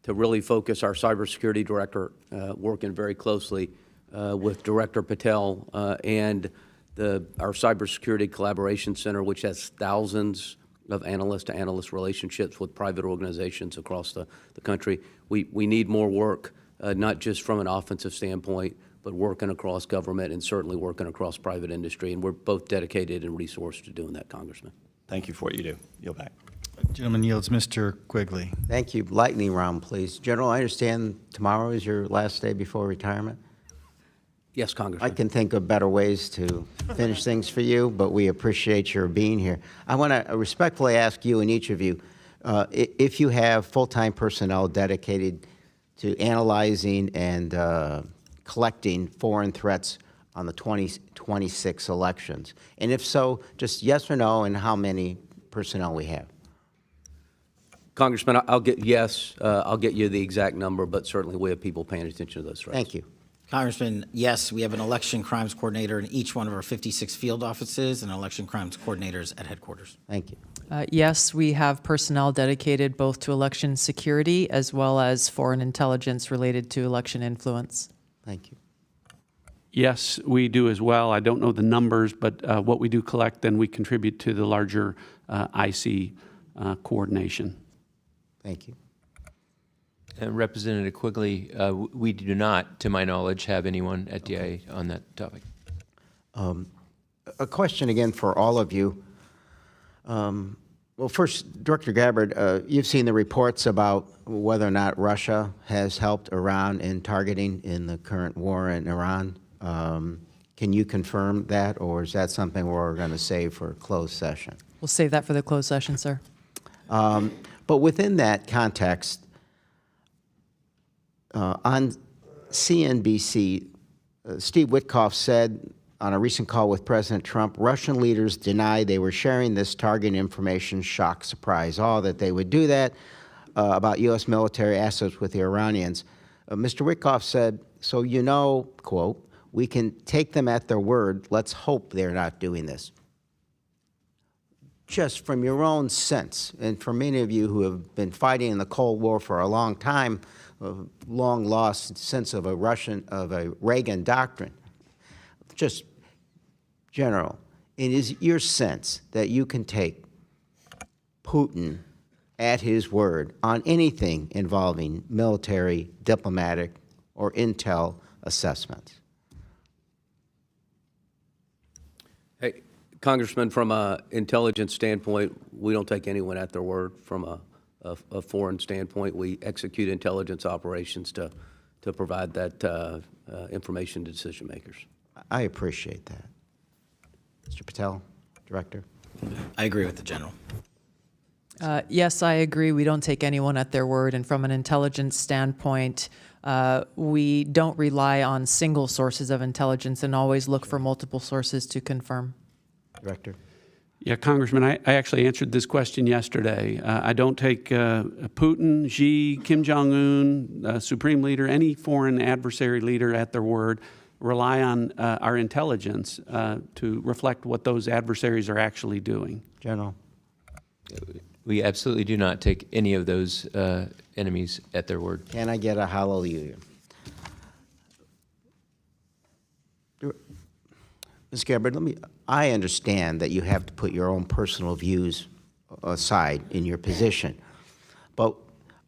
really focus our cybersecurity director, working very closely with Director Patel and our Cybersecurity Collaboration Center, which has thousands of analyst-to-analyst relationships with private organizations across the country. We need more work, not just from an offensive standpoint, but working across government and certainly working across private industry. And we're both dedicated and resourced to doing that, Congressman. Thank you for what you do. Yield back. Gentleman yields. Mr. Quigley. Thank you. Lightning round, please. General, I understand tomorrow is your last day before retirement. Yes, Congressman. I can think of better ways to finish things for you, but we appreciate your being here. I want to respectfully ask you and each of you, if you have full-time personnel dedicated to analyzing and collecting foreign threats on the 2026 elections, and if so, just yes or no, and how many personnel we have. Congressman, I'll get you the exact number, but certainly we have people paying attention to those threats. Thank you. Congressman, yes, we have an election crimes coordinator in each one of our 56 field offices and election crimes coordinators at headquarters. Thank you. Yes, we have personnel dedicated both to election security as well as foreign intelligence related to election influence. Thank you. Yes, we do as well. I don't know the numbers, but what we do collect, then we contribute to the larger IC coordination. Thank you. Representative Quigley, we do not, to my knowledge, have anyone at DIA on that topic. A question again for all of you. Well, first, Director Gabbard, you've seen the reports about whether or not Russia has helped Iran in targeting in the current war in Iran. Can you confirm that, or is that something we're going to save for a closed session? We'll save that for the closed session, sir. But within that context, on CNBC, Steve Witkoff said on a recent call with President Trump, Russian leaders deny they were sharing this target information, shock, surprise, all that they would do that about U.S. military assets with the Iranians. Mr. Witkoff said, so you know, quote, we can take them at their word. Let's hope they're not doing this. Just from your own sense, and for many of you who have been fighting in the Cold War for a long time, a long lost sense of a Reagan doctrine, just General, it is your sense that you can take Putin at his word on anything involving military, diplomatic, or intel assessments? Hey, Congressman, from an intelligence standpoint, we don't take anyone at their word. From a foreign standpoint, we execute intelligence operations to provide that information to decision makers. I appreciate that. Mr. Patel, Director. I agree with the General. Yes, I agree. We don't take anyone at their word. And from an intelligence standpoint, we don't rely on single sources of intelligence and always look for multiple sources to confirm. Director. Yeah, Congressman, I actually answered this question yesterday. I don't take Putin, Xi, Kim Jong-un, Supreme Leader, any foreign adversary leader at their word. Rely on our intelligence to reflect what those adversaries are actually doing. General. We absolutely do not take any of those enemies at their word. Can I get a hallelujah? Ms. Gabbard, I understand that you have to put your own personal views aside in your position, but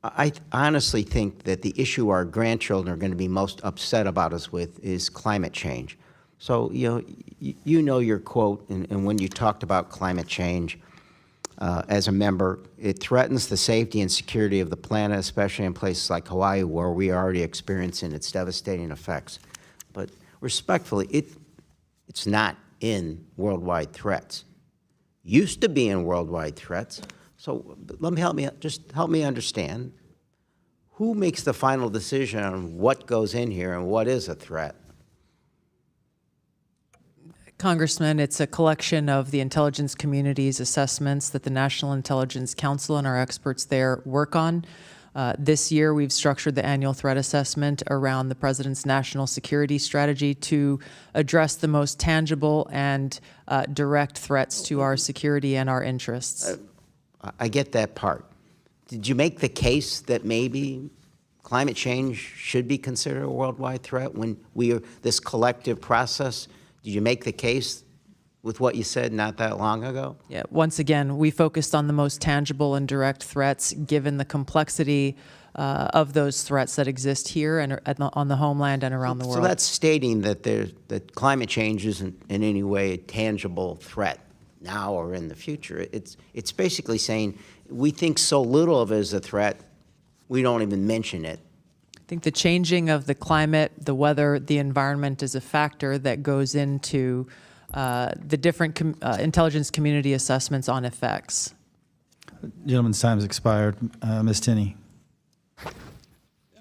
I honestly think that the issue our grandchildren are going to be most upset about us with is climate change. So, you know your quote, and when you talked about climate change as a member, it threatens the safety and security of the planet, especially in places like Hawaii, where we are already experiencing its devastating effects. But respectfully, it's not in worldwide threats. Used to be in worldwide threats. So just help me understand, who makes the final decision on what goes in here and what is a threat? Congressman, it's a collection of the intelligence community's assessments that the National Intelligence Council and our experts there work on. This year, we've structured the annual threat assessment around the President's national security strategy to address the most tangible and direct threats to our security and our interests. I get that part. Did you make the case that maybe climate change should be considered a worldwide threat when we are this collective process? Did you make the case with what you said not that long ago? Yeah, once again, we focused on the most tangible and direct threats, given the complexity of those threats that exist here and on the homeland and around the world. So that's stating that that climate change isn't in any way a tangible threat now or in the future. It's basically saying we think so little of it as a threat, we don't even mention it. I think the changing of the climate, the weather, the environment is a factor that goes into the different intelligence community assessments on effects. Gentleman's time has expired. Ms. Tinney.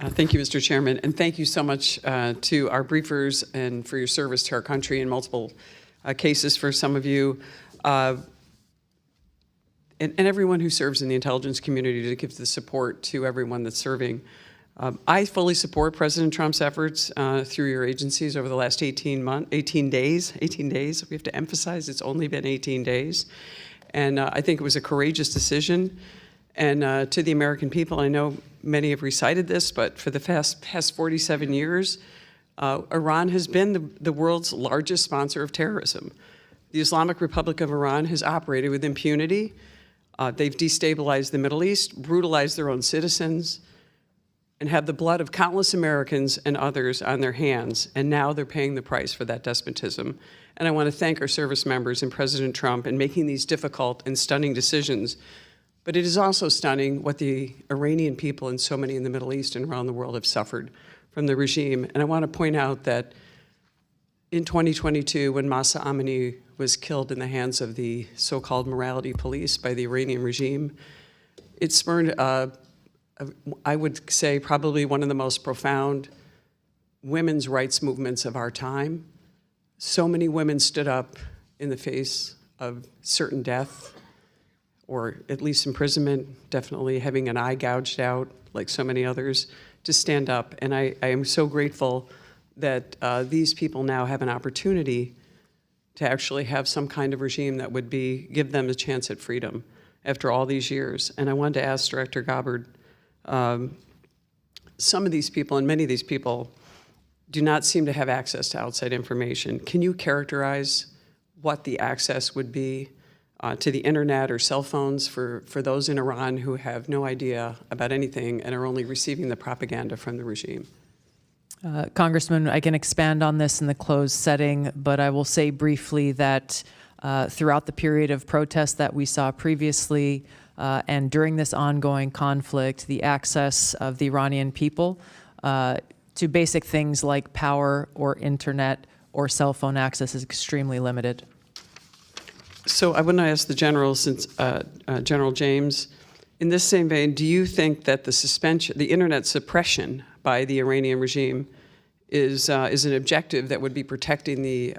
Thank you, Mr. Chairman, and thank you so much to our briefers and for your service to our country in multiple cases for some of you. And everyone who serves in the intelligence community to give the support to everyone that's serving. I fully support President Trump's efforts through your agencies over the last 18 days. We have to emphasize it's only been 18 days. And I think it was a courageous decision. And to the American people, I know many have recited this, but for the past 47 years, Iran has been the world's largest sponsor of terrorism. The Islamic Republic of Iran has operated with impunity. They've destabilized the Middle East, brutalized their own citizens, and have the blood of countless Americans and others on their hands. And now they're paying the price for that despotism. And I want to thank our service members and President Trump in making these difficult and stunning decisions. But it is also stunning what the Iranian people and so many in the Middle East and around the world have suffered from the regime. And I want to point out that in 2022, when Mahsa Amini was killed in the hands of the so-called morality police by the Iranian regime, it spurred, I would say, probably one of the most profound women's rights movements of our time. So many women stood up in the face of certain death, or at least imprisonment, definitely having an eye gouged out, like so many others, to stand up. And I am so grateful that these people now have an opportunity to actually have some kind of regime that would give them a chance at freedom after all these years. And I wanted to ask Director Gabbard, some of these people and many of these people do not seem to have access to outside information. Can you characterize what the access would be to the internet or cell phones for those in Iran who have no idea about anything and are only receiving the propaganda from the regime? Congressman, I can expand on this in the closed setting, but I will say briefly that throughout the period of protest that we saw previously and during this ongoing conflict, the access of the Iranian people to basic things like power or internet or cell phone access is extremely limited. So I want to ask the General, since General James, in this same vein, do you think that the internet suppression by the Iranian regime is an objective that would be protecting the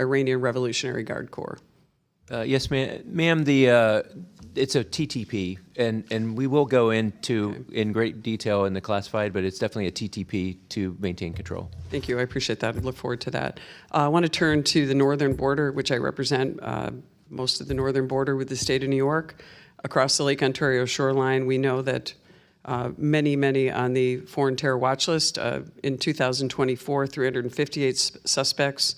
Iranian Revolutionary Guard Corps? Yes, ma'am. It's a TTP, and we will go into in great detail in the classified, but it's definitely a TTP to maintain control. Thank you. I appreciate that. I look forward to that. I want to turn to the northern border, which I represent, most of the northern border with the state of New York. Across the Lake Ontario shoreline, we know that many on the foreign terror watch list. In 2024, 358 suspects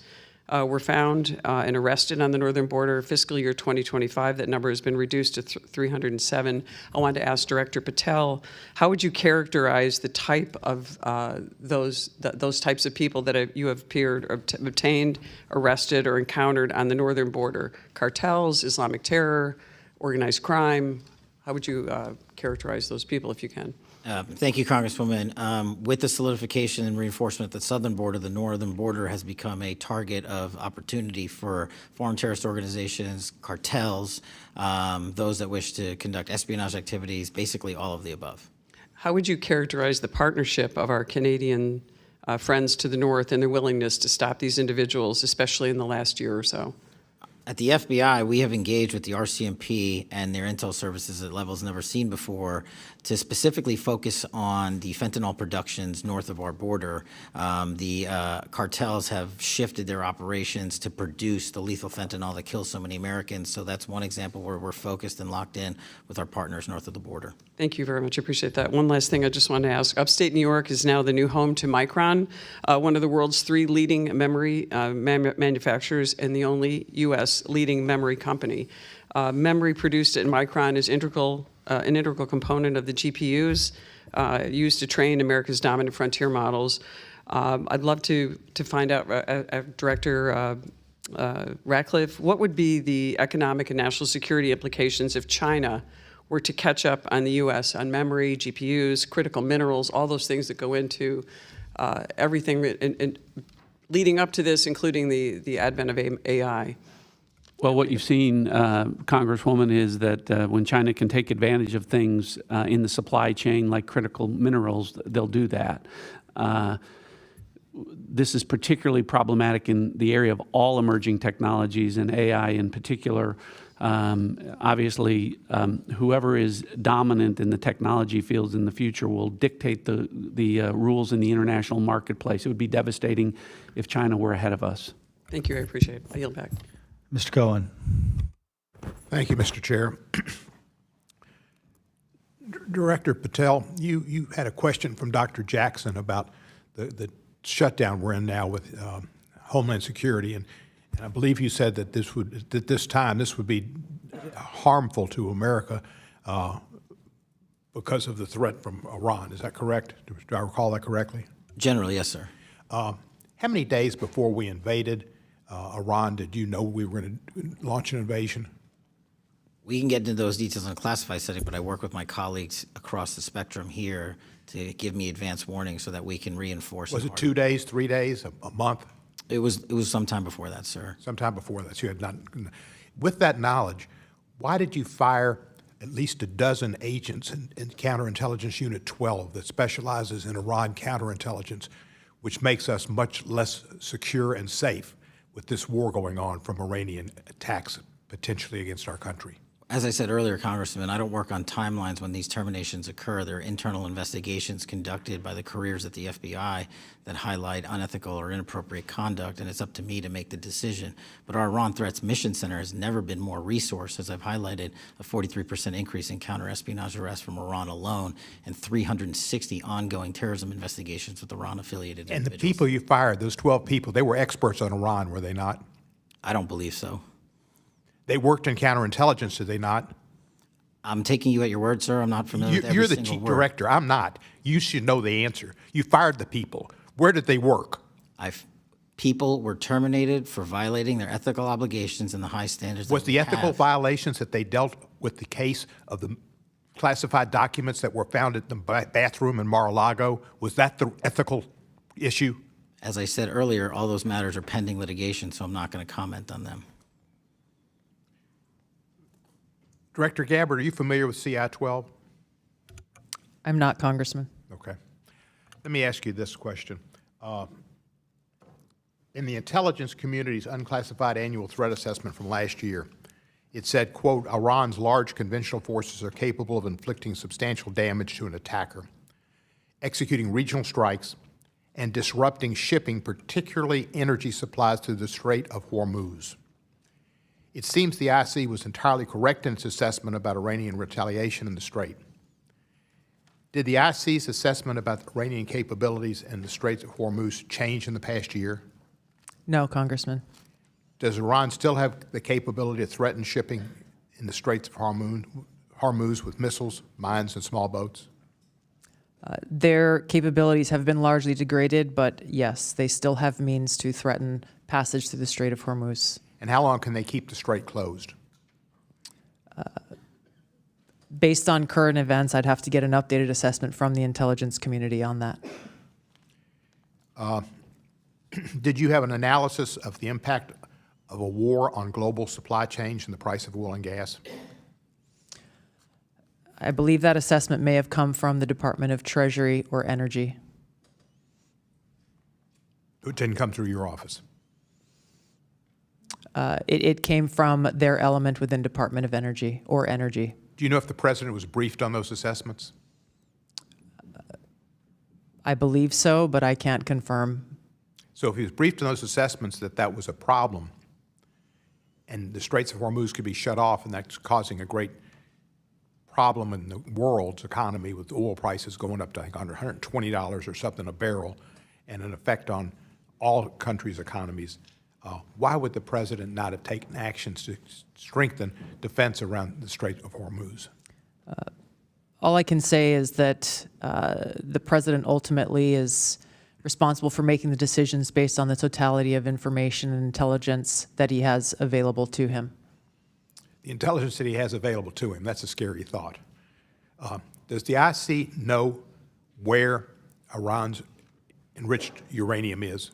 were found and arrested on the northern border. Fiscal year 2025, that number has been reduced to 307. I wanted to ask Director Patel, how would you characterize the type of those types of people that you have obtained, arrested, or encountered on the northern border? Cartels, Islamic terror, organized crime? How would you characterize those people, if you can? Thank you, Congresswoman. With the solidification and reinforcement at the southern border, the northern border has become a target of opportunity for foreign terrorist organizations, cartels, those that wish to conduct espionage activities, basically all of the above. How would you characterize the partnership of our Canadian friends to the north and their willingness to stop these individuals, especially in the last year or so? At the FBI, we have engaged with the RCMP and their intel services at levels never seen before to specifically focus on the fentanyl productions north of our border. The cartels have shifted their operations to produce the lethal fentanyl that kills so many Americans. So that's one example where we're focused and locked in with our partners north of the border. Thank you very much. I appreciate that. One last thing I just wanted to ask. Upstate New York is now the new home to Micron, one of the world's 3 leading memory manufacturers and the only U.S. leading memory company. Memory produced at Micron is an integral component of the GPUs used to train America's dominant frontier models. I'd love to find out, Director Ratcliffe, what would be the economic and national security implications if China were to catch up on the U.S. on memory, GPUs, critical minerals, all those things that go into everything leading up to this, including the advent of AI? Well, what you've seen, Congresswoman, is that when China can take advantage of things in the supply chain like critical minerals, they'll do that. This is particularly problematic in the area of all emerging technologies, and AI in particular. Obviously, whoever is dominant in the technology fields in the future will dictate the rules in the international marketplace. It would be devastating if China were ahead of us. Thank you. I appreciate it. I yield back. Mr. Cohen. Thank you, Mr. Chair. Director Patel, you had a question from Dr. Jackson about the shutdown we're in now with Homeland Security, and I believe you said that this would be harmful to America because of the threat from Iran. Is that correct? Do I recall that correctly? Generally, yes, sir. How many days before we invaded Iran did you know we were going to launch an invasion? We can get into those details in a classified setting, but I work with my colleagues across the spectrum here to give me advance warning so that we can reinforce. Was it 2 days, 3 days, a month? It was sometime before that, sir. Sometime before that. So you had not. With that knowledge, why did you fire at least a dozen agents in Counterintelligence Unit 12 that specializes in Iran counterintelligence, which makes us much less secure and safe with this war going on from Iranian attacks potentially against our country? As I said earlier, Congressman, I don't work on timelines when these terminations occur. There are internal investigations conducted by the careers at the FBI that highlight unethical or inappropriate conduct, and it's up to me to make the decision. But our Iran Threats Mission Center has never been more resourced, as I've highlighted, a 43% increase in counter-espionage arrests from Iran alone, and 360 ongoing terrorism investigations with Iran-affiliated individuals. And the people you fired, those 12 people, they were experts on Iran, were they not? I don't believe so. They worked in counterintelligence, did they not? I'm taking you at your word, sir. I'm not familiar with every You're the single chief word. director. I'm not. You should know the answer. You fired the people. Where did they work? People were terminated for violating their ethical obligations and the high standards that Was the we ethical have. violations that they dealt with the case of the classified documents that were found at the bathroom in Mar-a-Lago, was that the ethical issue? As I said earlier, all those matters are pending litigation, so I'm not going to comment on them. Director Gabbard, are you familiar with CI-12? I'm not, Congressman. Okay. Let me ask you this question. In the intelligence community's unclassified annual threat assessment from last year, it said, quote, Iran's large conventional forces are capable of inflicting substantial damage to an attacker, executing regional strikes, and disrupting shipping, particularly energy supplies through the Strait of Hormuz. It seems the IC was entirely correct in its assessment about Iranian retaliation in the Strait. Did the IC's assessment about the Iranian capabilities in the Straits of Hormuz change in the past year? No, Congressman. Does Iran still have the capability to threaten shipping in the Straits of Hormuz with missiles, mines, and small boats? Their capabilities have been largely degraded, but yes, they still have means to threaten passage through the Strait of Hormuz. And how long can they keep the strait closed? Based on current events, I'd have to get an updated assessment from the intelligence community on that. Did you have an analysis of the impact of a war on global supply chains and the price of oil and gas? I believe that assessment may have come from the Department of Treasury or Energy. It didn't come through your office. It came from their element within Department of Energy or Energy. Do you know if the president was briefed on those assessments? I believe so, but I can't confirm. So if he was briefed on those assessments that that was a problem and the Straits of Hormuz could be shut off and that's causing a great problem in the world's economy with oil prices going up to, I think, under $120 or something a barrel and an effect on all countries' economies, why would the president not have taken actions to strengthen defense around the Strait of Hormuz? All I can say is that the president ultimately is responsible for making the decisions based on the totality of information and intelligence that he has available to him. The intelligence that he has available to him, that's a scary thought. Does the IC know where Iran's enriched uranium is?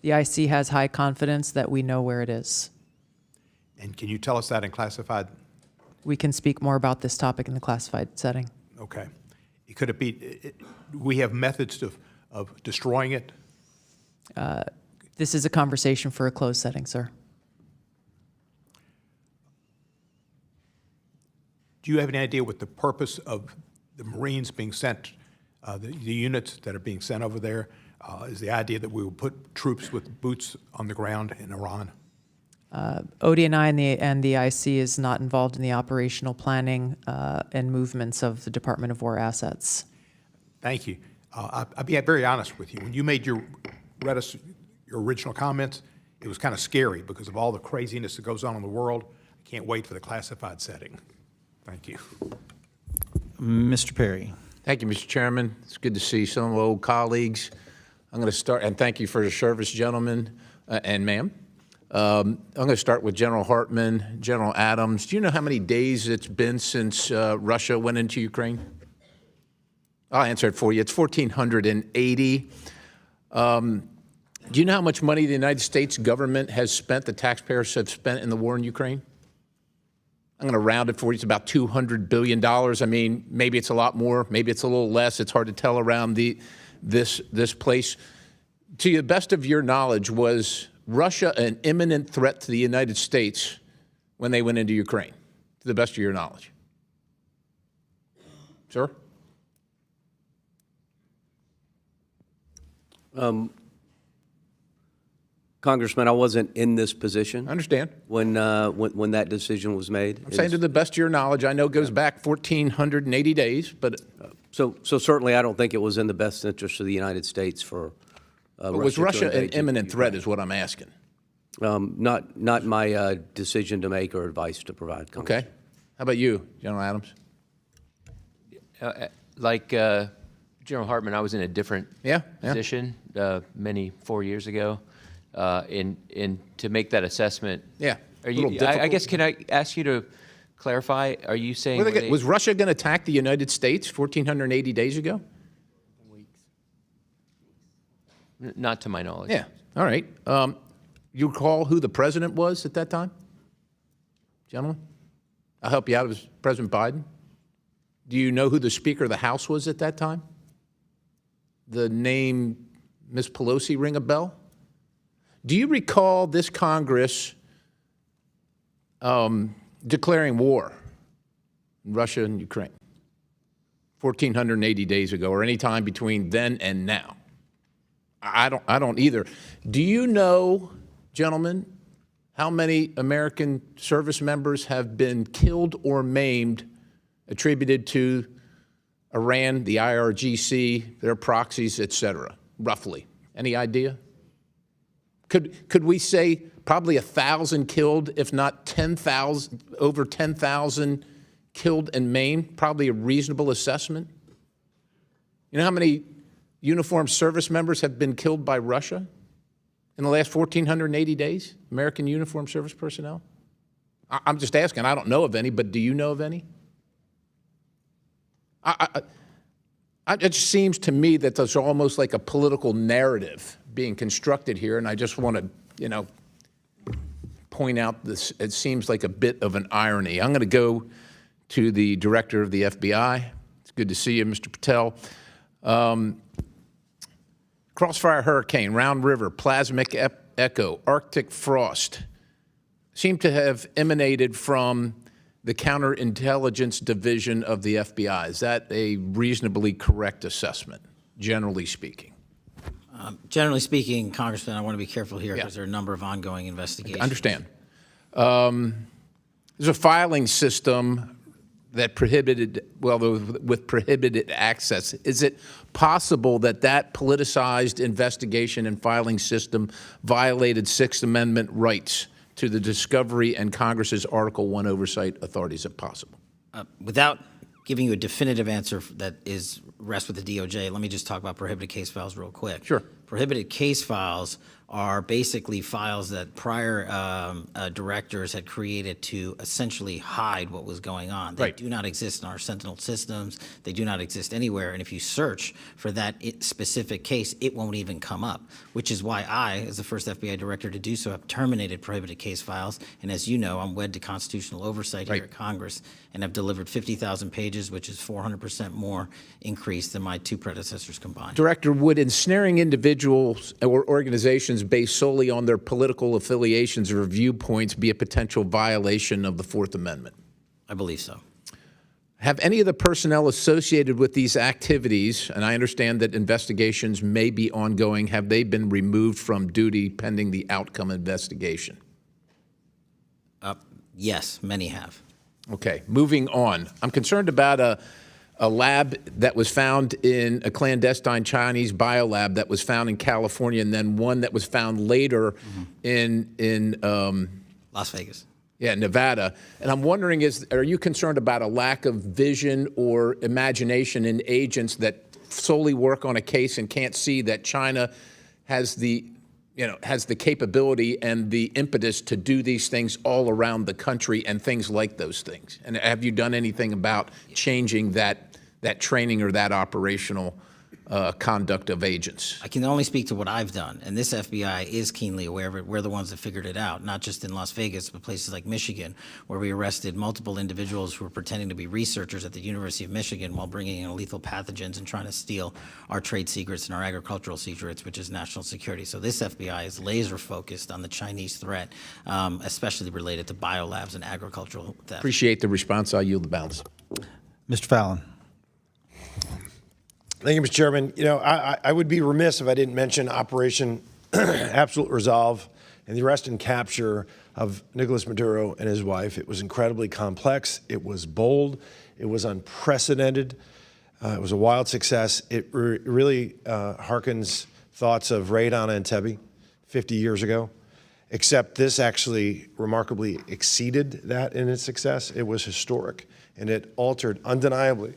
The IC has high confidence that we know where it is. And can you tell us that in classified? We can speak more about this topic in the classified setting. Okay. Could it be, we have methods of destroying it? This is a conversation for a closed setting, sir. Do you have any idea what the purpose of the Marines being sent, the units that are being sent over there, is the idea that we will put troops with boots on the ground in Iran? ODNI and the IC is not involved in the operational planning and movements of the Department of War assets. Thank you. I'll be very honest with you. When you made your original comments, it was kind of scary because of all the craziness that goes on in the world. I can't wait for the classified setting. Thank you. Mr. Perry. Thank you, Mr. Chairman. It's good to see some old colleagues. I'm going to start, and thank you for your service, gentlemen and ma'am. I'm going to start with General Hartman, General Adams. Do you know how many days it's been since Russia went into Ukraine? I'll answer it for you. It's 1,480. Do you know how much money the United States government has spent, the taxpayers have spent in the war in Ukraine? I'm going to round it for you. It's about $200 billion. I mean, maybe it's a lot more, maybe it's a little less. It's hard to tell around this place. To the best of your knowledge, was Russia an imminent threat to the United States when they went into Ukraine, to the best of your knowledge? Sir? Congressman, I wasn't in this position. I understand. When that decision was made. I'm saying to the best of your knowledge, I know it goes back 1,480 days, but... So certainly I don't think it was in the best interest of the United States for was Russia an imminent threat is what I'm asking. Not my decision to make or advice to provide, Congressman. Okay. How about you, General Adams? Like General Hartman, I was in a different Yeah. position 4 years ago. To make that assessment. Yeah. Are you, I guess, can I ask you to clarify? Are you saying was Russia going to attack the United States 1,480 days ago? Not to my knowledge. Yeah. All right. You recall who the president was at that time? Gentlemen? I'll help you out. It was President Biden. Do you know who the Speaker of the House was at that time? The name Ms. Pelosi ring a bell? Do you recall this Congress declaring war in Russia and Ukraine 1,480 days ago, or any time between then and now? I don't either. Do you know, gentlemen, how many American service members have been killed or maimed attributed to Iran, the IRGC, their proxies, et cetera, roughly? Any idea? Could we say probably 1,000 killed, if not 10,000, over 10,000 killed and maimed? Probably a reasonable assessment. You know how many uniformed service members have been killed by Russia in the last 1,480 days? American uniformed service personnel? I'm just asking. I don't know of any, but do you know of any? It just seems to me that there's almost like a political narrative being constructed here, and I just want to, point out this. It seems like a bit of an irony. I'm going to go to the director of the FBI. It's good to see you, Mr. Patel. Crossfire Hurricane, Round River, Plasmic Echo, Arctic Frost seem to have emanated from the Counterintelligence Division of the FBI. Is that a reasonably correct assessment, generally speaking? Generally speaking, Congressman, I want to be careful here because there are a number of ongoing investigations. I understand. There's a filing system that prohibited, with prohibited access. Is it possible that that politicized investigation and filing system violated Sixth Amendment rights to the discovery and Congress's Article 1 oversight authorities, if possible? Without giving you a definitive answer that rests with the DOJ, let me just talk about prohibited case files real quick. Sure. Prohibited case files are basically files that prior directors had created to essentially hide what was going on. They do not exist in our Sentinel systems. They do not exist anywhere. And if you search for that specific case, it won't even come up, which is why I, as the first FBI director to do so, have terminated prohibited case files. And as you know, I'm wed to constitutional oversight here at Congress and have delivered 50,000 pages, which is 400% more increase than my two predecessors combined. Director, would ensnaring individuals or organizations based solely on their political affiliations or viewpoints be a potential violation of the Fourth Amendment? I believe so. Have any of the personnel associated with these activities, and I understand that investigations may be ongoing, have they been removed from duty pending the outcome investigation? Yes, many have. Okay, moving on. I'm concerned about a lab that was found in a clandestine Chinese biolab that was found in California, and then one that was found later in Las Vegas. Yeah, Nevada. And I'm wondering, are you concerned about a lack of vision or imagination in agents that solely work on a case and can't see that China has the capability and the impetus to do these things all around the country and things like those things? And have you done anything about changing that training or that operational conduct of agents? I can only speak to what I've done, and this FBI is keenly aware of it. We're the ones that figured it out, not just in Las Vegas, but places like Michigan, where we arrested multiple individuals who were pretending to be researchers at the University of Michigan while bringing in lethal pathogens and trying to steal our trade secrets and our agricultural secrets, which is national security. So this FBI is laser focused on the Chinese threat, especially related to biolabs and agricultural theft. Appreciate the response. I'll yield the balance. Mr. Fallon. Thank you, Mr. Chairman. I would be remiss if I didn't mention Operation Absolute Resolve and the arrest and capture of Nicolas Maduro and his wife. It was incredibly complex. It was bold. It was unprecedented. It was a wild success. It really harkens thoughts of Raid on Entebbe 50 years ago, except this actually remarkably exceeded that in its success. It was historic, and it altered undeniably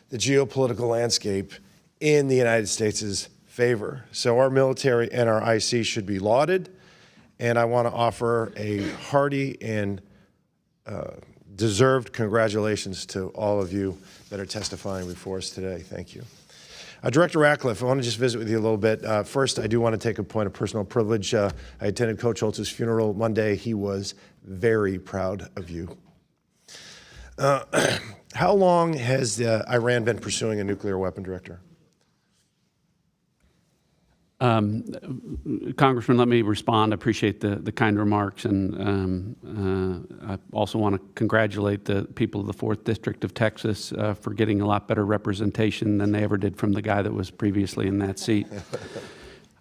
the geopolitical landscape in the United States' favor. So our military and our IC should be lauded, and I want to offer a hearty and deserved congratulations to all of you that are testifying before us today. Thank you. Director Ratcliffe, I want to just visit with you a little bit. First, I do want to take a point of personal privilege. I attended Coach Holtz's funeral Monday. He was very proud of you. How long has Iran been pursuing a nuclear weapon, Director? Congressman, let me respond. I appreciate the kind remarks, and I also want to congratulate the people of the 4th District of Texas for getting a lot better representation than they ever did from the guy that was previously in that seat.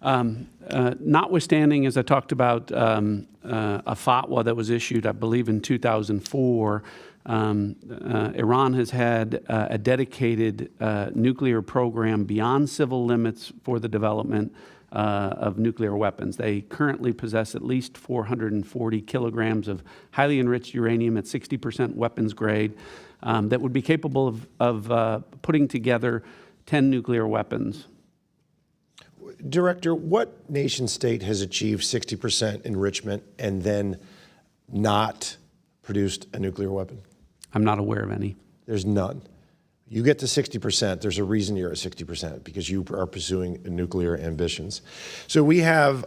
Notwithstanding, as I talked about, a fatwa that was issued, I believe, in 2004, Iran has had a dedicated nuclear program beyond civil limits for the development of nuclear weapons. They currently possess at least 440 kilograms of highly enriched uranium at 60% weapons grade that would be capable of putting together 10 nuclear weapons. Director, what nation state has achieved 60% enrichment and then not produced a nuclear weapon? I'm not aware of any. There's none. You get to 60%, there's a reason you're at 60%, because you are pursuing nuclear ambitions. So we have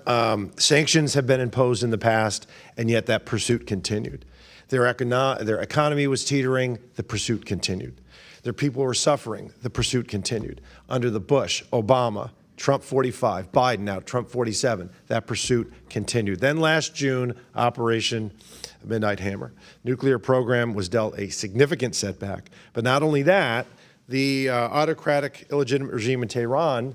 sanctions have been imposed in the past, and yet that pursuit continued. Their economy was teetering, the pursuit continued. Their people were suffering, the pursuit continued. Under the Bush, Obama, Trump 45, Biden now, Trump 47, that pursuit continued. Then last June, Operation Midnight Hammer. Nuclear program was dealt a significant setback. But not only that, the autocratic, illegitimate regime in Tehran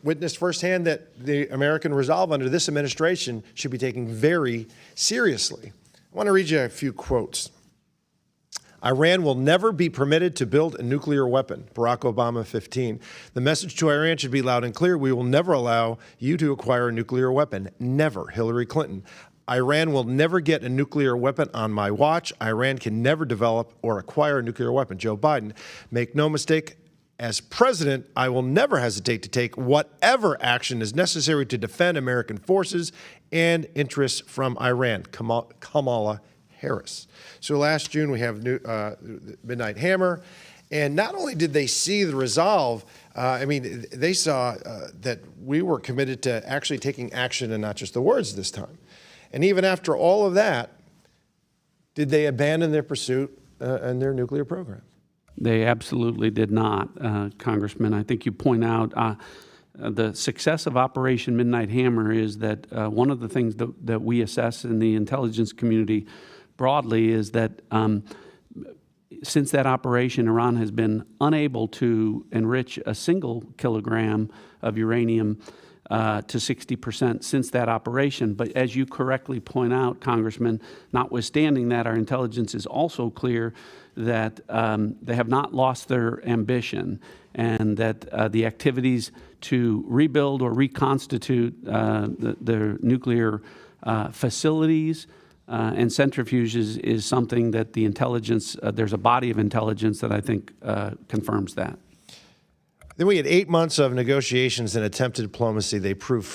witnessed firsthand that the American resolve under this administration should be taken very seriously. I want to read you a few quotes. Iran will never be permitted to build a nuclear weapon. Barack Obama, 15. The message to Iran should be loud and clear. We will never allow you to acquire a nuclear weapon. Never. Hillary Clinton. Iran will never get a nuclear weapon on my watch. Iran can never develop or acquire a nuclear weapon. Joe Biden. Make no mistake, as president, I will never hesitate to take whatever action is necessary to defend American forces and interests from Iran. Kamala Harris. So last June, we have Midnight Hammer. And not only did they see the resolve, they saw that we were committed to actually taking action and not just the words this time. And even after all of that, did they abandon their pursuit and their nuclear program? They absolutely did not, Congressman. I think you point out the success of Operation Midnight Hammer is that one of the things that we assess in the intelligence community broadly is that since that operation, Iran has been unable to enrich a single kilogram of uranium to 60% since that operation. But as you correctly point out, Congressman, notwithstanding that, our intelligence is also clear that they have not lost their ambition, and that the activities to rebuild or reconstitute their nuclear facilities and centrifuges is something that the intelligence, there's a body of intelligence that I think confirms that. Then we had 8 months of negotiations and attempted diplomacy. They proved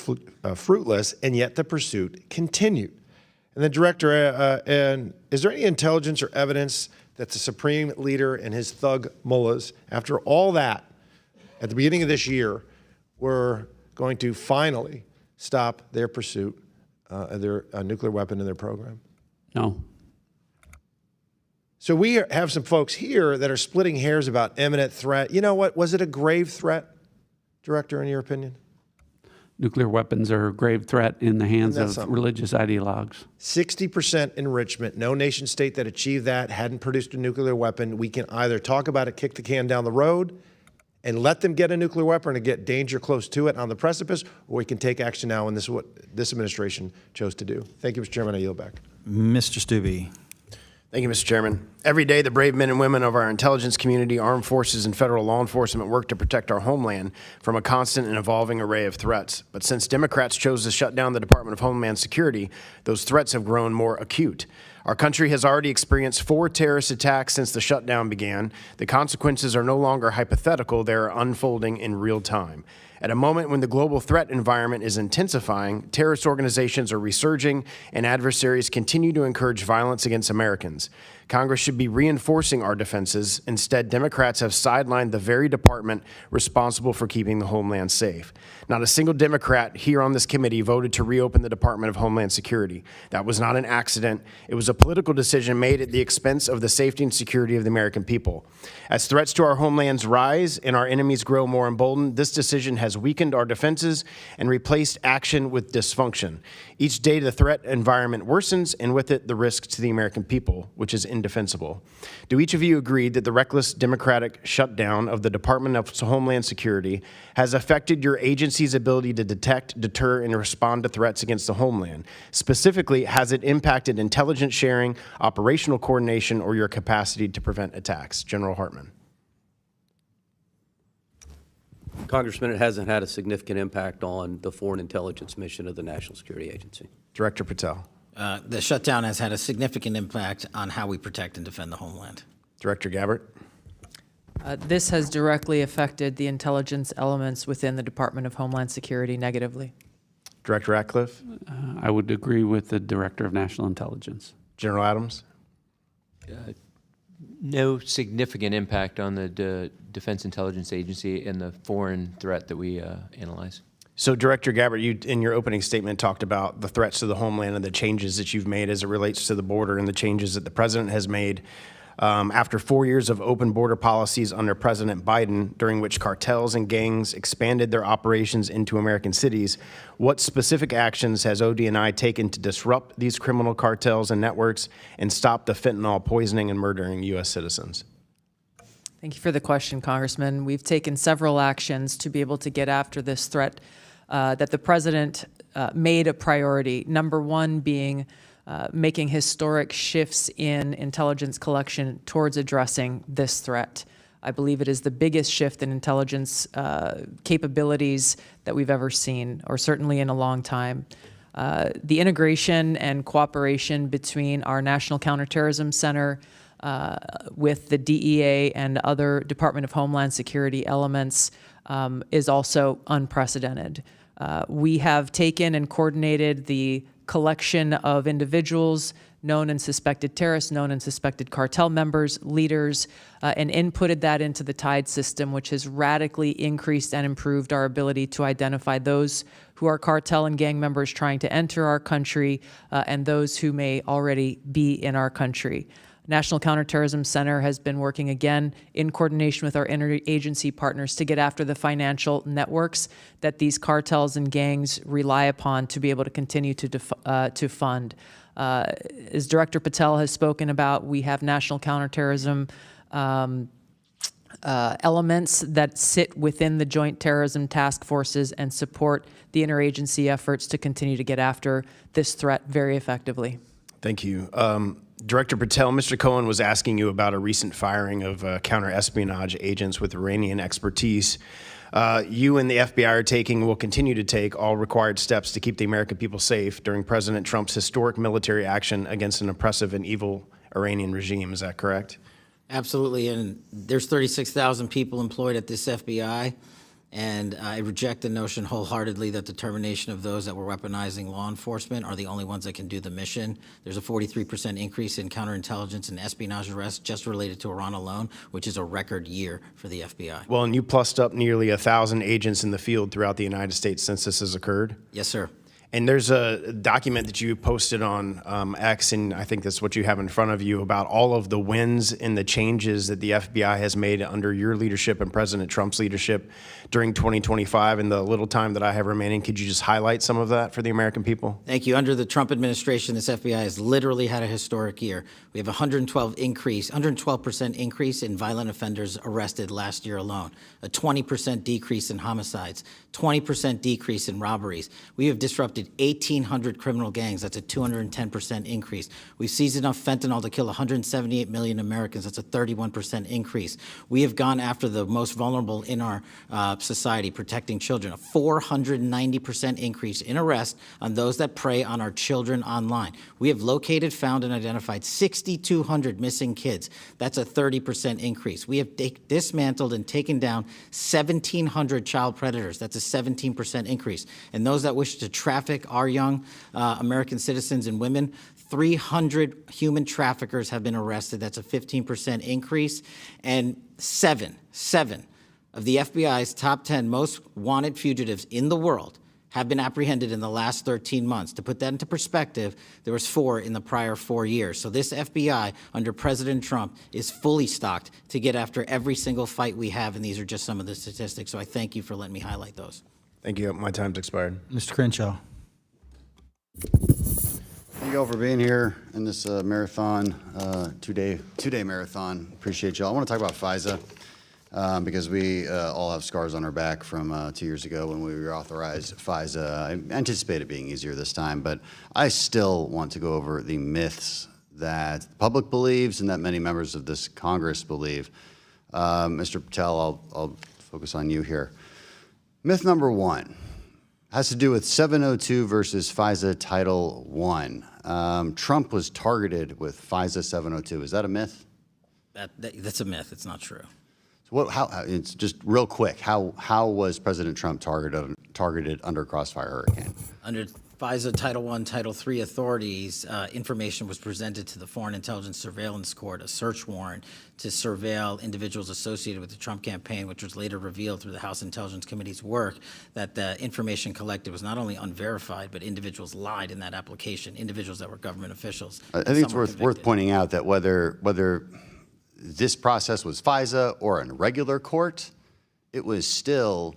fruitless, and yet the pursuit continued. And then, Director, is there any intelligence or evidence that the Supreme Leader and his thug mullahs, after all that, at the beginning of this year, were going to finally stop their pursuit of their nuclear weapon in their program? No. So we have some folks here that are splitting hairs about imminent threat. You know what? Was it a grave threat, Director, in your opinion? Nuclear weapons are a grave threat in the hands of religious ideologues. 60% enrichment. No nation state that achieved that hadn't produced a nuclear weapon. We can either talk about it, kick the can down the road, and let them get a nuclear weapon and get danger close to it on the precipice, or we can take action now, and this is what this administration chose to do. Thank you, Mr. Chairman. I yield back. Mr. Stubbe. Thank you, Mr. Chairman. Every day, the brave men and women of our intelligence community, armed forces, and federal law enforcement work to protect our homeland from a constant and evolving array of threats. But since Democrats chose to shut down the Department of Homeland Security, those threats have grown more acute. Our country has already experienced 4 terrorist attacks since the shutdown began. The consequences are no longer hypothetical, they are unfolding in real time. At a moment when the global threat environment is intensifying, terrorist organizations are resurging, and adversaries continue to encourage violence against Americans. Congress should be reinforcing our defenses. Instead, Democrats have sidelined the very department responsible for keeping the homeland safe. Not a single Democrat here on this committee voted to reopen the Department of Homeland Security. That was not an accident. It was a political decision made at the expense of the safety and security of the American people. As threats to our homelands rise and our enemies grow more emboldened, this decision has has weakened our defenses and replaced action with dysfunction. Each day the threat environment worsens, and with it the risk to the American people, which is indefensible. Do each of you agree that the reckless Democratic shutdown of the Department of Homeland Security has affected your agency's ability to detect, deter, and respond to threats against the homeland? Specifically, has it impacted intelligence sharing, operational coordination, or your capacity to prevent attacks? General Hartman. Congressman, it hasn't had a significant impact on the foreign intelligence mission of the National Security Agency. Director Patel. The shutdown has had a significant impact on how we protect and defend the homeland. Director Gabbard. This has directly affected the intelligence elements within the Department of Homeland Security negatively. Director Ratcliffe. I would agree with the Director of National Intelligence. General Adams. No significant impact on the Defense Intelligence Agency and the foreign threat that we analyze. So, Director Gabbard, you, in your opening statement, talked about the threats to the homeland and the changes that you've made as it relates to the border and the changes that the president has made. After 4 years of open border policies under President Biden, during which cartels and gangs expanded their operations into American cities, what specific actions has ODNI taken to disrupt these criminal cartels and networks and stop the fentanyl poisoning and murdering U.S. citizens? Thank you for the question, Congressman. We've taken several actions to be able to get after this threat that the president made a priority. Number one being making historic shifts in intelligence collection towards addressing this threat. I believe it is the biggest shift in intelligence capabilities that we've ever seen, or certainly in a long time. The integration and cooperation between our National Counterterrorism Center with the DEA and other Department of Homeland Security elements is also unprecedented. We have taken and coordinated the collection of individuals, known and suspected terrorists, known and suspected cartel members, leaders, and inputted that into the TIDE system, which has radically increased and improved our ability to identify those who are cartel and gang members trying to enter our country and those who may already be in our country. National Counterterrorism Center has been working again in coordination with our interagency partners to get after the financial networks that these cartels and gangs rely upon to be able to continue to fund. As Director Patel has spoken about, we have national counterterrorism elements that sit within the joint terrorism task forces and support the interagency efforts to continue to get after this threat very effectively. Thank you. Director Patel, Mr. Cohen was asking you about a recent firing of counter-espionage agents with Iranian expertise. You and the FBI will continue to take all required steps to keep the American people safe during President Trump's historic military action against an oppressive and evil Iranian regime. Is that correct? Absolutely, and there's 36,000 people employed at this FBI, and I reject the notion wholeheartedly that the termination of those that were weaponizing law enforcement are the only ones that can do the mission. There's a 43% increase in counterintelligence and espionage arrests just related to Iran alone, which is a record year for the FBI. Well, and you plussed up nearly 1,000 agents in the field throughout the United States since this has occurred? Yes, sir. And there's a document that you posted on X, and I think that's what you have in front of you, about all of the wins and the changes that the FBI has made under your leadership and President Trump's leadership during 2025. In the little time that I have remaining, could you just highlight some of that for the American people? Thank you. Under the Trump administration, this FBI has literally had a historic year. We have a 112% increase in violent offenders arrested last year alone, a 20% decrease in homicides, 20% decrease in robberies. We have disrupted 1,800 criminal gangs. That's a 210% increase. We've seized enough fentanyl to kill 178 million Americans. That's a 31% increase. We have gone after the most vulnerable in our society, protecting children, a 490% increase in arrests on those that prey on our children online. We have located, found, and identified 6,200 missing kids. That's a 30% increase. We have dismantled and taken down 1,700 child predators. That's a 17% increase. And those that wish to traffic our young American citizens and women, 300 human traffickers have been arrested. That's a 15% increase. And seven of the FBI's top 10 most wanted fugitives in the world have been apprehended in the last 13 months. To put that into perspective, there was 4 in the prior 4 years. So this FBI under President Trump is fully stocked to get after every single fight we have, and these are just some of the statistics. So I thank you for letting me highlight those. Thank you. My time's expired. Mr. Crenshaw. Thank you all for being here in this marathon, two-day marathon. Appreciate y'all. I want to talk about FISA because we all have scars on our back from 2 years ago when we reauthorized FISA. I anticipate it being easier this time, but I still want to go over the myths that the public believes and that many members of this Congress believe. Mr. Patel, I'll focus on you here. Myth number 1 has to do with 702 versus FISA Title I. Trump was targeted with FISA 702. Is that a myth? That's a myth. It's not true. So it's just real quick. How was President Trump targeted under Crossfire Hurricane? Under FISA Title I, Title III authorities, information was presented to the Foreign Intelligence Surveillance Court, a search warrant to surveil individuals associated with the Trump campaign, which was later revealed through the House Intelligence Committee's work that the information collected was not only unverified, but individuals lied in that application, individuals that were government officials. I think it's worth pointing out that whether this process was FISA or in regular court, it was still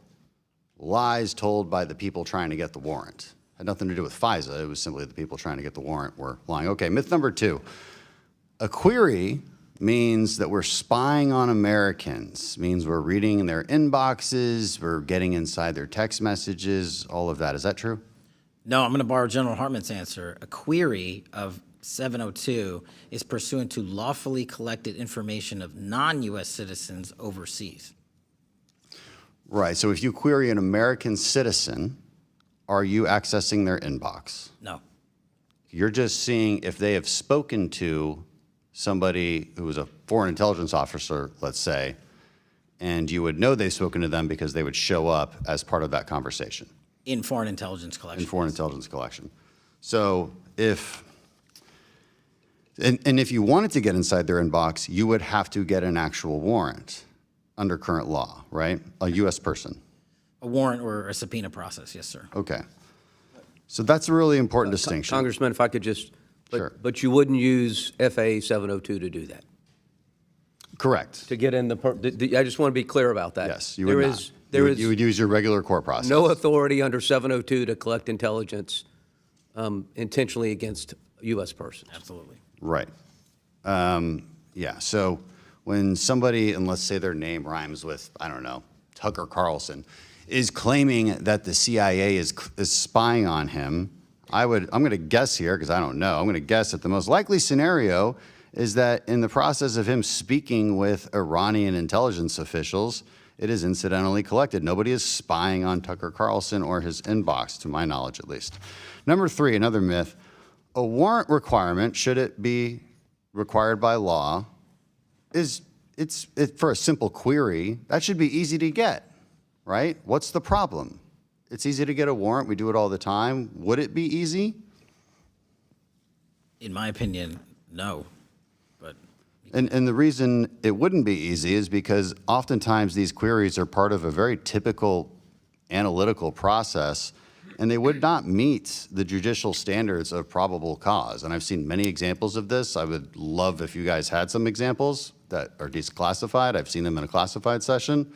lies told by the people trying to get the warrant. Had nothing to do with FISA. It was simply the people trying to get the warrant were lying. Okay, myth number 2. A query means that we're spying on Americans, means we're reading in their inboxes, we're getting inside their text messages, all of that. Is that true? No, I'm going to borrow General Hartman's answer. A query of 702 is pursuant to lawfully collected information of non-U.S. citizens overseas. Right, so if you query an American citizen, are you accessing their inbox? No. You're just seeing if they have spoken to somebody who is a foreign intelligence officer, let's say, and you would know they've spoken to them because they would show up as part of that conversation. In foreign intelligence collection. In foreign intelligence collection. So if you wanted to get inside their inbox, you would have to get an actual warrant under current law, right? A U.S. person. A warrant or a subpoena process, yes, sir. Okay. So that's a really important distinction. Congressman, if I could just, Sure. but you wouldn't use FA 702 to do that? Correct. To get in I just want to be clear about that. Yes, you would not. You would use your regular court process. No authority under 702 to collect intelligence intentionally against a U.S. person. Absolutely. Right. Yeah, so when somebody, and let's say their name rhymes with, I don't know, Tucker Carlson, is claiming that the CIA is spying on him, I'm going to guess here, because I don't know, I'm going to guess that the most likely scenario is that in the process of him speaking with Iranian intelligence officials, it is incidentally collected. Nobody is spying on Tucker Carlson or his inbox, to my knowledge at least. Number 3, another myth, a warrant requirement, should it be required by law, it's for a simple query, that should be easy to get, right? What's the problem? It's easy to get a warrant. We do it all the time. Would it be easy? In my opinion, no. But And the reason it wouldn't be easy is because oftentimes these queries are part of a very typical analytical process, and they would not meet the judicial standards of probable cause. And I've seen many examples of this. I would love if you guys had some examples that are declassified. I've seen them in a classified session.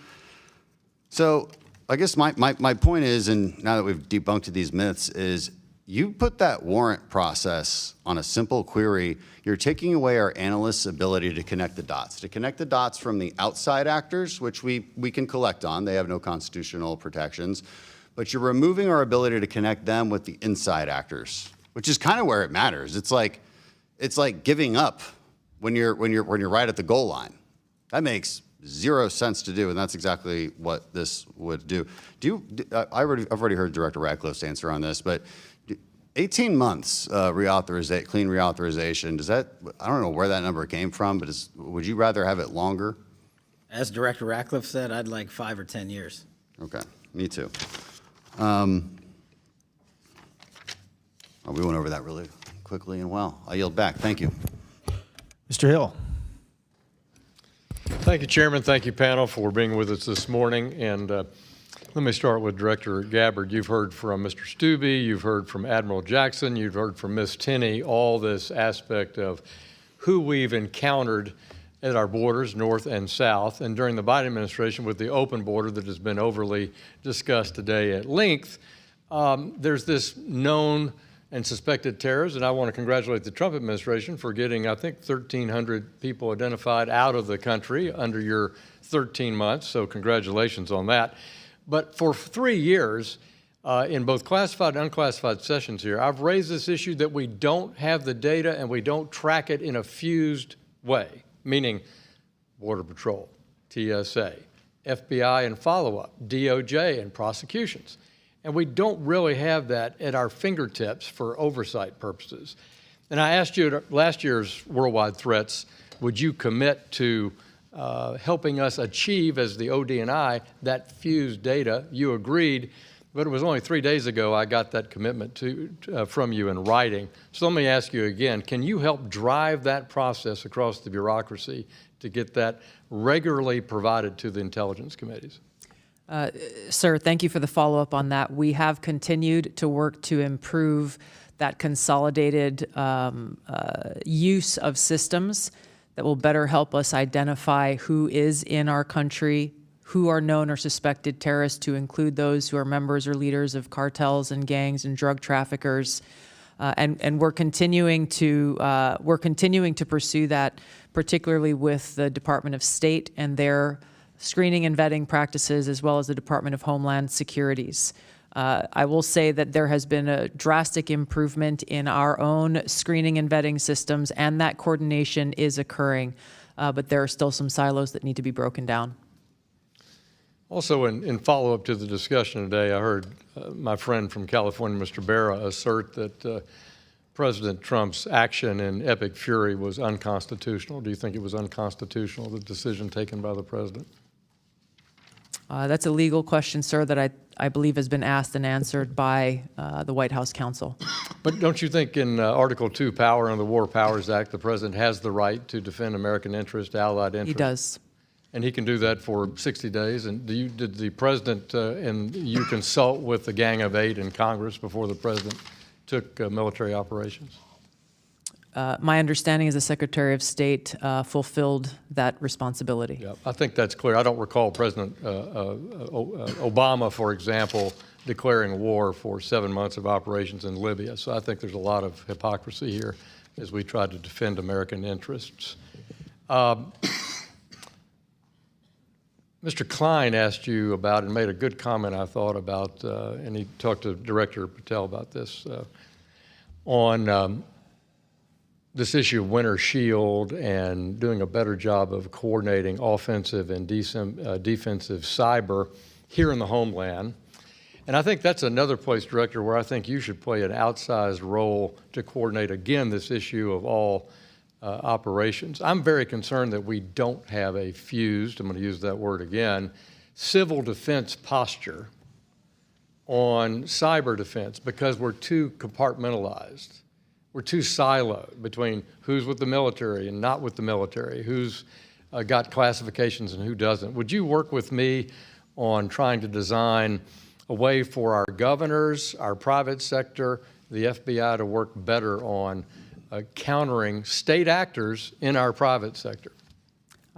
So I guess my point is, and now that we've debunked these myths, is you put that warrant process on a simple query, you're taking away our analysts' ability to connect the dots from the outside actors, which we can collect on. They have no constitutional protections. But you're removing our ability to connect them with the inside actors, which is kind of where it matters. It's like giving up when you're right at the goal line. That makes zero sense to do, and that's exactly what this would do. I've already heard Director Ratcliffe's answer on this, but 18 months clean reauthorization, does that, I don't know where that number came from, but would you rather have it longer? as Director Ratcliffe said, I'd like 5 or 10 years. Okay, me too. We went over that really quickly and well. I yield back. Thank you. Mr. Hill. Thank you, Chairman. Thank you, panel, for being with us this morning. And let Let me start with Director Gabbard. You've heard from Mr. Stubbe, you've heard from Admiral Jackson, you've heard from Ms. Tenney, all this aspect of who we've encountered at our borders, north and south, and during the Biden administration with the open border that has been overly discussed today at length. There's this known and suspected terrorists, and I want to congratulate the Trump administration for getting, I think, 1,300 people identified out of the country under your 13 months, so congratulations on that. But for 3 years, in both classified and unclassified sessions here, I've raised this issue that we don't have the data and we don't track it in a fused way, meaning Border Patrol, TSA, FBI and follow-up, DOJ and prosecutions. And we don't really have that at our fingertips for oversight purposes. And I asked you at last year's Worldwide Threats, would you commit to helping us achieve, as the ODNI, that fused data? You agreed, but it was only 3 days ago I got that commitment from you in writing. So let me ask you again, can you help drive that process across the bureaucracy to get that regularly provided to the intelligence committees? Sir, thank you for the follow-up on that. We have continued to work to improve that consolidated use of systems that will better help us identify who is in our country, who are known or suspected terrorists, to include those who are members or leaders of cartels and gangs and drug traffickers. And we're continuing to pursue that, particularly with the Department of State and their screening and vetting practices, as well as the Department of Homeland Security's. I will say that there has been a drastic improvement in our own screening and vetting systems, and that coordination is occurring, but there are still some silos that need to be broken down. Also, in follow-up to the discussion today, I heard my friend from California, Mr. Barra, assert that President Trump's action in epic fury was unconstitutional. Do you think it was unconstitutional, the decision taken by the president? That's a legal question, sir, that I believe has been asked and answered by the White House counsel. But don't you think in Article 2 power under the War Powers Act, the president has the right to defend American interest, allied interest? He does. And he can do that for 60 days. And did the president and you consult with the Gang of Eight in Congress before the president took military operations? My understanding is the Secretary of State fulfilled that responsibility. Yeah, I think that's clear. I don't recall President Obama, for example, declaring war for 7 months of operations in Libya. So I think there's a lot of hypocrisy here as we try to defend American interests. Mr. Klein asked you about and made a good comment, I thought, about, and he talked to Director Patel about this, on this issue of winter shield and doing a better job of coordinating offensive and defensive cyber here in the homeland. And I think that's another place, Director, where I think you should play an outsized role to coordinate, again, this issue of all operations. I'm very concerned that we don't have a fused, I'm going to use that word again, civil defense posture on cyber defense because we're too compartmentalized. We're too siloed between who's with the military and not with the military, who's got classifications and who doesn't. Would you work with me on trying to design a way for our governors, our private sector, the FBI to work better on countering state actors in our private sector?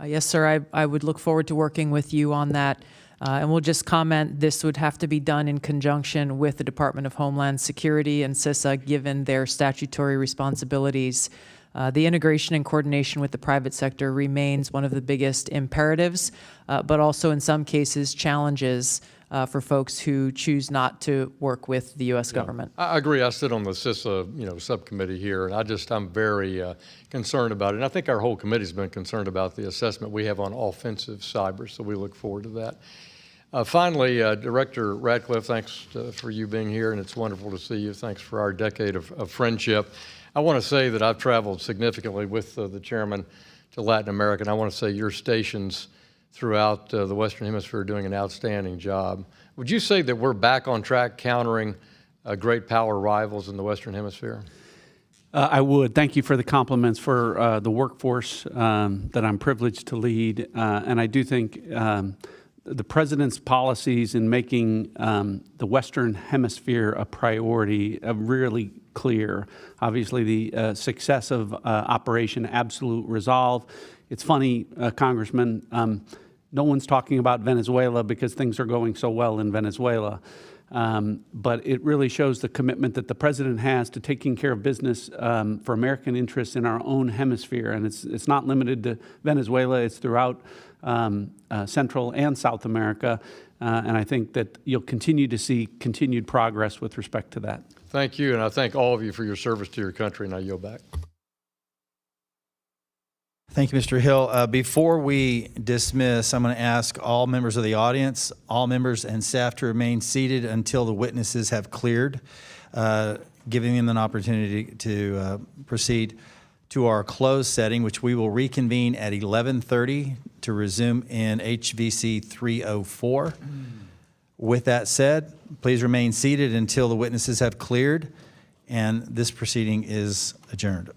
Yes, sir. I would look forward to working with you on that. And we'll just comment, this would have to be done in conjunction with the Department of Homeland Security and CISA, given their statutory responsibilities. The integration and coordination with the private sector remains one of the biggest imperatives, but also in some cases challenges for folks who choose not to work with the U.S. government. I agree. I sit on the CISA subcommittee here, and I'm very concerned about it. And I think our whole committee's been concerned about the assessment we have on offensive cyber, so we look forward to that. Finally, Director Ratcliffe, thanks for you being here, and it's wonderful to see you. Thanks for our decade of friendship. I want to say that I've traveled significantly with the chairman to Latin America, and I want to say your stations throughout the Western Hemisphere are doing an outstanding job. Would you say that we're back on track countering great power rivals in the Western Hemisphere? I would. Thank you for the compliments for the workforce that I'm privileged to lead. And I do think the president's policies in making the Western Hemisphere a priority are really clear. Obviously, the success of Operation Absolute Resolve. It's funny, Congressman, no one's talking about Venezuela because things are going so well in Venezuela. But it really shows the commitment that the president has to taking care of business for American interests in our own hemisphere. And it's not limited to Venezuela, it's throughout Central and South America. And I think that you'll continue to see continued progress with respect to that. Thank you, and I thank all of you for your service to your country, and I yield back. Thank you, Mr. Hill. Before we dismiss, I'm going to ask all members of the audience, all members and staff to remain seated until the witnesses have cleared, giving them an opportunity to proceed to our closed setting, which we will reconvene at 11:30 to resume in HVC 304. With that said, please remain seated until the witnesses have cleared, and this proceeding is adjourned.